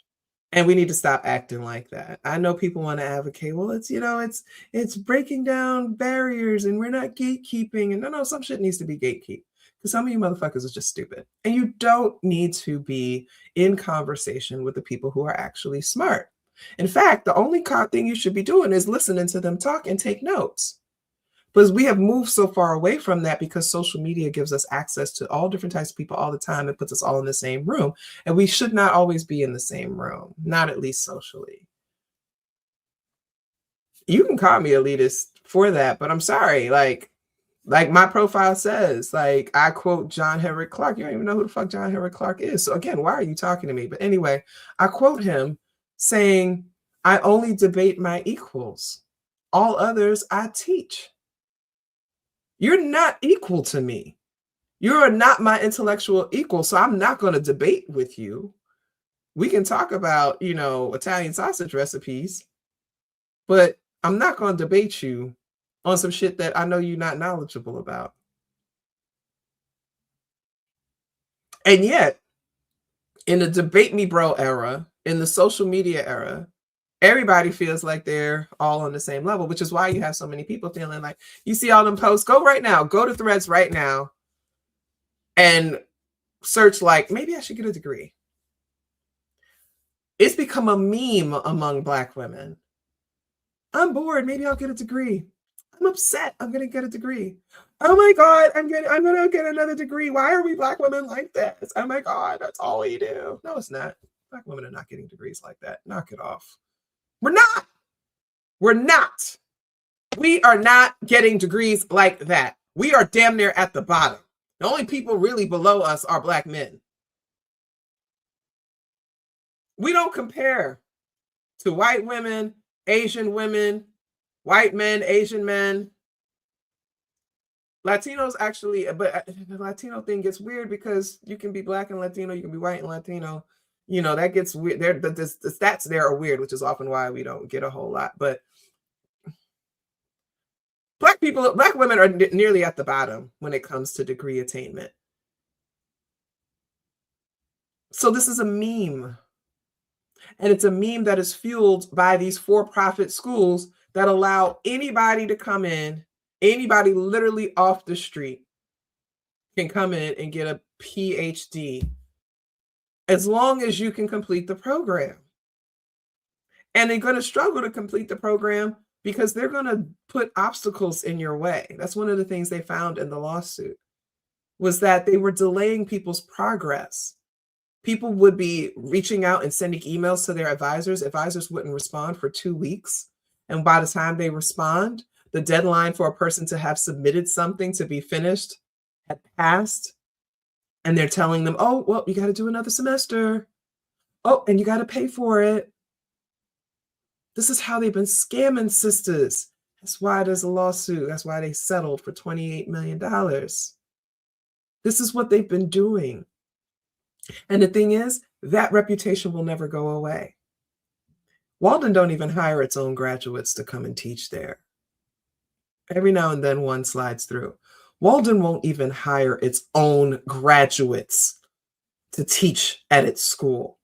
And we need to stop acting like that. I know people want to advocate, well, it's breaking down barriers and we're not gatekeeping. And no, some shit needs to be gatekeeped. Because some of you motherfuckers are just stupid. And you don't need to be in conversation with the people who are actually smart. In fact, the only thing you should be doing is listening to them talk and take notes. Because we have moved so far away from that because social media gives us access to all different types of people all the time. It puts us all in the same room. And we should not always be in the same room, not at least socially. You can call me elitist for that, but I'm sorry. Like my profile says, I quote John Henrik Clarke. You don't even know who the fuck John Henrik Clarke is. So again, why are you talking to me? But anyway, I quote him saying, I only debate my equals. All others I teach. You're not equal to me. You're not my intellectual equal. So I'm not going to debate with you. We can talk about, Italian sausage recipes, but I'm not going to debate you on some shit that I know you're not knowledgeable about. And yet, in the debate me bro era, in the social media era, everybody feels like they're all on the same level, which is why you have so many people feeling like, you see all them posts, go to Threads right now and search maybe I should get a degree. It's become a meme among Black women. I'm bored, maybe I'll get a degree. I'm upset, I'm gonna get a degree. Oh my God, I'm gonna get another degree. Why are we Black women like this? Oh my God, that's all we do. No, it's not. Black women are not getting degrees like that. Knock it off. We're not. We are not getting degrees like that. We are damn near at the bottom. The only people really below us are Black men. We don't compare to white women, Asian women, white men, Asian men. Latinos actually, but the Latino thing gets weird because you can be Black and Latino, you can be white and Latino. That gets weird. The stats there are weird, which is often why we don't get a whole lot. But Black women are nearly at the bottom when it comes to degree attainment. So this is a meme. And it's a meme that is fueled by these for-profit schools that allow anybody to come in, anybody literally off the street can come in and get a PhD as long as you can complete the program. And they're going to struggle to complete the program because they're going to put obstacles in your way. That's one of the things they found in the lawsuit, was that they were delaying people's progress. People would be reaching out and sending emails to their advisors. Advisors wouldn't respond for 2 weeks. And by the time they respond, the deadline for a person to have submitted something to be finished had passed. And they're telling them, oh, well, you got to do another semester. Oh, and you got to pay for it. This is how they've been scamming sisters. That's why there's a lawsuit. That's why they settled for $28 million. This is what they've been doing. And the thing is, that reputation will never go away. Walden don't even hire its own graduates to come and teach there. Every now and then one slides through. Walden won't even hire its own graduates to teach at its school.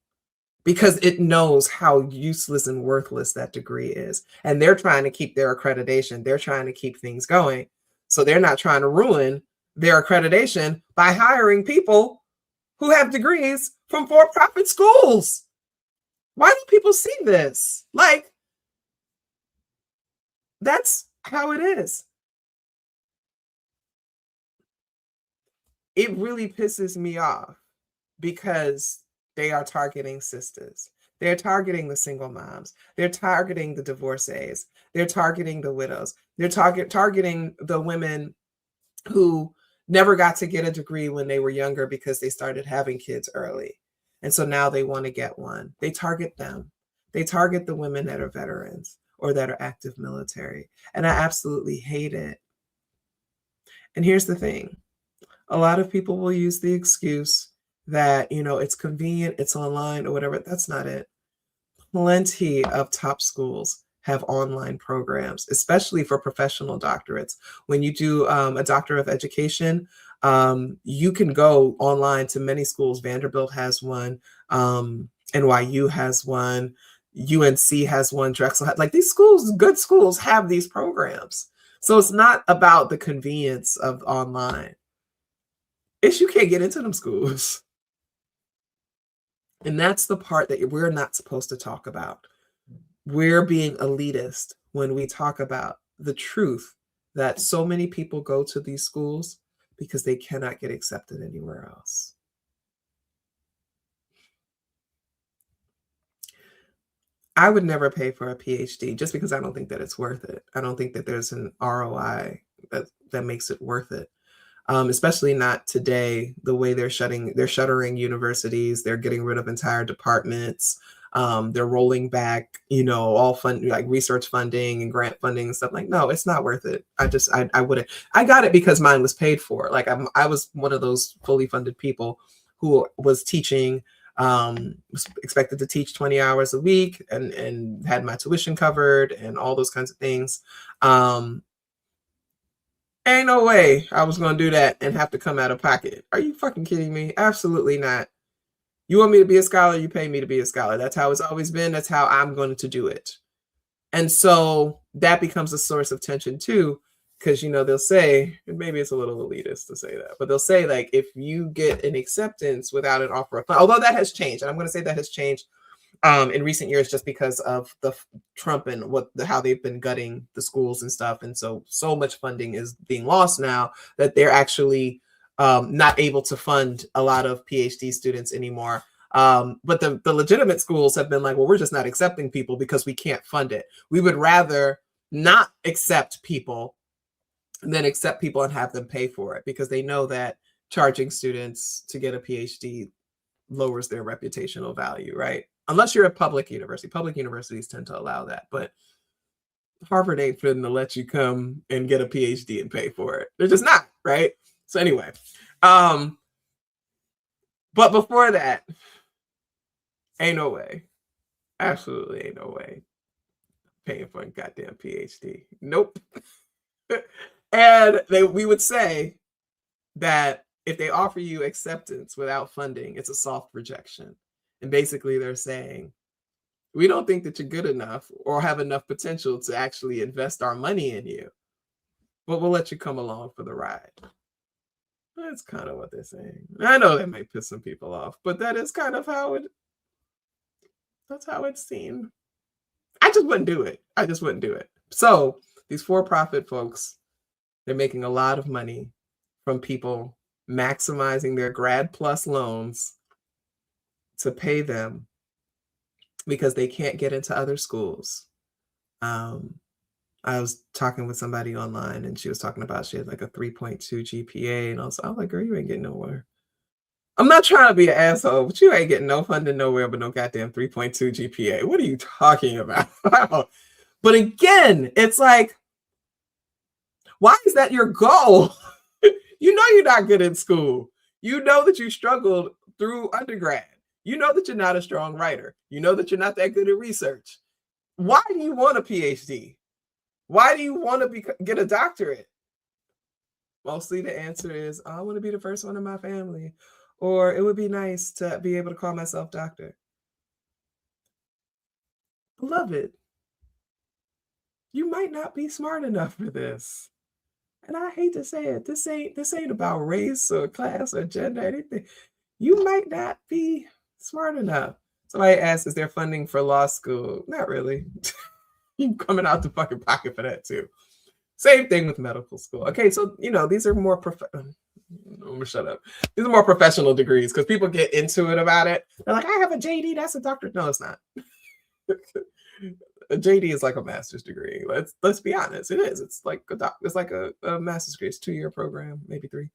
because it knows how useless and worthless that degree is. And they're trying to keep their accreditation. They're trying to keep things going. So they're not trying to ruin their accreditation by hiring people who have degrees from for-profit schools. Why don't people see this? Like, that's how it is. It really pisses me off because they are targeting sisters. They're targeting the single moms. They're targeting the divorcees. They're targeting the widows. They're targeting the women who never got to get a degree when they were younger because they started having kids early. And so now they want to get one. They target them. They target the women that are veterans or that are active military. And I absolutely hate it. And here's the thing. A lot of people will use the excuse that, you know, it's convenient, it's online or whatever. That's not it. Plenty of top schools have online programs, especially for professional doctorates. When you do a doctor of education, you can go online to many schools. Vanderbilt has one, NYU has one, UNC has one, Drexel has, like these schools, good schools have these programs. So it's not about the convenience of online. It's you can't get into them schools. And that's the part that we're not supposed to talk about. We're being elitist when we talk about the truth that so many people go to these schools because they cannot get accepted anywhere else. I would never pay for a PhD just because I don't think that it's worth it. I don't think that there's an ROI that makes it worth it. Especially not today, the way they're shuttering universities, they're getting rid of entire departments, they're rolling back, you know, all fund like research funding and grant funding and stuff. Like, no, it's not worth it. I wouldn't. I got it because mine was paid for. Like I was one of those fully funded people who was teaching, was expected to teach 20 hours a week and had my tuition covered and all those kinds of things. Ain't no way I was going to do that and have to come out of pocket. Are you fucking kidding me? Absolutely not. You want me to be a scholar, you pay me to be a scholar. That's how it's always been. That's how I'm going to do it. And so that becomes a source of tension too, because, you know, they'll say, and maybe it's a little elitist to say that, but they'll say like, if you get an acceptance without an offer of fund, although that has changed, and I'm going to say that has changed in recent years just because of the Trump and how they've been gutting the schools and stuff. And so much funding is being lost now that they're actually not able to fund a lot of PhD students anymore. But the legitimate schools have been like, well, we're just not accepting people because we can't fund it. We would rather not accept people than accept people and have them pay for it, because they know that charging students to get a PhD lowers their reputational value, right? Unless you're a public university. Public universities tend to allow that, but Harvard ain't fitting to let you come and get a PhD and pay for it. They're just not, right? So anyway, but before that, ain't no way. Absolutely ain't no way paying for a goddamn PhD. Nope. And we would say that if they offer you acceptance without funding, it's a soft rejection. And basically they're saying, we don't think that you're good enough or have enough potential to actually invest our money in you, but we'll let you come along for the ride. That's kind of what they're saying. I know that might piss some people off, but that is kind of that's how it's seen. I just wouldn't do it. I just wouldn't do it. So these for-profit folks, they're making a lot of money from people maximizing their Grad Plus loans to pay them because they can't get into other schools. I was talking with somebody online and she was talking about she had like a 3.2 GPA, and I was like, girl, you ain't getting nowhere. I'm not trying to be an asshole, but you ain't getting no funding nowhere but no goddamn 3.2 GPA. What are you talking about? But again, it's like, why is that your goal? You know you're not good in school. You know that you struggled through undergrad. You know that you're not a strong writer. You know that you're not that good at research. Why do you want a PhD? Why do you want to get a doctorate? Mostly the answer is, I want to be the first one in my family, or it would be nice to be able to call myself doctor. beloved, you might not be smart enough for this. And I hate to say it, this ain't about race or class or gender or anything. You might not be smart enough. Somebody asked, is there funding for law school? Not really. You coming out the fucking pocket for that too. Same thing with medical school. Okay, so these are more I'm gonna shut up. These are more professional degrees because people get into it about it. They're like, I have a JD, that's a doctorate. No, it's not. A JD is like a master's degree. Let's be honest. It is. It's like a master's degree. It's a 2-year program, maybe 3.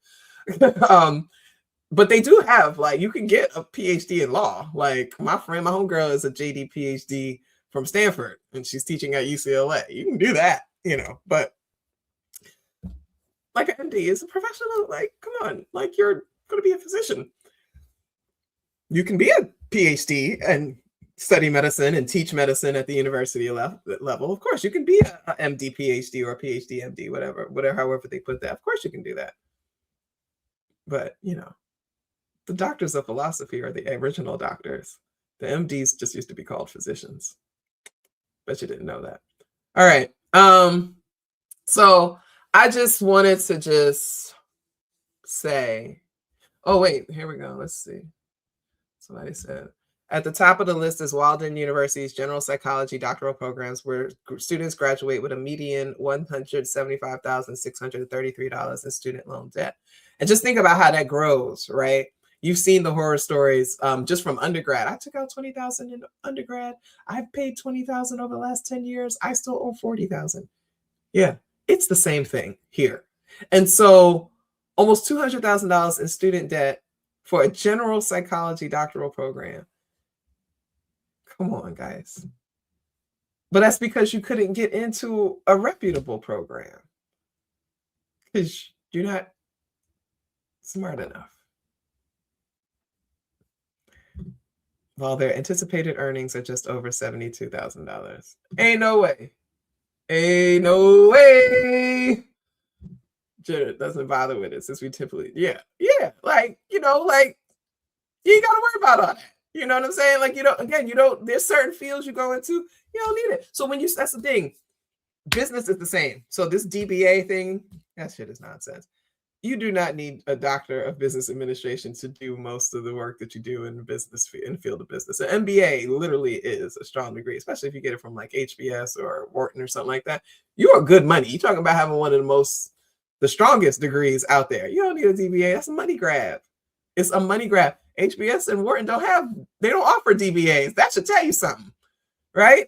But they do have, like, you can get a PhD in law. Like my homegirl is a JD PhD from Stanford, and she's teaching at UCLA. You can do that, but like an MD is a professional. Like, come on, like you're going to be a physician. You can be a PhD and study medicine and teach medicine at the university level. Of course, you can be a MD PhD or a PhD MD, whatever, however they put that. Of course, you can do that. But the doctors of philosophy are the original doctors. The MDs just used to be called physicians. Bet you didn't know that. All right. So I just wanted to say, oh wait, here we go. Let's see. Somebody said, at the top of the list is Walden University's general psychology doctoral programs, where students graduate with a median $175,633 in student loan debt. And just think about how that grows, right? You've seen the horror stories just from undergrad. I took out $20,000 in undergrad. I've paid $20,000 over the last 10 years. I still owe $40,000. Yeah, it's the same thing here. And so almost $200,000 in student debt for a general psychology doctoral program. Come on, guys. But that's because you couldn't get into a reputable program because you're not smart enough. While their anticipated earnings are just over $72,000. Ain't no way. Ain't no way. Jared doesn't bother with it since we typically, like, you ain't got to worry about all that. You know what I'm saying? Like, there's certain fields you go into, you don't need it. So that's the thing. Business is the same. So this DBA thing, that shit is nonsense. You do not need a doctor of business administration to do most of the work that you do in the field of business. An MBA literally is a strong degree, especially if you get it from like HBS or Wharton or something like that. You are good money. You're talking about having one of the strongest degrees out there. You don't need a DBA. That's a money grab. It's a money grab. HBS and Wharton don't offer DBAs. That should tell you something, right?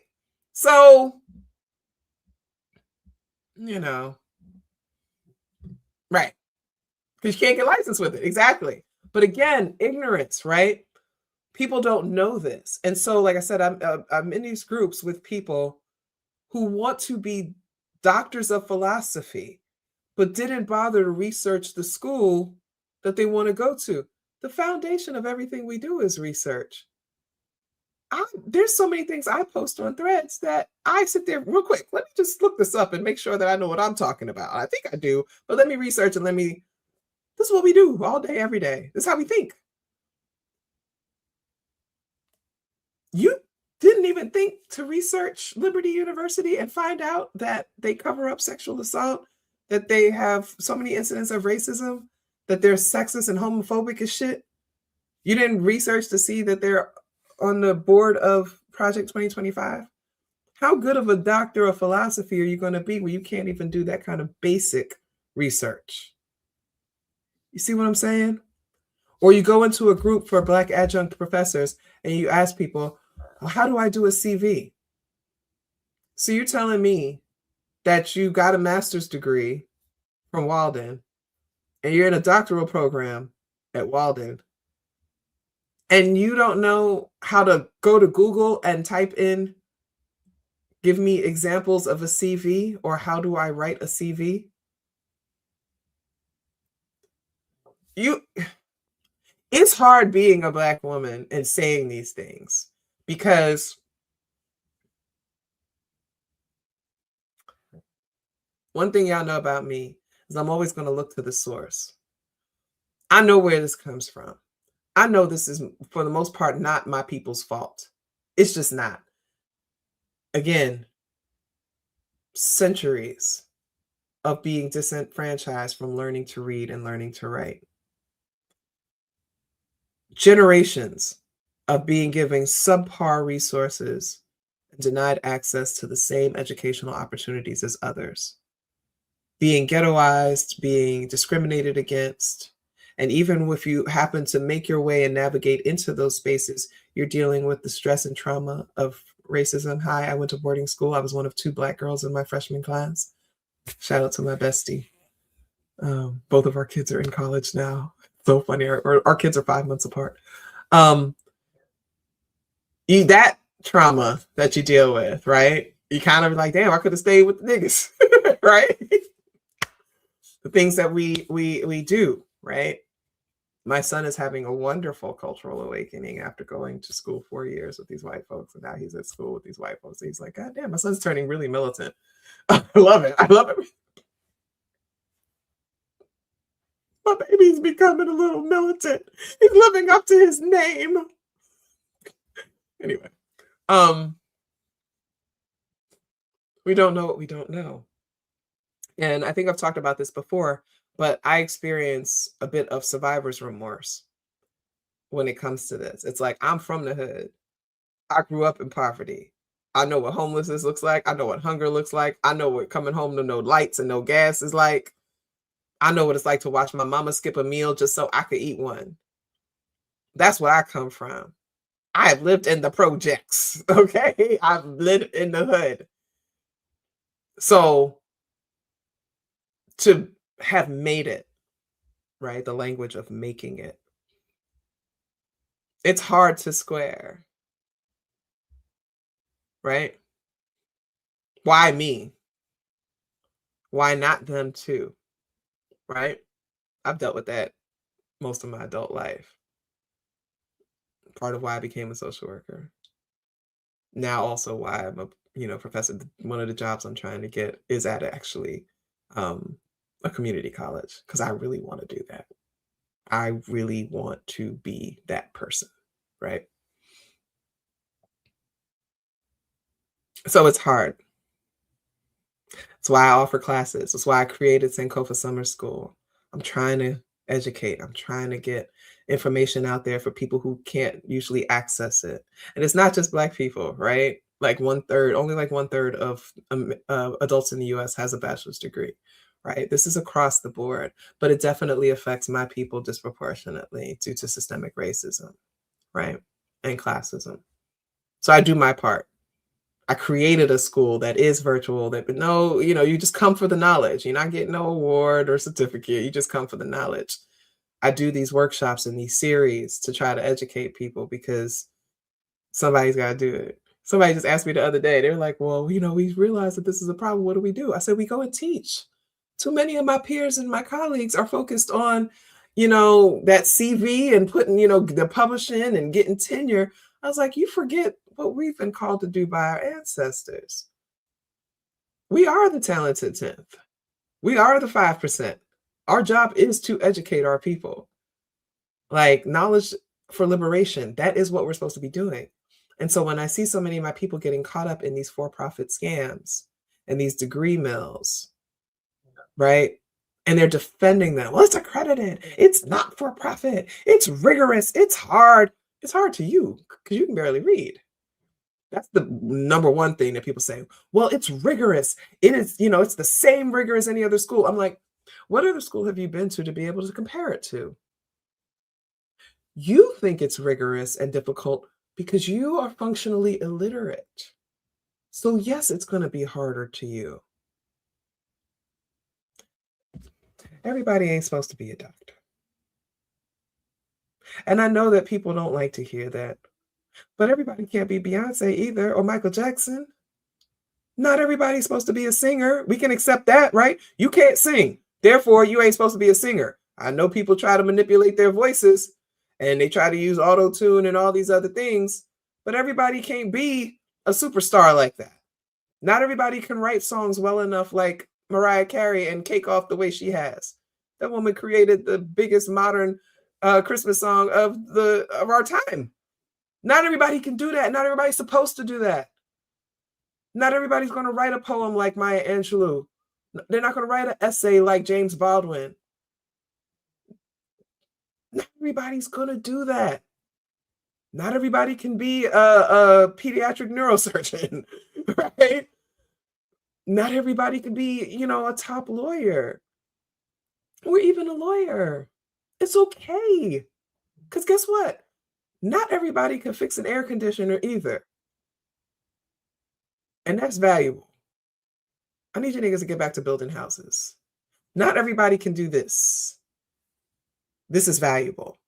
So, right. Because you can't get licensed with it. Exactly. But again, ignorance, right? People don't know this. And so, like I said, I'm in these groups with people who want to be doctors of philosophy, but didn't bother to research the school that they want to go to. The foundation of everything we do is research. There's so many things I post on Threads that I sit there real quick. Let me just look this up and make sure that I know what I'm talking about. I think I do, but let me research and this is what we do all day, every day. This is how we think. You didn't even think to research Liberty University and find out that they cover up sexual assault, that they have so many incidents of racism, that they're sexist and homophobic as shit. You didn't research to see that they're on the board of Project 2025. How good of a doctor of philosophy are you going to be when you can't even do that kind of basic research? You see what I'm saying? Or you go into a group for Black adjunct professors and you ask people, well, how do I do a CV? So you're telling me that you got a master's degree from Walden and you're in a doctoral program at Walden and you don't know how to go to Google and type in, give me examples of a CV, or how do I write a CV? It's hard being a Black woman and saying these things because one thing y'all know about me is I'm always going to look to the source. I know where this comes from. I know this is, for the most part, not my people's fault. It's just not. again, centuries of being disenfranchised from learning to read and learning to write. Generations of being given subpar resources and denied access to the same educational opportunities as others. Being ghettoized, being discriminated against, and even if you happen to make your way and navigate into those spaces, you're dealing with the stress and trauma of racism. Hi, I went to boarding school. I was one of 2 Black girls in my freshman class. Shout out to my bestie. Both of our kids are in college now. So funny. Our kids are 5 months apart. That trauma that you deal with, right? You kind of like, damn, I could have stayed with the niggas, right? The things that we do, right? My son is having a wonderful cultural awakening after going to school 4 years with these white folks, and now he's at school with these white folks. He's like, God damn, my son's turning really militant. I love it. I love it. My baby's becoming a little militant. He's living up to his name. Anyway, we don't know what we don't know. And I think I've talked about this before, but I experience a bit of survivor's remorse when it comes to this. It's like, I'm from the hood. I grew up in poverty. I know what homelessness looks like. I know what hunger looks like. I know what coming home to no lights and no gas is like. I know what it's like to watch my mama skip a meal just so I could eat one. That's where I come from. I've lived in the projects, okay? I've lived in the hood. So to have made it, right? The language of making it. It's hard to square, right? Why me? Why not them too? Right? I've dealt with that most of my adult life. Part of why I became a social worker. Now also why I'm a professor. One of the jobs I'm trying to get is at actually a community college, because I really want to do that. I really want to be that person, right? So it's hard. That's why I offer classes. That's why I created Sankofa Summer School. I'm trying to educate. I'm trying to get information out there for people who can't usually access it. And it's not just Black people, right? Like only like one third of adults in the US has a bachelor's degree, right? This is across the board, but it definitely affects my people disproportionately due to systemic racism, right? And classism. So I do my part. I created a school that is virtual, that you just come for the knowledge. You're not getting no award or certificate. You just come for the knowledge. I do these workshops and these series to try to educate people because somebody's got to do it. Somebody just asked me the other day, they're like, well, we realize that this is a problem. What do we do? I said, we go and teach. Too many of my peers and my colleagues are focused on, that CV and putting, the publishing and getting tenure. I was like, you forget what we've been called to do by our ancestors. We are the talented 10th. We are the 5%. Our job is to educate our people. Like knowledge for liberation, that is what we're supposed to be doing. And so when I see so many of my people getting caught up in these for-profit scams and these degree mills, right? And they're defending them. Well, it's accredited. It's not for profit. It's rigorous. It's hard. It's hard to you because you can barely read. That's the number one thing that people say. Well, it's rigorous. It is, it's the same rigor as any other school. I'm like, what other school have you been to be able to compare it to? You think it's rigorous and difficult because you are functionally illiterate. So yes, it's going to be harder to you. Everybody ain't supposed to be a doctor. And I know that people don't like to hear that, but everybody can't be Beyonce either or Michael Jackson. Not everybody's supposed to be a singer. We can accept that, right? You can't sing. Therefore, you ain't supposed to be a singer. I know people try to manipulate their voices and they try to use auto-tune and all these other things, but everybody can't be a superstar like that. Not everybody can write songs well enough like Mariah Carey and cake off the way she has. That woman created the biggest modern Christmas song of our time. Not everybody can do that. Not everybody's supposed to do that. Not everybody's going to write a poem like Maya Angelou. They're not going to write an essay like James Baldwin. Not everybody's going to do that. Not everybody can be a pediatric neurosurgeon, right? Not everybody can be, you know, a top lawyer or even a lawyer. It's okay. Because guess what? Not everybody can fix an air conditioner either. And that's valuable. I need you niggas to get back to building houses. Not everybody can do this. This is valuable.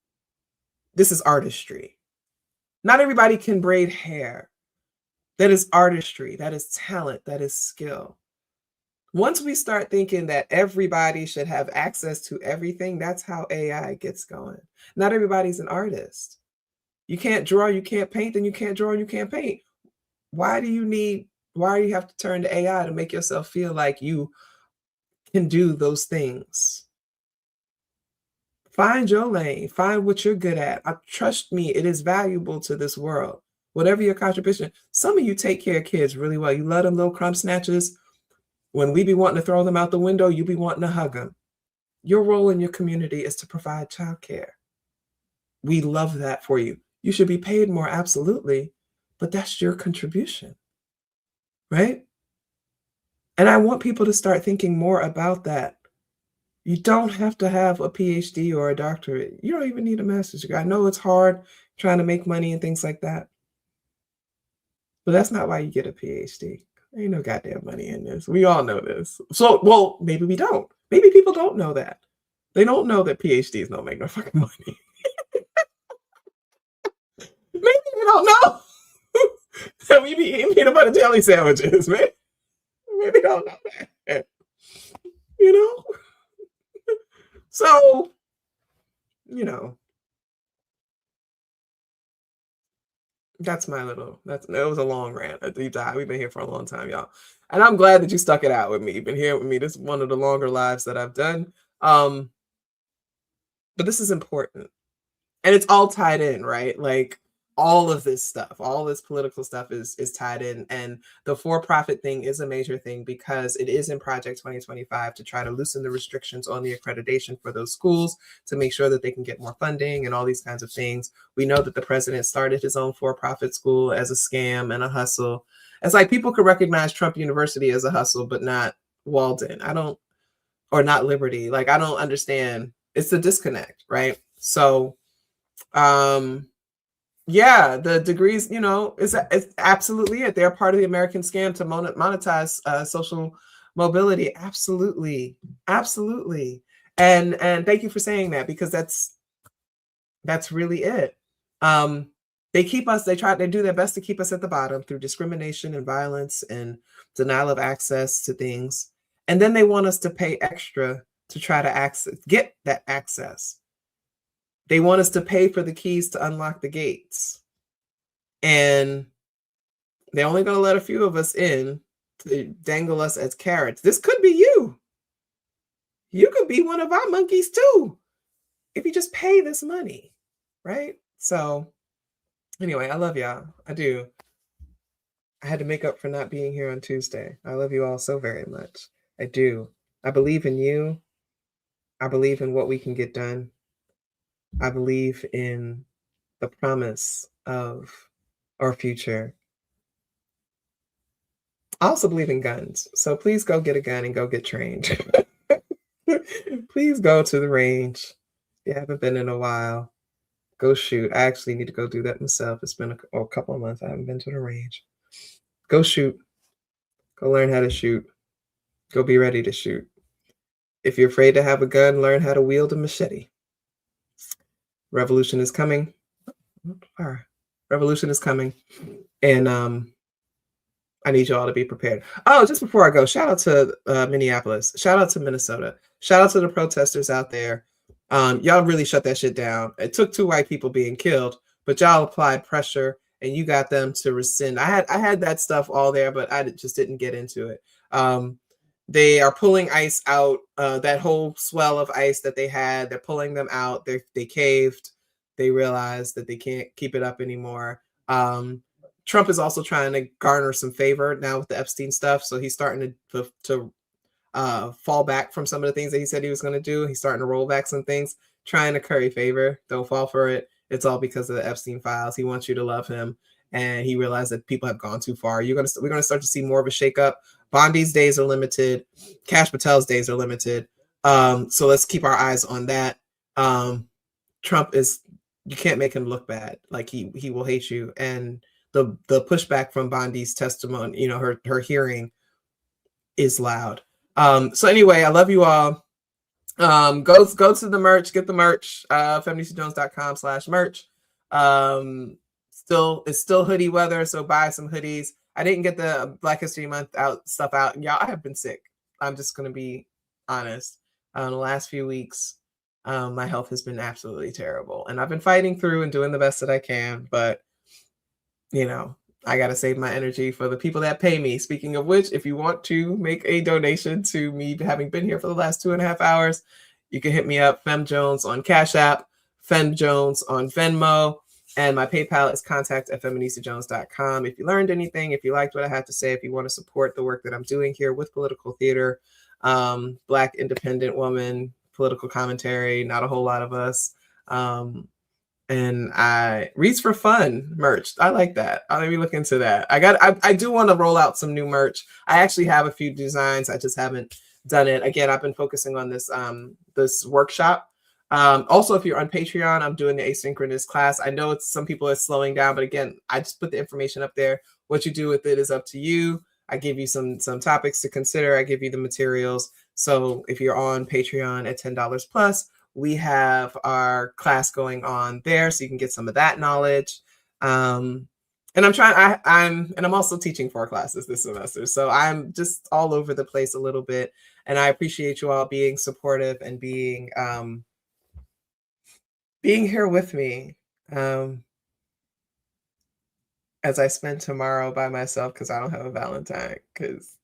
This is artistry. Not everybody can braid hair. That is artistry. That is talent. That is skill. Once we start thinking that everybody should have access to everything, that's how AI gets going. Not everybody's an artist. You can't draw, you can't paint, then you can't draw, you can't paint. Why do you have to turn to AI to make yourself feel like you can do those things? Find your lane. Find what you're good at. Trust me, it is valuable to this world. Whatever your contribution. Some of you take care of kids really well. You love them little crumb snatchers. When we be wanting to throw them out the window, you be wanting to hug them. Your role in your community is to provide childcare. We love that for you. You should be paid more, absolutely, but that's your contribution, right? And I want people to start thinking more about that. You don't have to have a PhD or a doctorate. You don't even need a master's degree. I know it's hard trying to make money and things like that, but that's not why you get a PhD. Ain't no goddamn money in this. We all know this. So, well, maybe we don't. Maybe people don't know that. They don't know that PhDs don't make no fucking money. Maybe they don't know that we be eating peanut butter jelly sandwiches, man. Maybe they don't know that. You know? So, you know, that's my little, it was a long rant, a deep dive. We've been here for a long time, y'all. And I'm glad that you stuck it out with me. You've been here with me. This is one of the longer lives that I've done. But this is important. And it's all tied in, right? Like all of this stuff, all this political stuff is tied in. And the for-profit thing is a major thing because it is in Project 2025 to try to loosen the restrictions on the accreditation for those schools to make sure that they can get more funding and all these kinds of things. We know that the president started his own for-profit school as a scam and a hustle. It's like people could recognize Trump University as a hustle, but not Walden. Or not Liberty. Like, I don't understand. It's the disconnect, right? So, yeah, the degrees, you know, it's absolutely it. They're part of the American scam to monetize social mobility. Absolutely. Absolutely. And thank you for saying that, because that's really it. They keep us, they do their best to keep us at the bottom through discrimination and violence and denial of access to things. And then they want us to pay extra to try to get that access. They want us to pay for the keys to unlock the gates. And they're only going to let a few of us in to dangle us as carrots. This could be you. You could be one of our monkeys too, if you just pay this money, right? So anyway, I love y'all. I do. I had to make up for not being here on Tuesday. I love you all so very much. I do. I believe in you. I believe in what we can get done. I believe in the promise of our future. I also believe in guns. So please go get a gun and go get trained. Please go to the range. If you haven't been in a while, go shoot. I actually need to go do that myself. It's been a couple of months. I haven't been to the range. Go shoot. Go learn how to shoot. Go be ready to shoot. If you're afraid to have a gun, learn how to wield a machete. Revolution is coming. Revolution is coming. And I need you all to be prepared. Oh, just before I go, shout out to Minneapolis. Shout out to Minnesota. Shout out to the protesters out there. Y'all really shut that shit down. It took 2 white people being killed, but y'all applied pressure and you got them to rescind. I had that stuff all there, but I just didn't get into it. They are pulling ICE out, that whole swell of ICE that they had. They're pulling them out. They caved. They realized that they can't keep it up anymore. Trump is also trying to garner some favor now with the Epstein stuff. So he's starting to fall back from some of the things that he said he was going to do. He's starting to roll back some things, trying to curry favor. Don't fall for it. It's all because of the Epstein files. He wants you to love him. And he realized that people have gone too far. We're going to start to see more of a shakeup. Bondi's days are limited. Kash Patel's days are limited. So let's keep our eyes on that. Trump you can't make him look bad. Like he will hate you. And the pushback from Bondi's testimony, her hearing is loud. So anyway, I love you all. Go to the merch, get the merch, feministajones.com/merch. It's still hoodie weather, so buy some hoodies. I didn't get the Black History Month stuff out. Y'all, I have been sick. I'm just gonna be honest. The last few weeks, my health has been absolutely terrible, and I've been fighting through and doing the best that I can, but I got to save my energy for the people that pay me. Speaking of which, if you want to make a donation to me having been here for the last 2.5 hours, you can hit me up, Fem Jones on Cash App, Fem Jones on Venmo, and my PayPal is contact@feministajones.com. If you learned anything, if you liked what I had to say, if you want to support the work that I'm doing here with Political Theater, Black independent woman, political commentary, not a whole lot of us. And Reads for Fun merch. I like that. Let me look into that. I do want to roll out some new merch. I actually have a few designs. I just haven't done it. Again, I've been focusing on this this workshop. Also, if you're on Patreon, I'm doing the asynchronous class. I know some people are slowing down, but again, I just put the information up there. What you do with it is up to you. I give you some topics to consider. I give you the materials. So if you're on Patreon at $10 plus, we have our class going on there, so you can get some of that knowledge. And I'm also teaching 4 classes this semester, so I'm just all over the place a little bit. And I appreciate you all being supportive and being here with me as I spend tomorrow by myself because I don't have a Valentine, because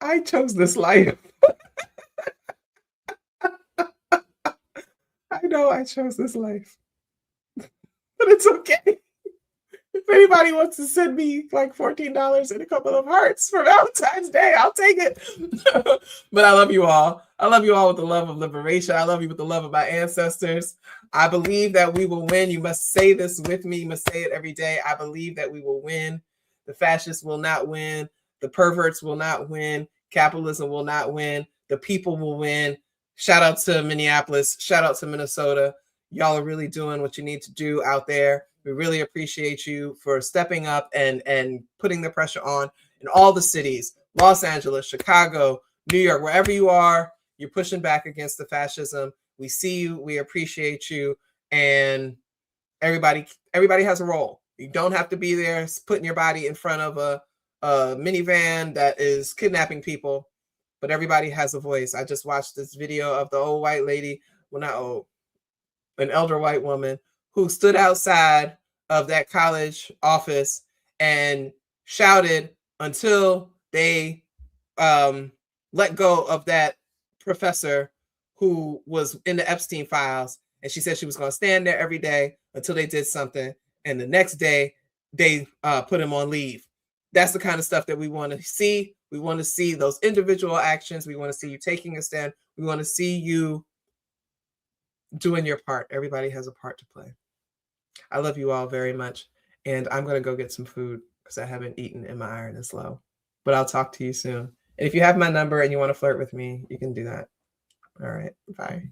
I chose this life. I know I chose this life, but it's okay. If anybody wants to send me like $14 and a couple of hearts for Valentine's Day, I'll take it. But I love you all. I love you all with the love of liberation. I love you with the love of my ancestors. I believe that we will win. You must say this with me. You must say it every day. I believe that we will win. The fascists will not win. The perverts will not win. Capitalism will not win. The people will win. Shout out to Minneapolis. Shout out to Minnesota. Y'all are really doing what you need to do out there. We really appreciate you for stepping up and putting the pressure on in all the cities, Los Angeles, Chicago, New York, wherever you are, you're pushing back against the fascism. We see you. We appreciate you. And everybody has a role. You don't have to be there putting your body in front of a minivan that is kidnapping people, but everybody has a voice. I just watched this video of the old white lady, well, not old, an elder white woman who stood outside of that college office and shouted until they let go of that professor who was in the Epstein files. And she said she was going to stand there every day until they did something. And the next day they put him on leave. That's the kind of stuff that we want to see. We want to see those individual actions. We want to see you taking a stand. We want to see you doing your part. Everybody has a part to play. I love you all very much. And I'm going to go get some food because I haven't eaten and my iron is low. But I'll talk to you soon. And if you have my number and you want to flirt with me, you can do that. All right. Bye.